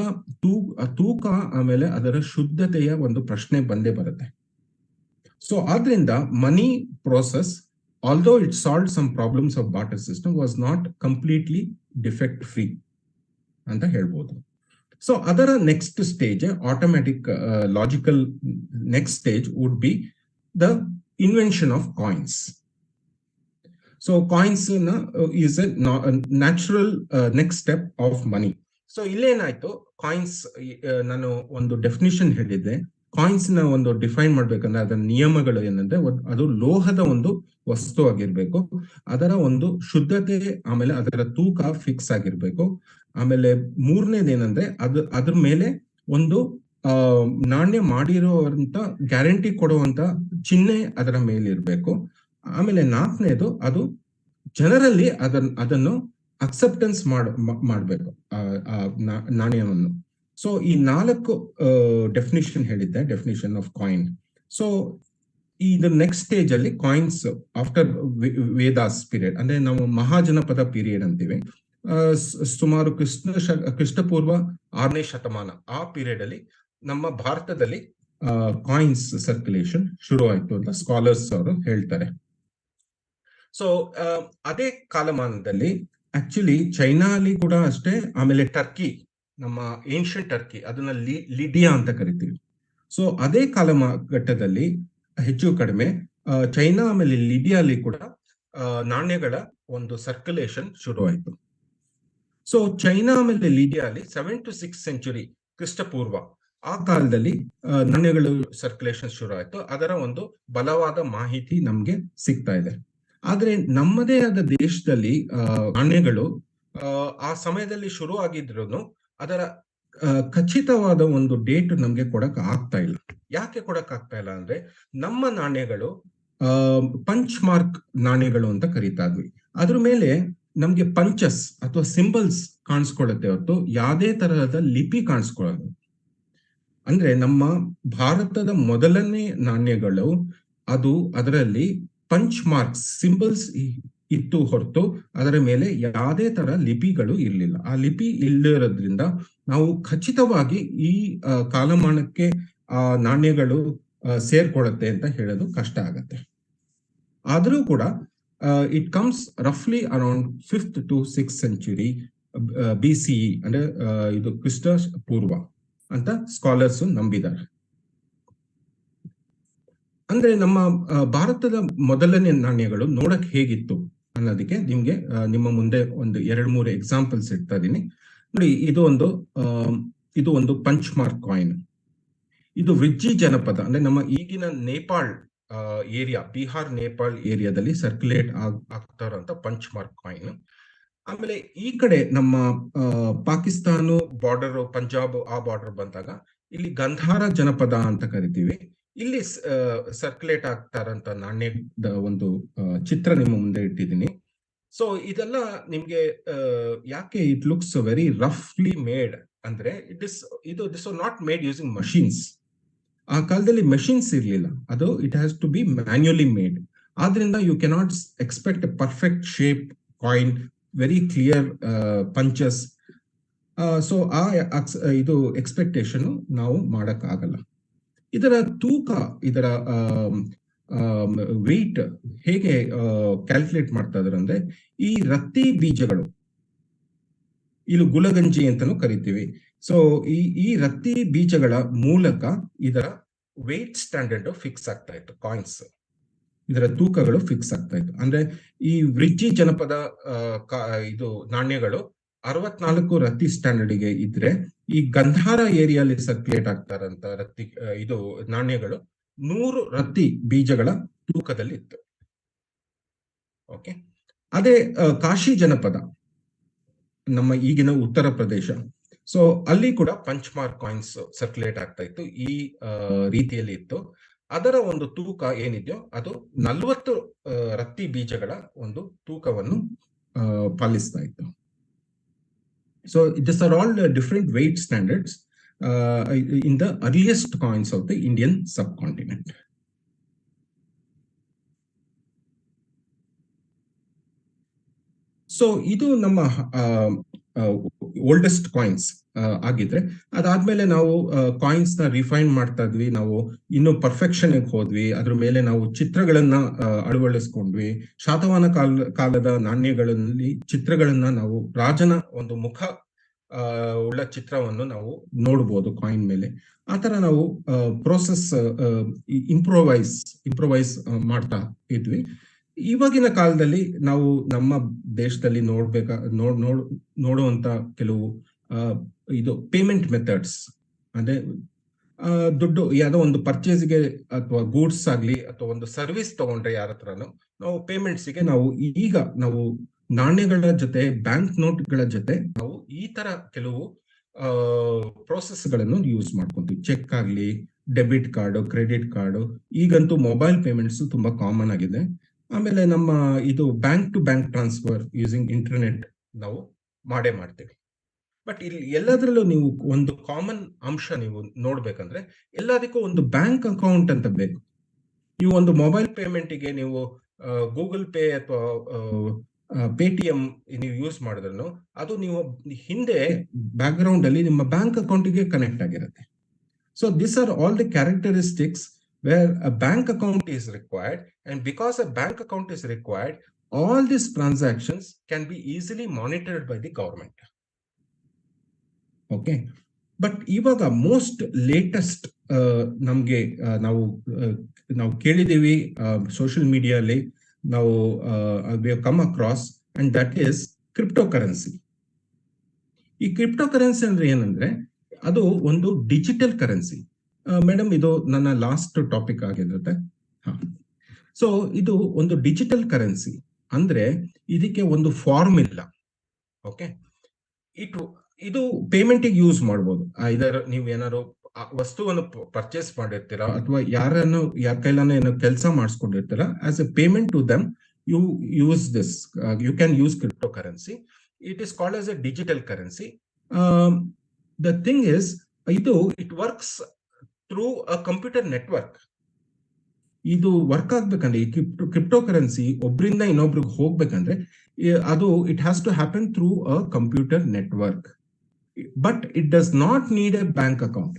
ತೂಕ ಆಮೇಲೆ ಅದರ ಶುದ್ಧತೆಯ ಒಂದು ಪ್ರಶ್ನೆ ಬಂದೇ ಬರುತ್ತೆ. ಸೊ ಆದ್ರಿಂದ ಮನಿ process, although it solved some problems of barter system, was not completely defect free ಅಂತ ಹೇಳ್ಬೋದು. ಸೊ ಅದರ next stage, automatic logical next stage would be the invention of coins. So coins is a natural next step of money. So ಇಲ್ಲೇನಾಯ್ತು, coins ನಾನು ಒಂದು definition ಹೇಳಿದ್ದೆ. Coins ನ ಒಂದು define ಮಾಡ್ಬೇಕಂದ್ರೆ ಅದರ ನಿಯಮಗಳು ಏನಂದ್ರೆ, ಅದು ಲೋಹದ ಒಂದು ವಸ್ತು ಆಗಿರ್ಬೇಕು, ಅದರ ಒಂದು ಶುದ್ಧತೆ ಆಮೇಲೆ ಅದರ ತೂಕ ಫಿಕ್ಸ್ ಆಗಿರ್ಬೇಕು, ಆಮೇಲೆ ಮೂರನೇದೇನಂದ್ರೆ ಅದ್ರ ಮೇಲೆ ಒಂದು ನಾಣ್ಯ ಮಾಡಿರುವಂತ ಗ್ಯಾರಂಟಿ ಕೊಡುವಂತ ಚಿಹ್ನೆ ಅದರ ಮೇಲೆ ಇರ್ಬೇಕು. ಆಮೇಲೆ ನಾಲ್ಕನೇದು, ಅದು ಜನರಲ್ಲಿ ಅದನ್ನು ಅಕ್ಸೆಪ್ಟೆನ್ಸ್ ಮಾಡ್ಬೇಕು ನಾಣ್ಯವನ್ನು. ಸೊ ಈ 4 ಡೆಫಿನಿಷನ್ ಹೇಳಿದ್ದೆ, ಡೆಫಿನಿಷನ್ ಆಫ್ ಕಾಯಿನ್. ಸೊ ಇದು ನೆಕ್ಸ್ಟ್ ಸ್ಟೇಜ್ ಅಲ್ಲಿ ಕಾಯಿನ್ಸ್ ಆಫ್ಟರ್ ವೇದಾಸ್ ಪೀರಿಯಡ್, ಅಂದ್ರೆ ನಾವು ಮಹಾಜನಪದ ಪೀರಿಯಡ್ ಅಂತೀವಿ, ಸುಮಾರು ಕ್ರಿಸ್ತಪೂರ್ವ 6ನೇ ಶತಮಾನ, ಆ ಪೀರಿಯಡ್ ಅಲ್ಲಿ ನಮ್ಮ ಭಾರತದಲ್ಲಿ ಕಾಯಿನ್ಸ್ ಸರ್ಕ್ಯುಲೇಷನ್ ಶುರು ಆಯ್ತು ಅಂತ ಸ್ಕಾಲರ್ಸ್ ಅವರು ಹೇಳ್ತಾರೆ. ಸೊ ಅದೇ ಕಾಲಮಾನದಲ್ಲಿ ಆಕ್ಚುಲಿ ಚೈನಾ ಅಲ್ಲಿ ಕೂಡ ಅಷ್ಟೇ, ಆಮೇಲೆ ಟರ್ಕಿ, ನಮ್ಮ ಏನ್ಷಿಯಂಟ್ ಟರ್ಕಿ, ಅದನ್ನ ಲಿಡಿಯಾ ಅಂತ ಕರಿತೀವಿ. ಸೊ ಅದೇ ಕಾಲಘಟ್ಟದಲ್ಲಿ ಹೆಚ್ಚು ಕಡಿಮೆ ಚೈನಾ ಆಮೇಲೆ ಲಿಡಿಯಾಲಿ ಕೂಡ ನಾಣ್ಯಗಳ ಒಂದು ಸರ್ಕ್ಯುಲೇಷನ್ ಶುರು ಆಯಿತು. ಸೊ ಚೈನಾ ಆಮೇಲೆ ಲಿಡಿಯಾಲಿ 7th to 6th century ಕ್ರಿಸ್ತಪೂರ್ವ, ಆ ಕಾಲದಲ್ಲಿ ನಾಣ್ಯಗಳು ಸರ್ಕ್ಯುಲೇಷನ್ ಶುರು ಆಯಿತು. ಅದರ ಒಂದು ಬಲವಾದ ಮಾಹಿತಿ ನಮ್ಗೆ ಸಿಗ್ತಾ ಇದೆ. ಆದ್ರೆ ನಮ್ಮದೇ ಆದ ದೇಶದಲ್ಲಿ ನಾಣ್ಯಗಳು ಆ ಸಮಯದಲ್ಲಿ ಶುರು ಆಗಿದ್ರು ಅದರ ಖಚಿತವಾದ ಒಂದು ಡೇಟ್ ನಮ್ಗೆ ಕೊಡಕ್ ಆಗ್ತಾ ಇಲ್ಲ. ಯಾಕೆ ಕೊಡಕ್ ಆಗ್ತಾ ಇಲ್ಲ ಅಂದ್ರೆ, ನಮ್ಮ ನಾಣ್ಯಗಳು ಪಂಚ್ ಮಾರ್ಕ್ ನಾಣ್ಯಗಳು ಅಂತ ಕರೀತಾ ಇದ್ವಿ. ಅದ್ರ ಮೇಲೆ ನಮ್ಗೆ ಪಂಚಸ್ ಅಥವಾ ಸಿಂಬಲ್ಸ್ ಕಾಣಿಸ್ಕೊಳ್ಳುತ್ತೆ ಹೊರತು ಯಾವುದೇ ತರಹದ ಲಿಪಿ ಕಾಣಿಸ್ಕೊಳ್ಳೋದು. ಅಂದ್ರೆ ನಮ್ಮ ಭಾರತದ ಮೊದಲನೇ ನಾಣ್ಯಗಳು ಅದು ಅದರಲ್ಲಿ ಪಂಚ್ ಮಾರ್ಕ್ಸ್, ಸಿಂಬಲ್ಸ್ ಇತ್ತು ಹೊರತು ಅದರ ಮೇಲೆ ಯಾವುದೇ ತರ ಲಿಪಿಗಳು ಇರಲಿಲ್ಲ. ಆ ಲಿಪಿ ಇಲ್ಲದಿರೋದ್ರಿಂದ ನಾವು ಖಚಿತವಾಗಿ ಈ ಕಾಲಮಾನಕ್ಕೆ ಆ ನಾಣ್ಯಗಳು ಸೇರ್ಕೊಳ್ಳುತ್ತೆ ಅಂತ ಹೇಳೋದು ಕಷ್ಟ ಆಗತ್ತೆ. ಆದರೂ ಕೂಡ ಇಟ್ ಕಮ್ಸ್ ರಫ್ಲಿ around 5th to 6th century BCE, ಅಂದ್ರೆ ಇದು ಕ್ರಿಸ್ತ ಪೂರ್ವ ಅಂತ ಸ್ಕಾಲರ್ಸ್ ನಂಬಿದ್ದಾರೆ. ಅಂದ್ರೆ ನಮ್ಮ ಭಾರತದ ಮೊದಲನೇ ನಾಣ್ಯಗಳು ನೋಡಕ್ ಹೇಗಿತ್ತು ಅನ್ನೋದಕ್ಕೆ ನಿಮ್ಗೆ ನಿಮ್ಮ ಮುಂದೆ ಒಂದು 2-3 ಎಕ್ಸಾಂಪಲ್ಸ್ ಇಡ್ತಾ ಇದೀನಿ ನೋಡಿ. ಇದು ಒಂದು ಪಂಚ್ ಮಾರ್ಕ್ ಕಾಯಿನ್. ಇದು ವಿಜ್ಜಿ ಜನಪದ, ಅಂದ್ರೆ ನಮ್ಮ ಈಗಿನ ನೇಪಾಳ್ ಏರಿಯಾ, ಬಿಹಾರ್ ನೇಪಾಳ್ ಏರಿಯಾದಲ್ಲಿ ಸರ್ಕ್ಯುಲೇಟ್ ಆಗ್ತಾ ಇರುವಂತ ಪಂಚ್ ಮಾರ್ಕ್ ಕಾಯಿನ್. ಆಮೇಲೆ ಈ ಕಡೆ ನಮ್ಮ ಪಾಕಿಸ್ತಾನ ಬಾರ್ಡರ್, ಪಂಜಾಬ್ ಆ ಬಾರ್ಡರ್ ಬಂದಾಗ ಇಲ್ಲಿ ಗಂಧಾರ ಜನಪದ ಅಂತ ಕರಿತೀವಿ. ಇಲ್ಲಿ ಸರ್ಕ್ಯುಲೇಟ್ ಆಗ್ತಾ ಇರೋಂತ ನಾಣ್ಯದ ಒಂದು ಚಿತ್ರ ನಿಮ್ಮ ಮುಂದೆ ಇಟ್ಟಿದ್ದೀನಿ. ಸೊ ಇದೆಲ್ಲ ನಿಮ್ಗೆ ಯಾಕೆ ಇಟ್ ಲುಕ್ಸ್ ವೆರಿ ರಫ್ಲಿ ಮೇಡ್ ಅಂದ್ರೆ this are not made using machines. ಆ ಕಾಲದಲ್ಲಿ ಮಷೀನ್ಸ್ ಇರಲಿಲ್ಲ, ಅದು it has to be manually made. ಆದ್ರಿಂದ you cannot expect a perfect shape coin, very clear punches. So ಇದು ಎಕ್ಸ್ಪೆಕ್ಟೇಷನ್ ನಾವು ಮಾಡಕ್ ಆಗಲ್ಲ. ಇದರ ತೂಕ, ಇದರ ವೆಯ್ಟ್ ಹೇಗೆ ಕ್ಯಾಲ್ಕುಲೇಟ್ ಮಾಡ್ತಾ ಇದಾರೆ ಅಂದ್ರೆ, ಈ ರತ್ತಿ ಬೀಜಗಳು, ಇಲ್ಲಿ ಗುಲಗಂಜಿ ಅಂತಾನು ಕರಿತೀವಿ. ಸೊ ಈ ರತ್ತಿ ಬೀಜಗಳ ಮೂಲಕ ಇದರ ವೆಯ್ಟ್ ಸ್ಟ್ಯಾಂಡರ್ಡ್ ಫಿಕ್ಸ್ ಆಗ್ತಾ ಇತ್ತು. ಕಾಯಿನ್ಸ್ ಇದರ ತೂಕಗಳು ಫಿಕ್ಸ್ ಆಗ್ತಾ ಇತ್ತು. ಅಂದ್ರೆ ಈ ವೃಜ್ಜಿ ಜನಪದ ಇದು ನಾಣ್ಯಗಳು 64 ರತ್ತಿ ಸ್ಟ್ಯಾಂಡರ್ಡ್ ಗೆ ಇದ್ರೆ, ಈ ಗಂಧಾರ ಏರಿಯಾಲಿ ಸರ್ಕ್ಯುಲೇಟ್ ಆಗ್ತಾರಂತ ರತ್ತಿ ಇದು ನಾಣ್ಯಗಳು 100 ರತ್ತಿ ಬೀಜಗಳ ತೂಕದಲ್ಲಿ ಇತ್ತು. ಓಕೆ, ಅದೇ ಕಾಶಿ ಜನಪದ, ನಮ್ಮ ಈಗಿನ ಉತ್ತರ ಪ್ರದೇಶ, ಸೊ ಅಲ್ಲಿ ಕೂಡ ಪಂಚ್ಮಾರ್ಕ್ ಕಾಯಿನ್ಸ್ ಸರ್ಕ್ಯುಲೇಟ್ ಆಗ್ತಾ ಇತ್ತು, ಈ ರೀತಿಯಲ್ಲಿ ಇತ್ತು. ಅದರ ಒಂದು ತೂಕ ಏನಿದೆಯೋ ಅದು 40 ರತ್ತಿ ಬೀಜಗಳ ಒಂದು ತೂಕವನ್ನು ಪಾಲಿಸ್ತಾ ಇತ್ತು. So this are all different weight standards in the earliest coins of the Indian subcontinent. So ಇದು ನಮ್ಮ ಓಲ್ಡೆಸ್ಟ್ ಕಾಯಿನ್ಸ್ ಆಗಿದ್ರೆ, ಅದಾದ್ಮೇಲೆ ನಾವು ಕಾಯಿನ್ಸ್ ನ ರಿಫೈನ್ ಮಾಡ್ತಾ ಇದ್ವಿ, ನಾವು ಇನ್ನು ಪರ್ಫೆಕ್ಷನ್ ಹೋದ್ವಿ, ಅದ್ರ ಮೇಲೆ ನಾವು ಚಿತ್ರಗಳನ್ನ ಅಳವಡಿಸ್ಕೊಂಡ್ವಿ. ಶಾತವಾಹನ ಕಾಲದ ನಾಣ್ಯಗಳಲ್ಲಿ ಚಿತ್ರಗಳನ್ನ ನಾವು, ರಾಜನ ಒಂದು ಮುಖ ಉಳ್ಳ ಚಿತ್ರವನ್ನು ನಾವು ನೋಡ್ಬೋದು ಕಾಯಿನ್ ಮೇಲೆ. ಆತರ ನಾವು ಪ್ರೋಸೆಸ್ ಇಂಪ್ರೋವೈಸ್ ಮಾಡ್ತಾ ಇದ್ವಿ. ಇವಾಗಿನ ಕಾಲದಲ್ಲಿ ನಾವು ನಮ್ಮ ದೇಶದಲ್ಲಿ ನೋಡುವಂತ ಕೆಲವು ಇದು ಪೇಮೆಂಟ್ ಮೆಥಡ್ಸ್, ಅಂದ್ರೆ ದುಡ್ಡು ಯಾವುದೋ ಒಂದು ಪರ್ಚೇಸ್ಗೆ ಅಥವಾ ಗೂಡ್ಸ್ ಆಗ್ಲಿ ಅಥವಾ ಒಂದು ಸರ್ವಿಸ್ ತಗೊಂಡ್ರೆ ಯಾರ ಹತ್ರನೂ ನಾವು ಪೇಮೆಂಟ್ಸ್ಗೆ ನಾವು ನಾಣ್ಯಗಳ ಜೊತೆ, ಬ್ಯಾಂಕ್ ನೋಟ್ಗಳ ಜೊತೆ ನಾವು ಈ ತರ ಕೆಲವು ಪ್ರೋಸೆಸ್ ಗಳನ್ನು ಯೂಸ್ ಮಾಡ್ಕೊಂತೀವಿ. ಚೆಕ್ ಆಗ್ಲಿ, ಡೆಬಿಟ್ ಕಾರ್ಡು, ಕ್ರೆಡಿಟ್ ಕಾರ್ಡು, ಈಗಂತೂ ಮೊಬೈಲ್ ಪೇಮೆಂಟ್ಸ್ ತುಂಬಾ ಕಾಮನ್ ಆಗಿದೆ. ಆಮೇಲೆ ನಮ್ಮ ಇದು bank to bank transfer using internet ನಾವು ಮಾಡ್ತೀವಿ. ಬಟ್ ಇಲ್ಲಿ ಎಲ್ಲದರಲ್ಲೂ ನೀವು ಒಂದು ಕಾಮನ್ ಅಂಶ ನೀವು ನೋಡ್ಬೇಕಂದ್ರೆ, ಎಲ್ಲದಕ್ಕೂ ಒಂದು ಬ್ಯಾಂಕ್ ಅಕೌಂಟ್ ಅಂತ ಬೇಕು. ನೀವು ಒಂದು ಮೊಬೈಲ್ ಪೇಮೆಂಟ್ಗೆ ನೀವು ಗೂಗಲ್ ಪೇ ಅಥವಾ ಪೇಟಿಎಂ ನೀವು ಯೂಸ್ ಮಾಡಿದ್ರು ಅದು ನೀವು ಹಿಂದೆ ಬ್ಯಾಕ್ ಗ್ರೌಂಡ್ ಅಲ್ಲಿ ನಿಮ್ಮ ಬ್ಯಾಂಕ್ ಅಕೌಂಟ್ಗೆ ಕನೆಕ್ಟ್ ಆಗಿರುತ್ತೆ. So this are all the characteristics where a bank account is required, and because a bank account is required, all these transactions can be easily monitored by the government. Okay, but ivaga most latest namge ನಾವು ಕೇಳಿದೀವಿ social media ಅಲ್ಲಿ, ನಾವು we have come across, and that is cryptocurrency. ಈ cryptocurrency ಅಂದ್ರೆ ಏನಂದ್ರೆ, ಅದು ಒಂದು digital currency. Madam, ಇದು ನನ್ನ ಲಾಸ್ಟ್ ಟಾಪಿಕ್ ಆಗಿರುತ್ತೆ. ಸೊ ಇದು ಒಂದು ಡಿಜಿಟಲ್ ಕರೆನ್ಸಿ ಅಂದ್ರೆ ಇದಕ್ಕೆ ಒಂದು ಫಾರ್ಮ್ ಇಲ್ಲ. ಓಕೆ, ಇದು ಪೇಮೆಂಟಿಗೆ ಯೂಸ್ ಮಾಡ್ಬೋದು. ಇದರ ನೀವು ಏನಾದ್ರು ವಸ್ತುವನ್ನು ಪರ್ಚೇಸ್ ಮಾಡಿರ್ತೀರಾ ಅಥವಾ ಯಾರ ಕೈಲಾನ ಏನೋ ಕೆಲಸ ಮಾಡಿಸ್ಕೊಂಡಿರ್ತೀರಾ, as a payment to them you use this, you can use cryptocurrency. It is called as a digital currency. The thing is, it works through a computer network. ಇದು ವರ್ಕ್ ಆಗ್ಬೇಕಂದ್ರೆ, ಈ cryptocurrency ಒಬ್ಬರಿಂದ ಇನ್ನೊಬ್ರಿಗೆ ಹೋಗ್ಬೇಕಂದ್ರೆ ಅದು it has to happen through a computer network. But it does not need a bank account.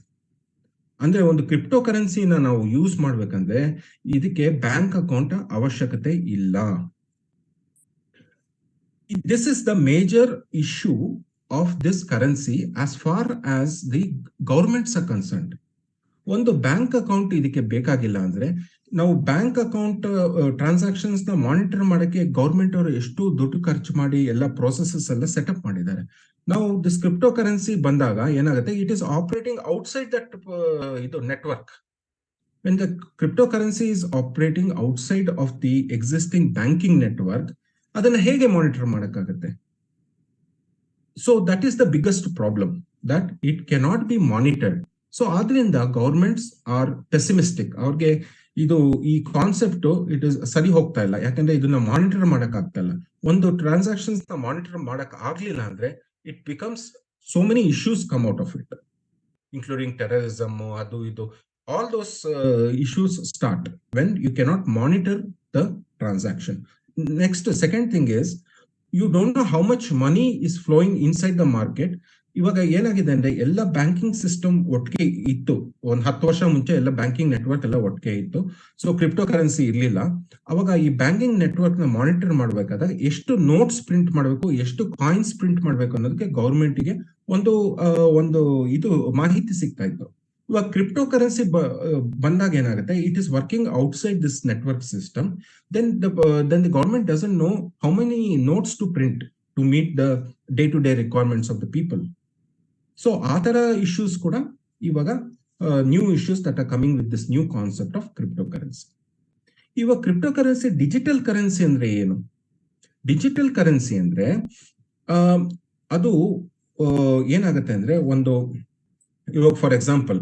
ಅಂದ್ರೆ ಒಂದು crypto ಕರೆನ್ಸಿನ ನಾವು ಯೂಸ್ ಮಾಡ್ಬೇಕಂದ್ರೆ ಇದಕ್ಕೆ ಬ್ಯಾಂಕ್ ಅಕೌಂಟ್ ಅವಶ್ಯಕತೆ ಇಲ್ಲ. This is the major issue of this currency as far as the governments R concerned. ಒಂದು bank account ಇದಕ್ಕೆ ಬೇಕಾಗಿಲ್ಲ ಅಂದ್ರೆ, ನಾವು ಬ್ಯಾಂಕ್ ಅಕೌಂಟ್ ಟ್ರಾನ್ಸಾಕ್ಷನ್ಸ್ ನ ಮಾನಿಟರ್ ಮಾಡಕ್ಕೆ ಗೌರ್ಮೆಂಟ್ ಅವರು ಎಷ್ಟು ದುಡ್ಡು ಖರ್ಚು ಮಾಡಿ ಎಲ್ಲ ಪ್ರೋಸೆಸಸ್ ಎಲ್ಲ ಸೆಟಪ್ ಮಾಡಿದ್ದಾರೆ. ನಾವು ದಿಸ್ ಕ್ರಿಪ್ಟೋ ಕರೆನ್ಸಿ ಬಂದಾಗ ಏನಾಗುತ್ತೆ, it is operating outside that ಇದು network. When the cryptocurrency is operating outside of the existing banking network, ಅದನ್ನ ಹೇಗೆ ಮಾನಿಟರ್ ಮಾಡಕ್ಕಾಗುತ್ತೆ? So that is the biggest problem, that it cannot be monitored. So ಆದ್ರಿಂದ governments are pessimistic. ಅವ್ರಿಗೆ ಈ concept it is ಸರಿ ಹೋಗ್ತಾ ಇಲ್ಲ, ಯಾಕಂದ್ರೆ ಇದನ್ನ ಮಾನಿಟರ್ ಮಾಡಕ್ ಆಗ್ತಾ ಇಲ್ಲ. ಒಂದು ಟ್ರಾನ್ಸಾಕ್ಷನ್ಸ್ ನ ಮಾನಿಟರ್ ಮಾಡಕ್ ಆಗ್ಲಿಲ್ಲ ಅಂದ್ರೆ it becomes so many issues come out of it, including terrorism, adu idu, all those issues start when you cannot monitor the transaction. Next, second thing is, you don't know how much money is flowing inside the market. ಇವಾಗ ಏನಾಗಿದೆ ಅಂದ್ರೆ ಎಲ್ಲ banking system ಒಟ್ಟಿಗೆ ಇತ್ತು, ಒಂದ್ 10 ವರ್ಷ ಮುಂಚೆ ಎಲ್ಲ ಬ್ಯಾಂಕಿಂಗ್ ನೆಟ್ವರ್ಕ್ ಎಲ್ಲ ಒಟ್ಟಿಗೆ ಇತ್ತು. ಸೊ ಕ್ರಿಪ್ಟೋ ಕರೆನ್ಸಿ ಇರ್ಲಿಲ್ಲ. ಅವಾಗ ಈ ಬ್ಯಾಂಕಿಂಗ್ ನೆಟ್ವರ್ಕ್ ನ ಮಾನಿಟರ್ ಮಾಡ್ಬೇಕಾದಾಗ ಎಷ್ಟು ನೋಟ್ಸ್ ಪ್ರಿಂಟ್ ಮಾಡಬೇಕು, ಎಷ್ಟು ಕಾಯಿನ್ಸ್ ಪ್ರಿಂಟ್ ಮಾಡ್ಬೇಕು ಅನ್ನೋದಕ್ಕೆ ಗೌರ್ಮೆಂಟ್ ಗೆ ಒಂದು ಇದು ಮಾಹಿತಿ ಸಿಗ್ತಾ ಇತ್ತು. ಇವಾಗ ಕ್ರಿಪ್ಟೋ ಕರೆನ್ಸಿ ಬಂದಾಗ ಏನಾಗುತ್ತೆ, it is working outside this network system. Then the government doesn't know how many notes to print to meet the day to day requirements of the people. So ಆ ತರ ಇಶ್ಯೂಸ್ ಕೂಡ ಇವಾಗ new issues that are coming with this new concept of crypto currency. ಇವಾಗ crypto currency, digital currency ಅಂದ್ರೆ ಏನು? Digital currency ಅಂದ್ರೆ ಅದು ಏನಾಗುತ್ತೆ ಅಂದ್ರೆ, ಒಂದು ಇವಾಗ ಫಾರ್ ಎಕ್ಸಾಂಪಲ್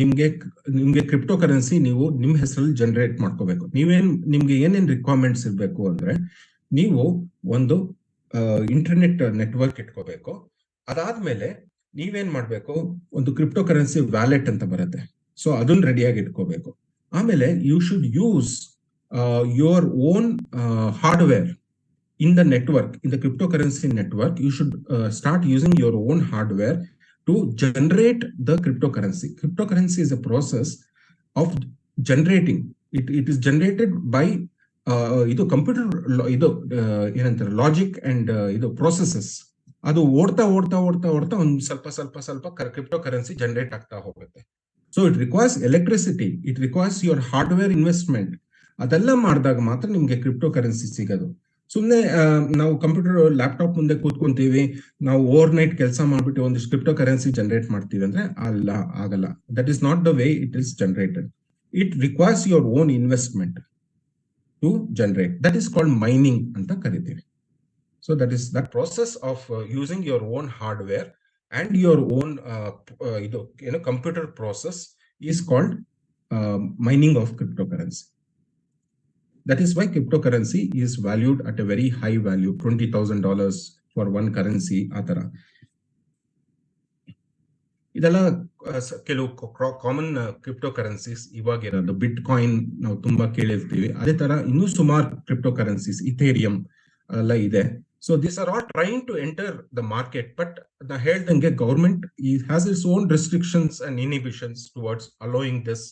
ನಿಮ್ಗೆ ಕ್ರಿಪ್ಟೋ ಕರೆನ್ಸಿ ನೀವು ನಿಮ್ ಹೆಸರಲ್ಲಿ ಜನರೇಟ್ ಮಾಡ್ಕೋಬೇಕು. ನಿಮ್ಗೆ ಏನೇನ್ ರಿಕ್ವೈರ್ಮೆಂಟ್ಸ್ ಇರ್ಬೇಕು ಅಂದ್ರೆ, ನೀವು ಒಂದು ಇಂಟರ್ನೆಟ್ ನೆಟ್ವರ್ಕ್ ಇಟ್ಕೋಬೇಕು. ಅದಾದ್ಮೇಲೆ ನೀವೇನ್ ಮಾಡ್ಬೇಕು, ಒಂದು ಕ್ರಿಪ್ಟೋ ಕರೆನ್ಸಿ ವ್ಯಾಲೆಟ್ ಅಂತ ಬರುತ್ತೆ, ಸೊ ಅದನ್ನ ರೆಡಿಯಾಗಿ ಇಟ್ಕೋಬೇಕು. ಆಮೇಲೆ you should use your own hardware in the network, in the cryptocurrency network. You should start using your own hardware to generate the cryptocurrency. Cryptocurrency is a process of generating. It is generated by ಇದು computer ಏನಂತಾರೆ logic and ಇದು processes. ಅದು ಓಡ್ತಾ ಒಂದು ಸ್ವಲ್ಪ crypto currency generate ಆಗ್ತಾ ಹೋಗುತ್ತೆ. So it requires electricity, it requires your hardware investment. ಅದೆಲ್ಲ ಮಾಡಿದಾಗ ಮಾತ್ರ ನಿಮ್ಗೆ ಕ್ರಿಪ್ಟೋ ಕರೆನ್ಸಿ ಸಿಗೋದು. ಸುಮ್ಮನೆ ನಾವು ಕಂಪ್ಯೂಟರ್ ಲ್ಯಾಪ್ಟಾಪ್ ಮುಂದೆ ಕೂತ್ಕೊಂತೀವಿ, ನಾವು ಓವರ್ ನೈಟ್ ಕೆಲಸ ಮಾಡ್ಬಿಟ್ಟು ಒಂದಿಷ್ಟು ಕ್ರಿಪ್ಟೋ ಕರೆನ್ಸಿ ಜನರೇಟ್ ಮಾಡ್ತೀವಿ ಅಂದ್ರೆ ಆಗಲ್ಲ. That is not the way it is generated. It requires your own investment to generate. That is called mining ಅಂತ ಕರಿತೀವಿ. So that is that process of using your own hardware and your own computer process is called mining of cryptocurrency. That is why cryptocurrency is valued at a very high value, $20,000 for one currency. Atara ಇದೆಲ್ಲ ಕೆಲವು common crypto currencies ಇವಾಗ ಇರೋದು. ಬಿಟ್ coin ನಾವು ತುಂಬಾ ಕೇಳಿರ್ತೀವಿ. ಅದೇ ತರ ಇನ್ನೂ ಸುಮಾರು ಕ್ರಿಪ್ಟೋ ಕರೆನ್ಸೀಸ್, ಇಥೇರಿಯಂ ಎಲ್ಲ ಇದೆ. So this are all trying to enter the market. But ನಾ ಹೇಳ್ದಂಗೆ government has its own restrictions and inhibitions towards allowing this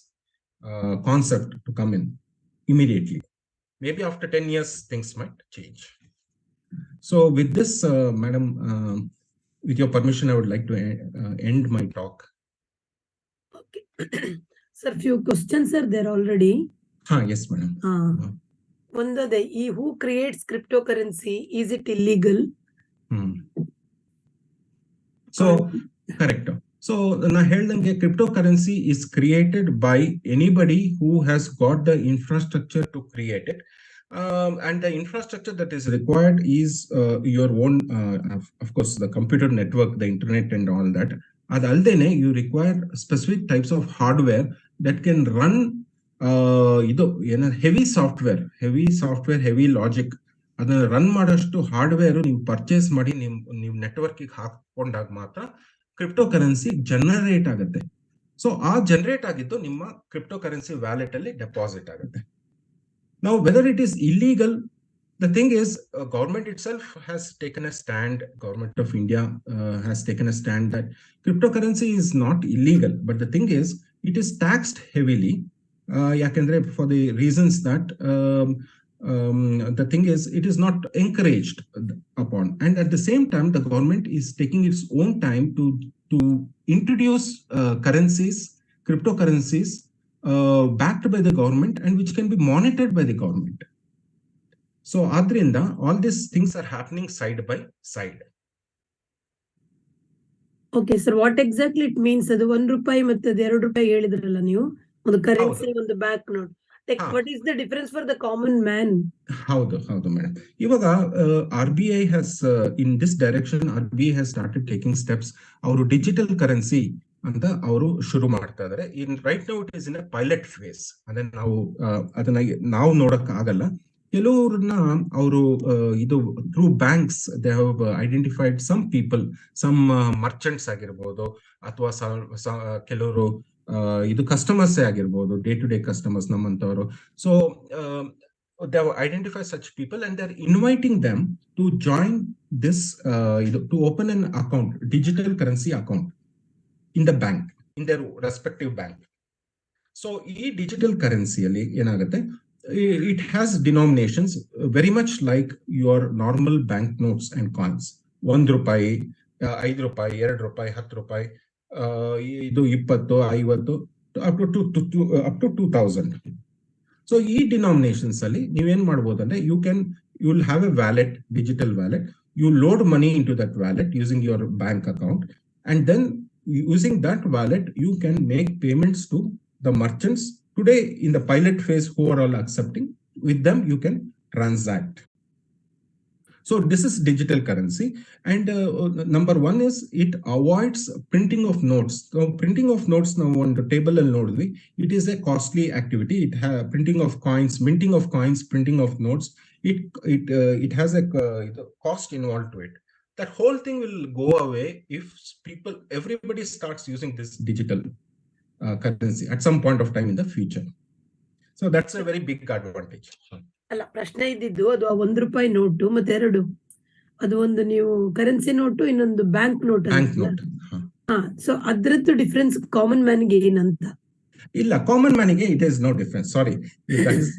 concept to come in immediately. Maybe after 10 years, things might change. So with this, Madam, with your permission, I would like to end my talk. Okay. Sir, few questions are there already. Yes, Madam. One, who creates cryptocurrency, is it illegal? So, correct. So, na heldange cryptocurrency is created by anybody who has got the infrastructure to create it. And the infrastructure that is required is your own, of course, the computer network, the internet and all that. Adaldene, you require specific types of hardware that can run heavy software, heavy logic. ಅದನ್ನ run ಮಾಡೋಷ್ಟು hardware ನೀವು purchase ಮಾಡಿ ನೀವು network ಹಾಕೊಂಡಾಗ ಮಾತ್ರ crypto currency generate ಆಗುತ್ತೆ. So ಆ generate ಆಗಿದ್ದು ನಿಮ್ಮ ಕ್ರಿಪ್ಟೋ ಕರೆನ್ಸಿ ವ್ಯಾಲೆಟ್ ಅಲ್ಲಿ ಡೆಪಾಸಿಟ್ ಆಗುತ್ತೆ. Now, whether it is illegal, the thing is, government itself has taken a stand. Government of India has taken a stand that cryptocurrency is not illegal, but the thing is, it is taxed heavily. Yakendre, for the reasons that the thing is, it is not encouraged upon, and at the same time, the government is taking its own time to introduce currencies, cryptocurrencies, backed by the government and which can be monitored by the government. So adrinda all these things are happening side by side. Okay, sir, what exactly it means? ಅದು 1 ರೂಪಾಯಿ ಮತ್ತೆ 2 ರೂಪಾಯಿ ಹೇಳಿದ್ರಲ್ಲ ನೀವು, ಒಂದು currency ಒಂದು bank note. What is the difference for the common man? ಹೌದು madam. ಇವಾಗ RBI has in this direction, RBI has started taking steps. ಅವರು ಡಿಜಿಟಲ್ ಕರೆನ್ಸಿ ಅಂತ ಅವರು ಶುರು ಮಾಡ್ತಾ ಇದಾರೆ. Right now it is in a pilot phase. ಅದನ್ನ ನಾವು ನೋಡಕ್ ಆಗಲ್ಲ. ಕೆಲವ್ರನ್ನ ಅವರು ಇದು through banks they have identified some people, some merchants ಆಗಿರ್ಬೋದು, ಅಥವಾ ಕೆಲವರು ಇದು ಕಸ್ಟಮರ್ಸ್ ಆಗಿರ್ಬೋದು, ಡೇ ಟು ಡೇ ಕಸ್ಟಮರ್ಸ್ ನಮ್ಮಂತವರು. So they have identified such people and they're inviting them to join this to open an account, digital currency account in the bank, in their respective bank. So ಈ digital ಕರೆನ್ಸಿಯಲ್ಲಿ ಏನಾಗುತ್ತೆ, it has denominations very much like your normal bank notes and coins. 1 ರೂಪಾಯಿ, 5 ರೂಪಾಯಿ, 2 ರೂಪಾಯಿ, 10 ರೂಪಾಯಿ, ಇದು 20, 50, up to 2000. So ಈ denominations ಅಲ್ಲಿ ನೀವೇನ್ ಮಾಡ್ಬೋದು ಅಂದ್ರೆ, you will have a wallet, digital wallet. You load money into that wallet using your bank account, and then using that wallet you can make payments to the merchants today in the pilot phase who are all accepting. With them you can transact. So this is digital currency, and number one is it avoids printing of notes. So printing of notes now on the table and nodidvi, it is a costly activity. Printing of coins, minting of coins, printing of notes, it has a cost involved to it. That whole thing will go away if everybody starts using this digital currency at some point of time in the future. So that's a very big advantage. ಅಲ್ಲ, ಪ್ರಶ್ನೆ ಇದ್ದಿದ್ದು ಅದು ಆ 1 ರೂಪಾಯಿ note ಮತ್ತೆ 2, ಅದು ಒಂದು ನೀವು ಕರೆನ್ಸಿ ನೋಟು, ಇನ್ನೊಂದು ಬ್ಯಾಂಕ್ ನೋಟ್. ಸೊ ಅದ್ರದ್ದು ಡಿಫ್ರೆನ್ಸ್ ಕಾಮನ್ ಮ್ಯಾನ್ ಗೆ ಏನಂತ? ಇಲ್ಲ, ಕಾಮನ್ ಮ್ಯಾನ್ ಗೆ it is no difference. Sorry,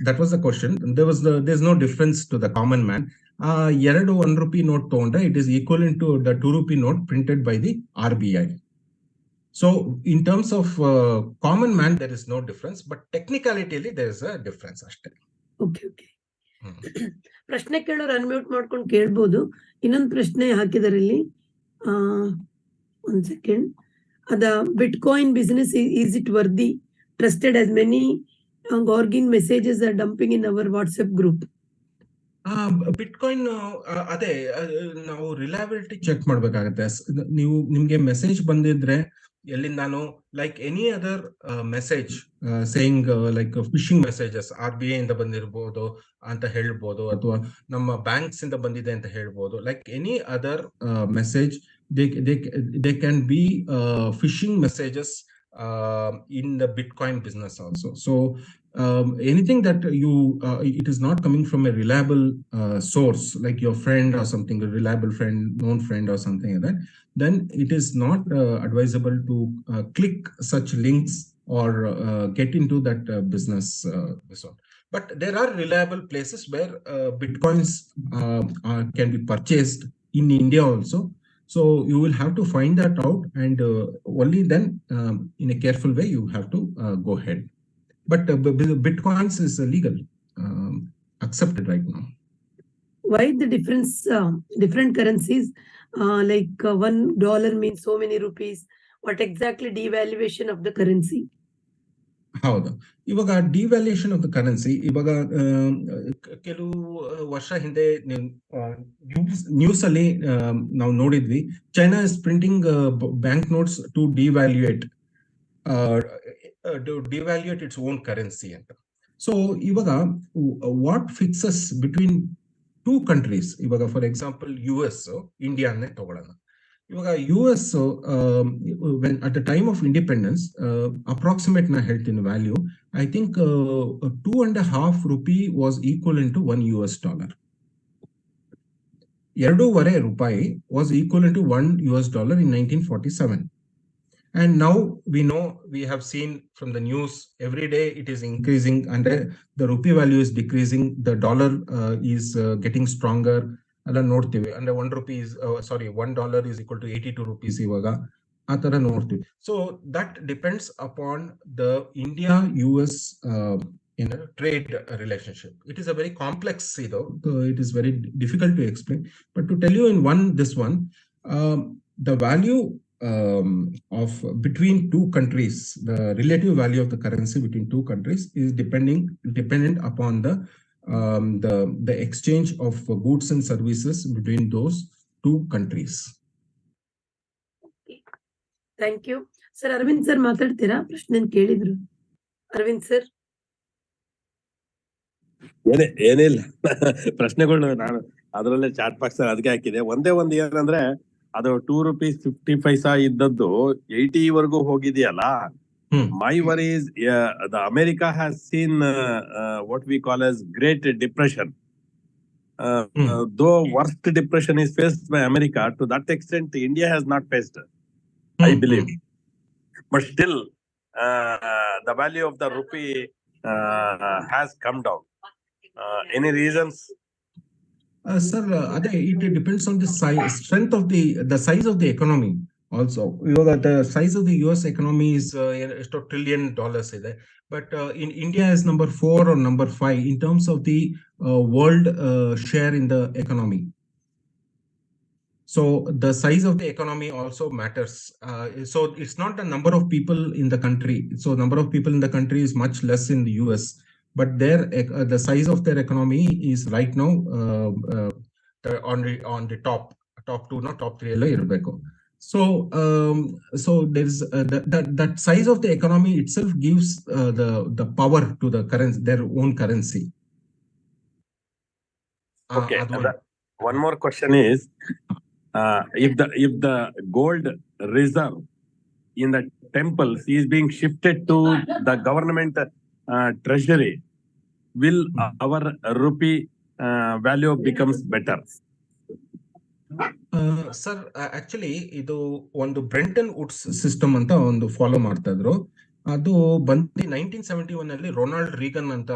that was the question. There no difference to the common man. 2 1 rupee note ತಗೊಂಡ್ರೆ it is equal to the 2 rupee note printed by the RBI. So in terms of common man there is no difference, but technically there is a difference ಅಷ್ಟೇ. Okay. ಪ್ರಶ್ನೆ ಕೇಳೋರು unmute ಮಾಡ್ಕೊಂಡು ಕೇಳ್ಬೋದು. ಇನ್ನೊಂದು ಪ್ರಶ್ನೆ ಹಾಕಿದಾರೆ ಇಲ್ಲಿ, 1 ಸೆಕೆಂಡ್. ಅದ bitcoin business, is it worthy trusted as many gorging messages are dumping in our WhatsApp group? Bitcoin ಅದೇ ನಾವು ರಿಲಯಬಿಲಿಟಿ ಚೆಕ್ ಮಾಡ್ಬೇಕಾಗತ್ತೆ. ನಿಮ್ಗೆ ಮೆಸೇಜ್ ಬಂದಿದ್ರೆ ಎಲ್ಲಿಂದಾನು, like any other message saying like phishing messages RBI ಇಂದ ಬಂದಿರ್ಬೋದು ಅಂತ ಹೇಳ್ಬೋದು, ಅಥವಾ ನಮ್ಮ ಬ್ಯಾಂಕ್ಸ್ ಇಂದ ಬಂದಿದೆ ಅಂತ ಹೇಳ್ಬೋದು. Like any other message, they can be phishing messages in the Bitcoin business also. So anything that it is not coming from a reliable source, like your friend or something, a reliable friend, known friend or something like that, then it is not advisable to click such links or get into that business. But there are reliable places where Bitcoins can be purchased in India also. So you will have to find that out, and only then in a careful way you have to go ahead. But Bitcoins is legal, accepted right now. Why the difference, different currencies, like $1 means so many rupees? What exactly devaluation of the currency? ಹೌದು, ಇವಾಗ devaluation of the currency, ಇವಾಗ ಕೆಲವು ವರ್ಷ ಹಿಂದೆ news ಅಲ್ಲಿ ನಾವು ನೋಡಿದ್ವಿ, China is printing bank notes to devaluate its own currency ಅಂತ. ಸೊ ಇವಾಗ ವಾಟ್ ಫಿಕ್ಸಸ್ ಬಿಟ್ವೀನ್ 2 countries, ಇವಾಗ ಫಾರ್ ಎಕ್ಸಾಂಪಲ್ US, ಇಂಡಿಯಾನೇ ತಗೊಳ್ಳೋಣ. ಇವಾಗ US at the time of independence, approximate na ಹೇಳ್ತೀನಿ value, I think 2.5 rupee was equivalent to $1. 2.5 ರೂಪಾಯಿ was equivalent to $1 in 1947. And now we have seen from the news every day it is increasing, and the rupee value is decreasing, the dollar is getting stronger. ಅಲ್ಲ ನೋಡ್ತೀವಿ. ಅಂದ್ರೆ $1 is equal to 82 rupees ಇವಾಗ ಆ ತರ ನೋಡ್ತೀವಿ. So that depends upon the India-US trade relationship. It is a very complex, it is very difficult to explain. But to tell you in this one, the value of between 2 countries, the relative value of the currency between 2 countries is dependent upon the exchange of goods and services between those 2 countries. Thank you. Sir, Arvind sir ಮಾತಾಡ್ತೀರಾ? ಪ್ರಶ್ನೆ ಕೇಳಿದ್ರು. Arvind sir. ಏನಿಲ್ಲ ಪ್ರಶ್ನೆಗಳು ನಾನು ಅದರಲ್ಲೇ chat box ಅದಕ್ಕೆ ಹಾಕಿದೆ. ಒಂದೇ ಒಂದು ಏನಂದ್ರೆ ಅದು ₹2.50 ಇದ್ದದ್ದು 80 ವರೆಗೂ ಹೋಗಿದೆಯಲ್ಲ. My worry is the America has seen what we call as Great Depression. Though worst depression is faced by America, to that extent India has not faced, I believe. But still, the value of the rupee has come down. Any reasons? Sir, it depends on the strength of the size of the economy also. The size of the US economy is $1 trillion ಇದೆ. But in India is number 4 or number 5 in terms of the world share in the economy. So the size of the economy also matters. So it's not the number of people in the country. So number of people in the country is much less in the US. But the size of their economy is right now on the top 2, not top 3 ಎಲ್ಲ ಇರಬೇಕು. So there's that size of the economy itself gives the power to the currency, their own currency. Okay. One more question is, if the gold reserve in the temples is being shifted to the government treasury, will our rupee value becomes better? Sir, actually ಇದು ಒಂದು ಬ್ರೆಂಟನ್ Woods system ಅಂತ ಒಂದು follow ಮಾಡ್ತಾ ಇದ್ರು. ಅದು ಬಂದು 1971 ಅಲ್ಲಿ Ronald Reagan ಅಂತ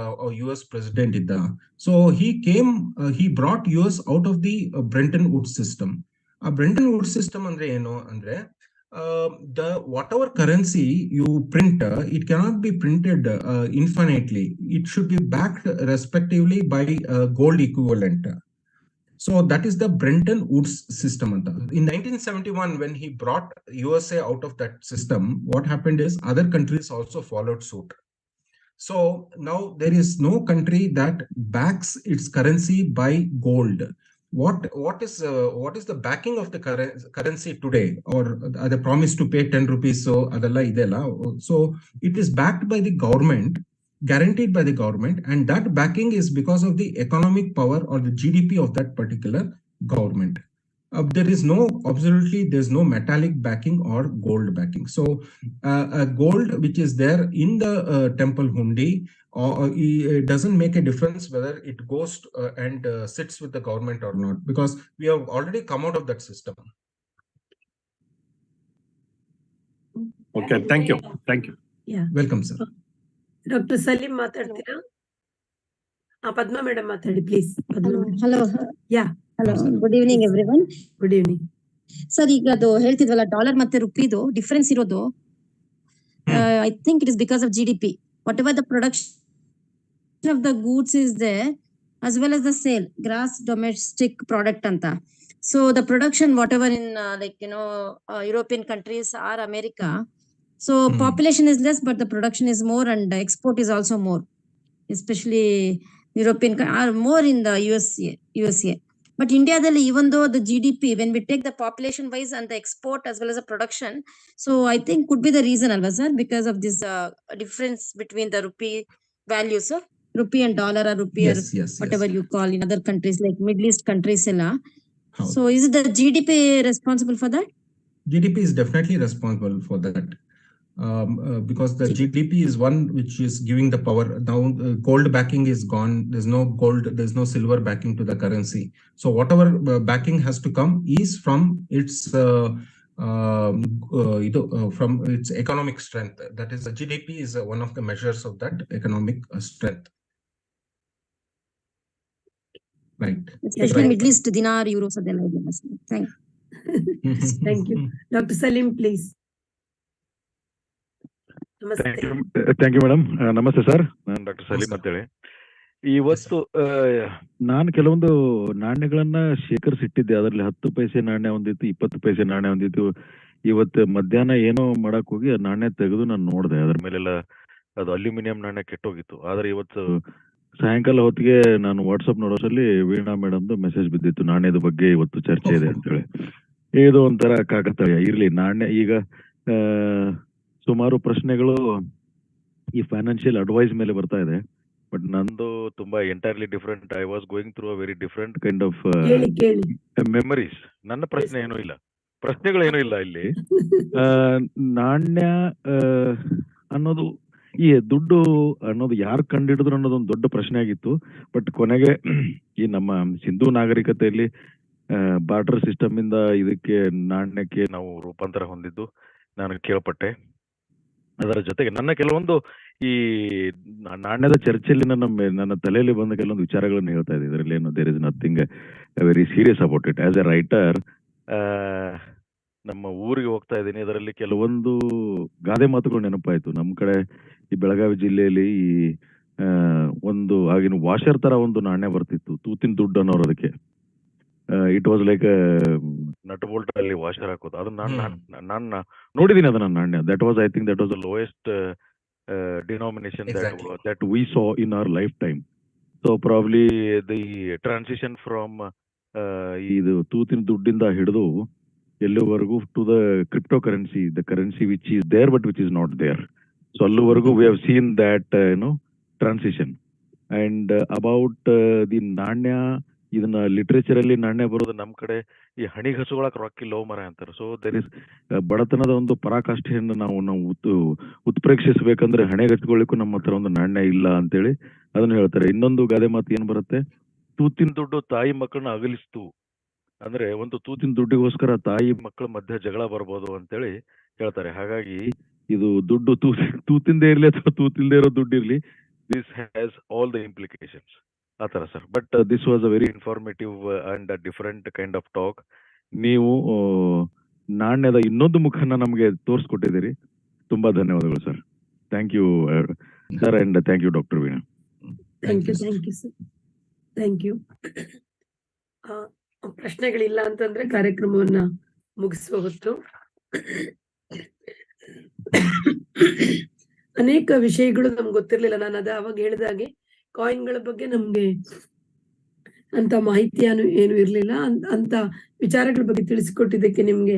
US ಪ್ರೆಸಿಡೆಂಟ್ ಇದ್ದ. So he brought US out of the Bretton Woods system. ಆ ಬ್ರೆಂಟನ್ ವುಡ್ಸ್ ಸಿಸ್ಟಮ್ ಅಂದ್ರೆ ಏನು ಅಂದ್ರೆ, whatever currency you print, it cannot be printed infinitely. It should be backed respectively by gold equivalent. So that is the Bretton Woods system. In 1971, when he brought USA out of that system, what happened is other countries also followed suit. So now there is no country that backs its currency by gold. What is the backing of the currency today, or the promise to pay 10 rupees? So adalla idella. So it is backed by the government, guaranteed by the government, and that backing is because of the economic power or the GDP of that particular government. There's no metallic backing or gold backing. So gold which is there in the temple hundi, it doesn't make a difference whether it goes and sits with the government or not, because we have already come out of that system. Okay, thank you. Yeah. Welcome, sir. Dr. Salim ಮಾತಾಡ್ತೀರಾ? Padma madam ಮಾತಾಡಿ please. Hello. Yeah, hello, good evening everyone. Good evening sir. ಈಗ ಅದು ಹೇಳ್ತಿದ್ವಲ್ಲ, dollar ಮತ್ತೆ ರುಪಿದು difference ಇರೋದು, I think it is because of GDP. Whatever the production of the goods is there, as well as the sale, gross domestic product ಅಂತ. So the production, whatever in European countries or America, so population is less but the production is more, and export is also more, especially European are more in the USA. But India dalli, even though the GDP, when we take the population wise and the export as well as the production, so I think could be the reason alva sir, because of this difference between the rupee values, sir. Rupee and dollar, or rupee, yes, whatever you call in other countries like Middle East countries ella. So is it the GDP responsible for that? GDP is definitely responsible for that. Because the GDP is one which is giving the power. Now gold backing is gone. There's no gold, there's no silver backing to the currency. So whatever backing has to come is from its from its economic strength. That is, the GDP is one of the measures of that economic strength. Right. Especially Middle East dinar, euros adella idella sir. Thank you. Dr. Salim, please. Thank you madam. Namaste sir, ನಾನು doctor Salim ಅಂತೇಳಿ. ಇವತ್ತು ನಾನು ಕೆಲವೊಂದು ನಾಣ್ಯಗಳನ್ನ ಶೇಖರಿಸಿಟ್ಟಿದ್ದೆ. ಅದರಲ್ಲಿ 10 ಪೈಸೆ ನಾಣ್ಯ ಒಂದಿತ್ತು, 20 ಪೈಸೆ ನಾಣ್ಯ ಒಂದಿತ್ತು. ಇವತ್ತು ಮಧ್ಯಾಹ್ನ ಏನೋ ಮಾಡಕ್ ಹೋಗಿ ಆ ನಾಣ್ಯ ತೆಗೆದು ನಾನು ನೋಡಿದೆ. ಅದ್ರ ಮೇಲೆಲ್ಲ ಅದು ಅಲ್ಯೂಮಿನಿಯಂ ನಾಣ್ಯ ಕೆಟ್ಟೋಗಿತ್ತು. ಆದ್ರೆ ಇವತ್ತು ಸಾಯಂಕಾಲ ಹೊತ್ತಿಗೆ ನಾನು ವಾಟ್ಸಪ್ ನೋಡೋದ್ರಲ್ಲಿ ವೀಣಾ ಮೇಡಮ್ದು ಮೆಸೇಜ್ ಬಿದ್ದಿತ್ತು, ನಾಣ್ಯದ ಬಗ್ಗೆ ಇವತ್ತು ಚರ್ಚೆ ಇದೆ ಅಂತೇಳಿ. ಇದು ಒಂಥರ ಕಾಕತಾಳೀಯ. ಇರ್ಲಿ, ನಾಣ್ಯ ಈಗ ಸುಮಾರು ಪ್ರಶ್ನೆಗಳು ಈ ಫೈನಾನ್ಷಿಯಲ್ ಅಡ್ವೈಸ್ ಮೇಲೆ ಬರ್ತಾ ಇದೆ. ಬಟ್ ನಂದು ತುಂಬಾ entirely different. I was going through a very different kind of ಕೇಳಿ ಮೆಮರೀಸ್. ನನ್ನ ಪ್ರಶ್ನೆ ಏನೂ ಇಲ್ಲ, ಪ್ರಶ್ನೆಗಳೇನೂ ಇಲ್ಲ ಇಲ್ಲಿ. ನಾಣ್ಯ ಅನ್ನೋದು, ಈ ದುಡ್ಡು ಅನ್ನೋದು ಯಾರು ಕಂಡಿಡಿದ್ರು ಅನ್ನೋದು ಒಂದು ದೊಡ್ಡ ಪ್ರಶ್ನೆ ಆಗಿತ್ತು. ಬಟ್ ಕೊನೆಗೆ ಈ ನಮ್ಮ ಸಿಂಧೂ ನಾಗರಿಕತೆಯಲ್ಲಿ ಬಾರ್ಟರ್ ಸಿಸ್ಟಮ್ ಇಂದ ಇದಕ್ಕೆ ನಾಣ್ಯಕ್ಕೆ ನಾವು ರೂಪಾಂತರ ಹೊಂದಿದ್ದು ನಾನು ಕೇಳ್ಪಟ್ಟೆ. ಅದರ ಜೊತೆಗೆ ನನ್ನ ಕೆಲವೊಂದು ಈ ನಾಣ್ಯದ ಚರ್ಚೆಯಲ್ಲಿ ನನ್ನ ತಲೆಯಲ್ಲಿ ಬಂದ ಕೆಲವೊಂದು ವಿಚಾರಗಳನ್ನು ಹೇಳ್ತಾ ಇದೆ. ಇದರಲ್ಲಿ ಏನು there is nothing very serious about it. As a writer ನಮ್ಮ ಊರಿಗೆ ಹೋಗ್ತಾ ಇದ್ದೀನಿ, ಅದರಲ್ಲಿ ಕೆಲವೊಂದು ಗಾದೆ ಮಾತುಗಳು ನೆನಪಾಯ್ತು. ನಮ್ಮ ಕಡೆ ಈ ಬೆಳಗಾವಿ ಜಿಲ್ಲೆಯಲ್ಲಿ ಈ ಒಂದು ಆಗಿನ ವಾಷರ್ ತರ ಒಂದು ನಾಣ್ಯ ಬರ್ತಿತ್ತು, ತೂತಿನ ದುಡ್ಡು ಅನ್ನೋರು ಅದಕ್ಕೆ. It was like nut bolt ಅಲ್ಲಿ ವಾಷರ್ ಹಾಕೋದು. ಅದನ್ನ ನಾನು ನೋಡಿದೀನಿ ಅದನ್ನ ನಾಣ್ಯ. That was, I think that was the lowest denomination that we saw in our lifetime. So probably the transition from ಇದು ತೂತಿನ ದುಡ್ಡಿಂದ ಹಿಡಿದು ಎಲ್ಲಿವರೆಗೂ to the cryptocurrency, the currency which is there but which is not there. So ಅಲ್ಲಿವರೆಗೂ we have seen that transition. And about the ನಾಣ್ಯ, ಇದನ್ನ literature ಅಲ್ಲಿ ನಾಣ್ಯ ಬರೋದು ನಮ್ಮ ಕಡೆ ಈ ಹಣಿಗೆ ಹಚ್ಕೊಳಕ್ ರಾಕಿ ಲೋ ಮರ ಅಂತಾರೆ. ಸೊ ದೇರ್ ಇಸ್ ಬಡತನದ ಒಂದು ಪರಾಕಾಷ್ಠೆಯನ್ನು ನಾವು ಉತ್ಪ್ರೇಕ್ಷಿಸಬೇಕಂದ್ರೆ ಹಣೆಗೆ ಹಚ್ಕೊಳ್ಳಿಕ್ಕೂ ನಮ್ಮ ಹತ್ರ ಒಂದು ನಾಣ್ಯ ಇಲ್ಲ ಅಂತೇಳಿ ಅದನ್ನ ಹೇಳ್ತಾರೆ. ಇನ್ನೊಂದು ಗಾದೆ ಮಾತು ಏನ್ ಬರುತ್ತೆ, ತೂತಿನ ದುಡ್ಡು ತಾಯಿ ಮಕ್ಕಳನ್ನ ಅಗಲಿಸ್ತು. ಅಂದ್ರೆ ಒಂದು ತೂತಿನ ದುಡ್ಡಿಗೋಸ್ಕರ ತಾಯಿ ಮಕ್ಕಳ ಮಧ್ಯೆ ಜಗಳ ಬರ್ಬೋದು ಅಂತೇಳಿ ಹೇಳ್ತಾರೆ. ಹಾಗಾಗಿ ಇದು ದುಡ್ಡು ತೂತಿಂದೇ ಇರ್ಲಿ ಅಥವಾ ತೂತಿಲ್ದೇ ಇರೋ ದುಡ್ಡು ಇರ್ಲಿ, this has all the implications ಆ ತರ sir. But this was a very informative and different kind of talk. ನೀವು ನಾಣ್ಯದ ಇನ್ನೊಂದು ಮುಖನ ನಮಗೆ ತೋರಿಸ್ಕೊಟ್ಟಿದ್ದೀರಿ. ತುಂಬಾ ಧನ್ಯವಾದಗಳು sir. Thank you sir, and thank you doctor Veena. Thank you sir, thank you. ಪ್ರಶ್ನೆಗಳಿಲ್ಲ ಅಂತಂದ್ರೆ ಕಾರ್ಯಕ್ರಮವನ್ನ ಮುಗಿಸುವ ಹೊತ್ತು. ಅನೇಕ ವಿಷಯಗಳು ನಮ್ಗೆ ಗೊತ್ತಿರ್ಲಿಲ್ಲ. ನಾನು ಅವಾಗ ಹೇಳಿದಾಗೆ ಕಾಯಿನ್ಗಳ ಬಗ್ಗೆ ನಮ್ಗೆ ಅಂತ ಮಾಹಿತಿ ಏನು ಇರ್ಲಿಲ್ಲ. ಅಂತ ವಿಚಾರಗಳ ಬಗ್ಗೆ ತಿಳಿಸಿಕೊಟ್ಟಿದ್ದಕ್ಕೆ ನಿಮ್ಗೆ